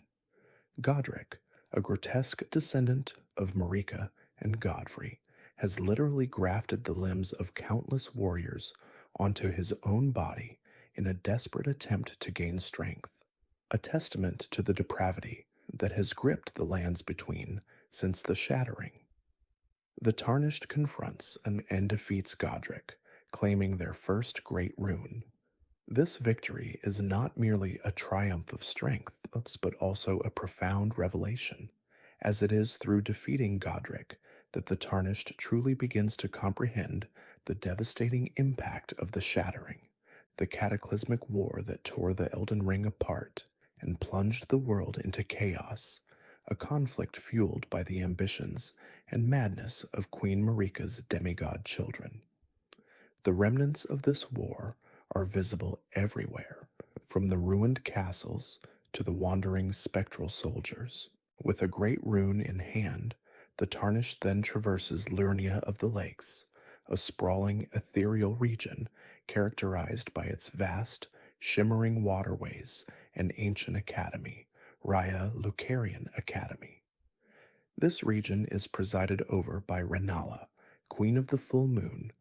Godric, a grotesque descendant of Marika and Godfrey, has literally grafted the limbs of countless warriors onto his own body in a desperate attempt to gain strength, a testament to the depravity that has gripped the lands between since the Shattering. The Tarnished confronts and defeats Godric, claiming their first great rune. This victory is not merely a triumph of strength, but also a profound revelation, as it is through defeating Godric that the Tarnished truly begins to comprehend the devastating impact of the Shattering, the cataclysmic war that tore the Elden Ring apart and plunged the world into chaos, a conflict fueled by the ambitions and madness of Queen Marika's demigod children. The remnants of this war are visible everywhere, from the ruined castles to the wandering spectral soldiers. With a great rune in hand, the Tarnished then traverses Liurnia of the Lakes, a sprawling ethereal region characterized by its vast, shimmering waterways and ancient academy, Raya Lucarian Academy. This region is presided over by Renala, Queen of the Full Moon,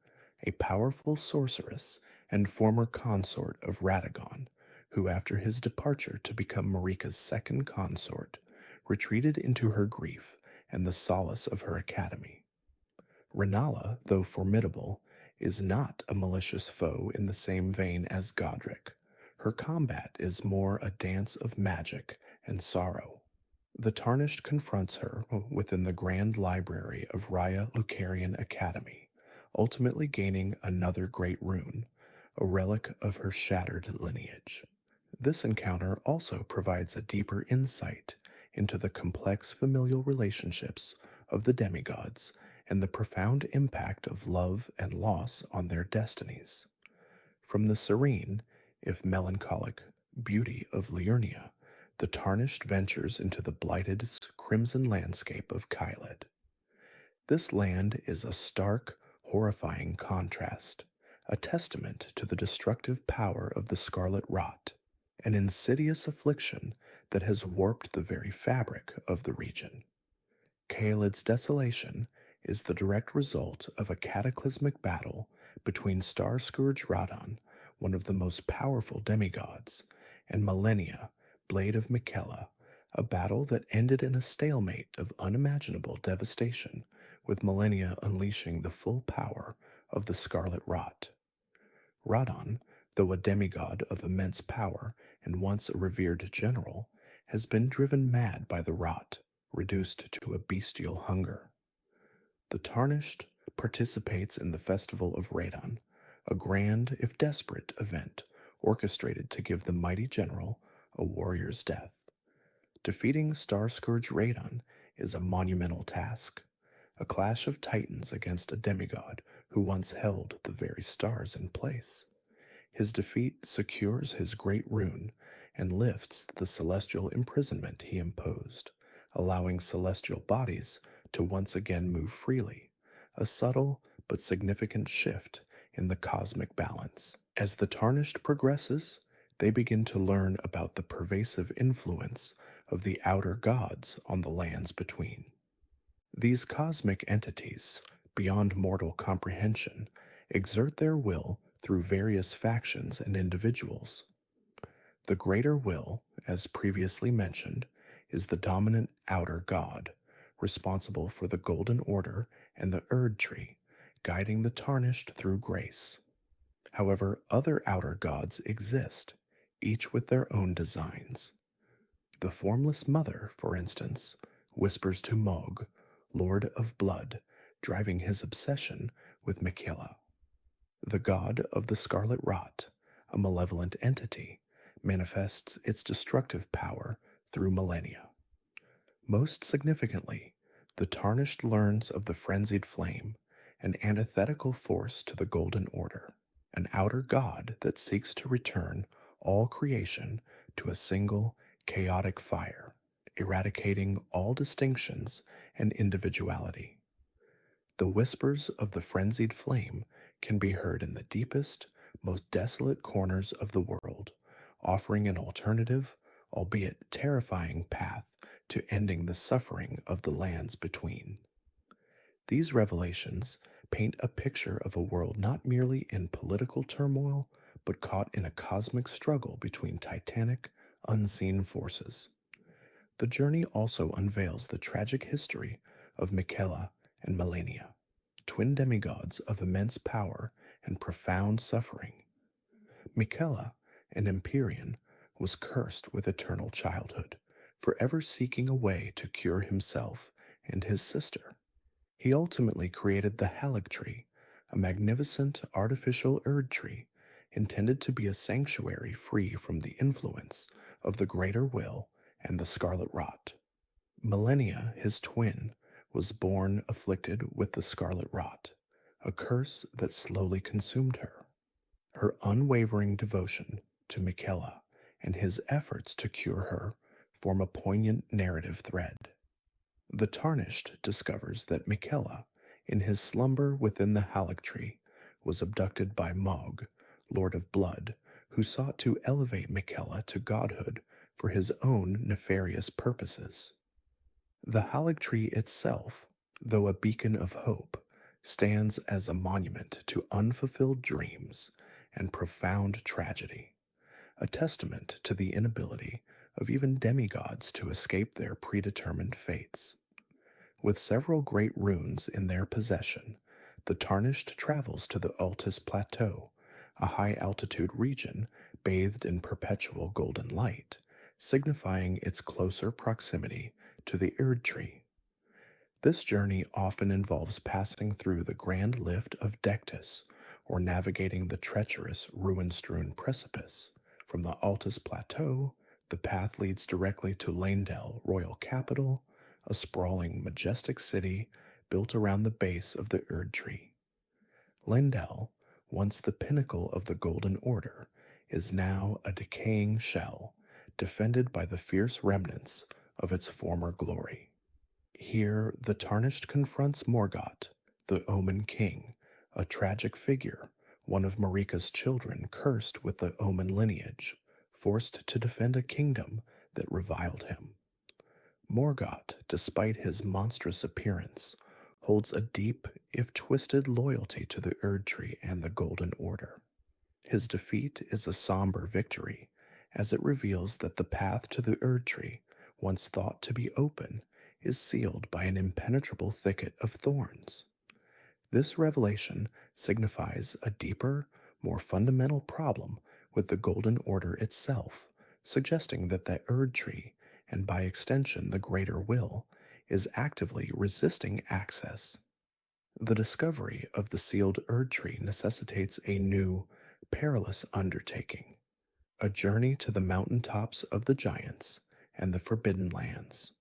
a powerful sorceress and former consort of Radagon, who after his departure to become Marika's second consort, retreated into her grief and the solace of her academy. Renala, though formidable, is not a malicious foe in the same vein as Godric. Her combat is more a dance of magic and sorrow. The Tarnished confronts her within the grand library of Raya Lucarian Academy, ultimately gaining another great rune, a relic of her shattered lineage. This encounter also provides a deeper insight into the complex familial relationships of the demigods and the profound impact of love and loss on their destinies. From the serene, if melancholic, beauty of Liurnia, the Tarnished ventures into the blighted crimson landscape of Caelid. This land is a stark, horrifying contrast, a testament to the destructive power of the Scarlet Rot, an insidious affliction that has warped the very fabric of the region. Caelid's desolation is the direct result of a cataclysmic battle between Star Scourge Radon, one of the most powerful demigods, and Malenia, Blade of Miquella, a battle that ended in a stalemate of unimaginable devastation, with Malenia unleashing the full power of the Scarlet Rot. Radon, though a demigod of immense power and once a revered general, has been driven mad by the rot, reduced to a bestial hunger. The Tarnished participates in the Festival of Radon, a grand, if desperate, event orchestrated to give the mighty general a warrior's death. Defeating Star Scourge Radon is a monumental task, a clash of titans against a demigod who once held the very stars in place. His defeat secures his great rune and lifts the celestial imprisonment he imposed, allowing celestial bodies to once again move freely, a subtle but significant shift in the cosmic balance. As the Tarnished progresses, they begin to learn about the pervasive influence of the outer gods on the lands between. These cosmic entities, beyond mortal comprehension, exert their will through various factions and individuals. The greater will, as previously mentioned, is the dominant outer god, responsible for the Golden Order and the Erd Tree, guiding the Tarnished through grace. However, other outer gods exist, each with their own designs. The Formless Mother, for instance, whispers to Mog, Lord of Blood, driving his obsession with Michaela. The god of the Scarlet Rot, a malevolent entity, manifests its destructive power through millennia. Most significantly, the Tarnished learns of the Frenzied Flame, an antithetical force to the Golden Order, an outer god that seeks to return all creation to a single, chaotic fire, eradicating all distinctions and individuality. The whispers of the Frenzied Flame can be heard in the deepest, most desolate corners of the world, offering an alternative, albeit terrifying, path to ending the suffering of the lands between. These revelations paint a picture of a world not merely in political turmoil, but caught in a cosmic struggle between titanic, unseen forces. The journey also unveils the tragic history of Michaela and Melania, twin demigods of immense power and profound suffering. Michaela, an Empyrean, was cursed with eternal childhood, forever seeking a way to cure himself and his sister. He ultimately created the Halig Tree, a magnificent artificial Erd tree intended to be a sanctuary free from the influence of the Greater Will and the Scarlet Rot. Melania, his twin, was born afflicted with the Scarlet Rot, a curse that slowly consumed her. Her unwavering devotion to Michaela and his efforts to cure her form a poignant narrative thread. The Tarnished discovers that Michaela, in his slumber within the Halig Tree, was abducted by Mog, Lord of Blood, who sought to elevate Michaela to godhood for his own nefarious purposes. The Halig Tree itself, though a beacon of hope, stands as a monument to unfulfilled dreams and profound tragedy, a testament to the inability of even demigods to escape their predetermined fates. With several great runes in their possession, the Tarnished travels to the Altus Plateau, a high-altitude region bathed in perpetual golden light, signifying its closer proximity to the Erd Tree. This journey often involves passing through the grand lift of Dectus, or navigating the treacherous, ruin-strewn precipice. From the Altus Plateau, the path leads directly to Leyndell, royal capital, a sprawling, majestic city built around the base of the Erd Tree. Leyndell, once the pinnacle of the Golden Order, is now a decaying shell, defended by the fierce remnants of its former glory. Here, the Tarnished confronts Morgott, the Omen King, a tragic figure, one of Marika's children cursed with the Omen lineage, forced to defend a kingdom that reviled him. Morgott, despite his monstrous appearance, holds a deep, if twisted, loyalty to the Erd Tree and the Golden Order. His defeat is a somber victory, as it reveals that the path to the Erd Tree, once thought to be open, is sealed by an impenetrable thicket of thorns. This revelation signifies a deeper, more fundamental problem with the Golden Order itself, suggesting that the Erd Tree, and by extension the Greater Will, is actively resisting access. The discovery of the sealed Erd Tree necessitates a new, perilous undertaking, a journey to the mountaintops of the Giants and the Forbidden Lands.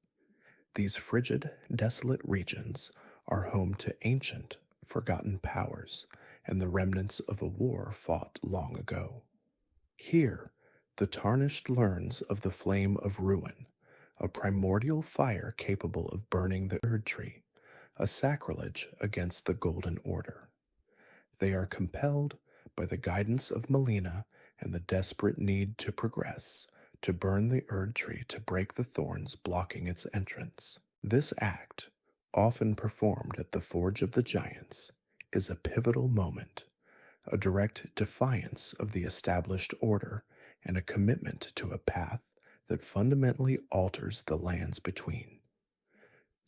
These frigid, desolate regions are home to ancient, forgotten powers and the remnants of a war fought long ago. Here, the Tarnished learns of the flame of ruin, a primordial fire capable of burning the Erd Tree, a sacrilege against the Golden Order. They are compelled by the guidance of Melina and the desperate need to progress, to burn the Erd Tree to break the thorns blocking its entrance. This act, often performed at the Forge of the Giants, is a pivotal moment, a direct defiance of the established order and a commitment to a path that fundamentally alters the lands between.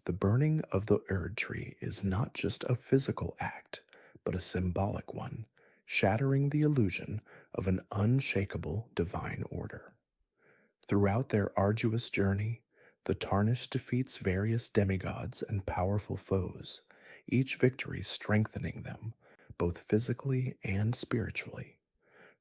The burning of the Erd Tree is not just a physical act, but a symbolic one, shattering the illusion of an unshakable divine order. Throughout their arduous journey, the Tarnished defeats various demigods and powerful foes, each victory strengthening them, both physically and spiritually.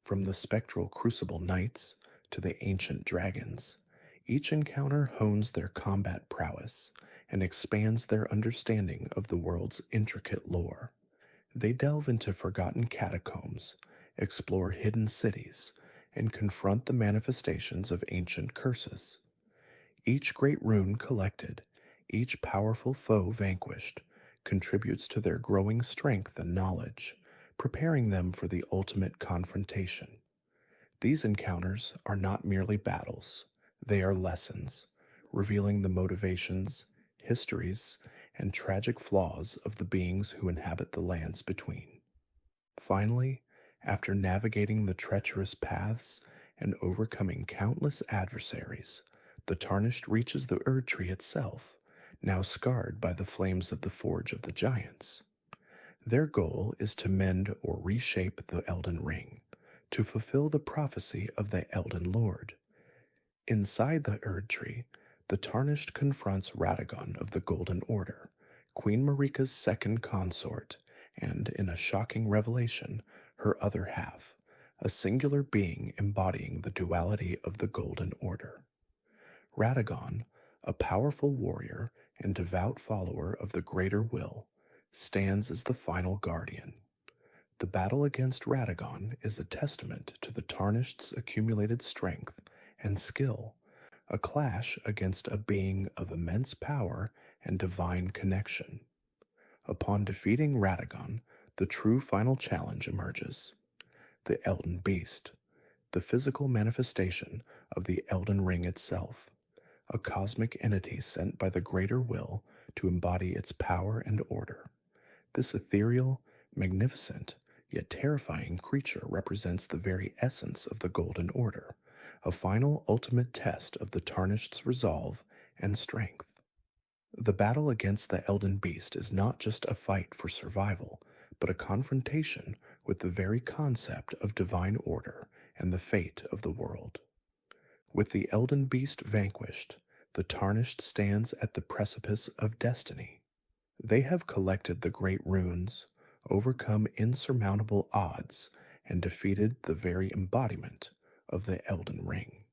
From the spectral crucible knights to the ancient dragons, each encounter hones their combat prowess and expands their understanding of the world's intricate lore. They delve into forgotten catacombs, explore hidden cities, and confront the manifestations of ancient curses. Each great rune collected, each powerful foe vanquished, contributes to their growing strength and knowledge, preparing them for the ultimate confrontation. These encounters are not merely battles, they are lessons, revealing the motivations, histories, and tragic flaws of the beings who inhabit the lands between. Finally, after navigating the treacherous paths and overcoming countless adversaries, the Tarnished reaches the Erd Tree itself, now scarred by the flames of the Forge of the Giants. Their goal is to mend or reshape the Elden Ring, to fulfill the prophecy of the Elden Lord. Inside the Erd Tree, the Tarnished confronts Radagon of the Golden Order, Queen Marika's second consort, and, in a shocking revelation, her other half, a singular being embodying the duality of the Golden Order. Radagon, a powerful warrior and devout follower of the Greater Will, stands as the final guardian. The battle against Radagon is a testament to the Tarnished's accumulated strength and skill, a clash against a being of immense power and divine connection. Upon defeating Radagon, the true final challenge emerges. The Elden Beast, the physical manifestation of the Elden Ring itself, a cosmic entity sent by the Greater Will to embody its power and order. This ethereal, magnificent, yet terrifying creature represents the very essence of the Golden Order, a final ultimate test of the Tarnished's resolve and strength. The battle against the Elden Beast is not just a fight for survival, but a confrontation with the very concept of divine order and the fate of the world. With the Elden Beast vanquished, the Tarnished stands at the precipice of destiny. They have collected the great runes, overcome insurmountable odds, and defeated the very embodiment of the Elden Ring.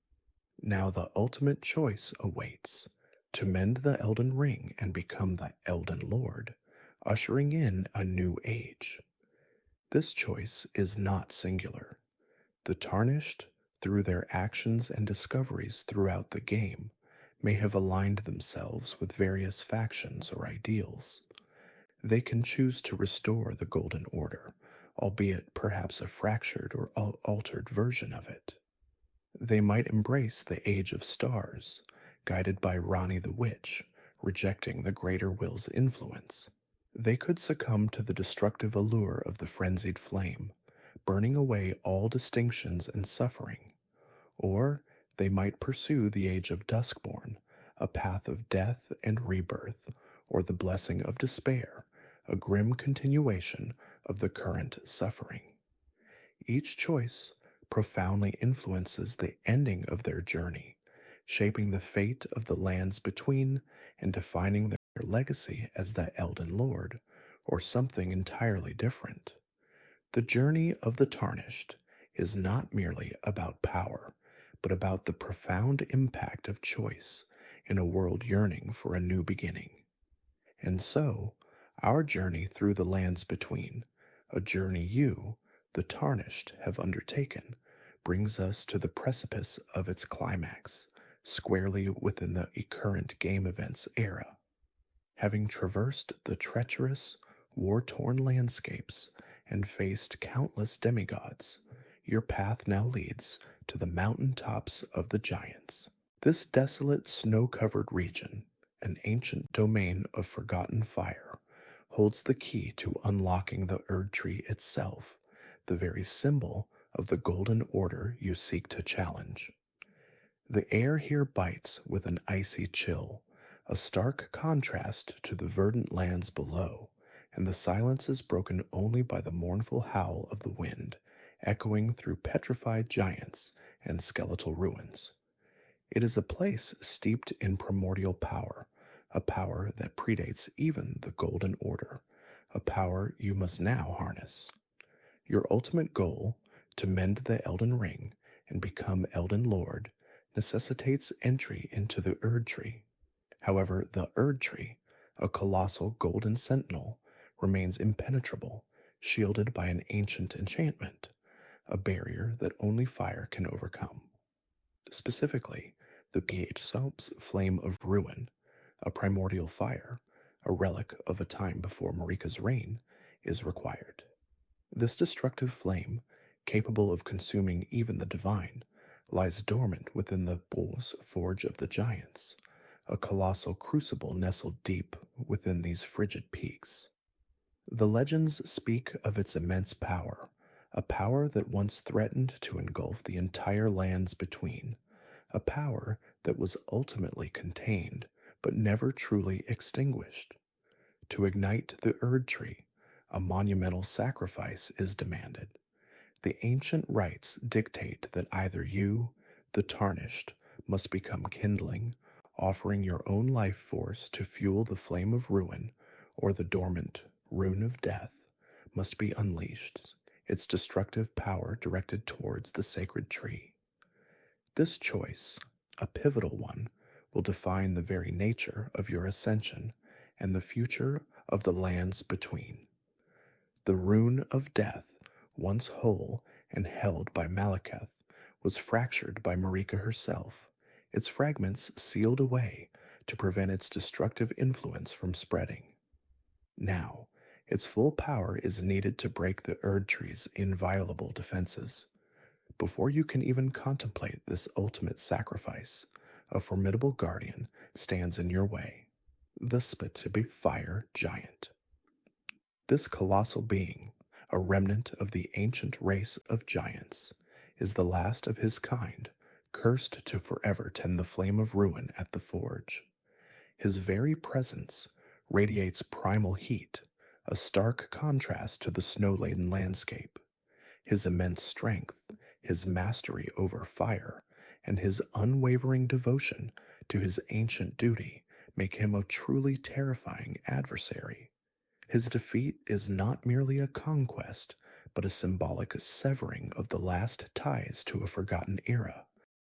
Now the ultimate choice awaits: to mend the Elden Ring and become the Elden Lord, ushering in a new age. This choice is not singular. The Tarnished, through their actions and discoveries throughout the game, may have aligned themselves with various factions or ideals. They can choose to restore the Golden Order, albeit perhaps a fractured or altered version of it. They might embrace the Age of Stars, guided by Rani the Witch, rejecting the Greater Will's influence. They could succumb to the destructive allure of the frenzied flame, burning away all distinctions and suffering. Or they might pursue the Age of Duskborn, a path of death and rebirth, or the blessing of despair, a grim continuation of the current suffering. Each choice profoundly influences the ending of their journey, shaping the fate of the lands between and defining their legacy as the Elden Lord, or something entirely different. The journey of the Tarnished is not merely about power, but about the profound impact of choice in a world yearning for a new beginning. And so, our journey through the lands between, a journey you, the tarnished, have undertaken, brings us to the precipice of its climax, squarely within the current game events era. Having traversed the treacherous, war torn landscapes and faced countless demigods, your path now leads to the mountain tops of the giants. This desolate, snow covered region, an ancient domain of forgotten fire, holds the key to unlocking the Erd Tree itself, the very symbol of the Golden Order you seek to challenge. The air here bites with an icy chill, a stark contrast to the verdant lands below, and the silence is broken only by the mournful howl of the wind, echoing through petrified giants and skeletal ruins. It is a place steeped in primordial power, a power that predates even the Golden Order, a power you must now harness. Your ultimate goal, to mend the Elden Ring and become Elden Lord, necessitates entry into the Erd Tree. However, the Erd Tree, a colossal golden sentinel, remains impenetrable, shielded by an ancient enchantment, a barrier that only fire can overcome. Specifically, the Soap's Flame of Ruin, a primordial fire, a relic of a time before Marika's reign, is required. This destructive flame, capable of consuming even the divine, lies dormant within the Bull's Forge of the Giants, a colossal crucible nestled deep within these frigid peaks. The legends speak of its immense power, a power that once threatened to engulf the entire lands between, a power that was ultimately contained but never truly extinguished. To ignite the Erd Tree, a monumental sacrifice is demanded. The ancient rites dictate that either you, the tarnished, must become kindling, offering your own life force to fuel the flame of ruin, or the dormant rune of death must be unleashed, its destructive power directed towards the sacred tree. This choice, a pivotal one, will define the very nature of your ascension and the future of the lands between. The rune of death, once whole and held by Malekith, was fractured by Marika herself, its fragments sealed away to prevent its destructive influence from spreading. Now, its full power is needed to break the Erd Tree's inviolable defenses. Before you can even contemplate this ultimate sacrifice, a formidable guardian stands in your way, the Spittibi Fire Giant. This colossal being, a remnant of the ancient race of giants, is the last of his kind, cursed to forever tend the flame of ruin at the forge. His very presence radiates primal heat, a stark contrast to the snow-laden landscape. His immense strength, his mastery over fire, and his unwavering devotion to his ancient duty make him a truly terrifying adversary. His defeat is not merely a conquest, but a symbolic severing of the last ties to a forgotten era.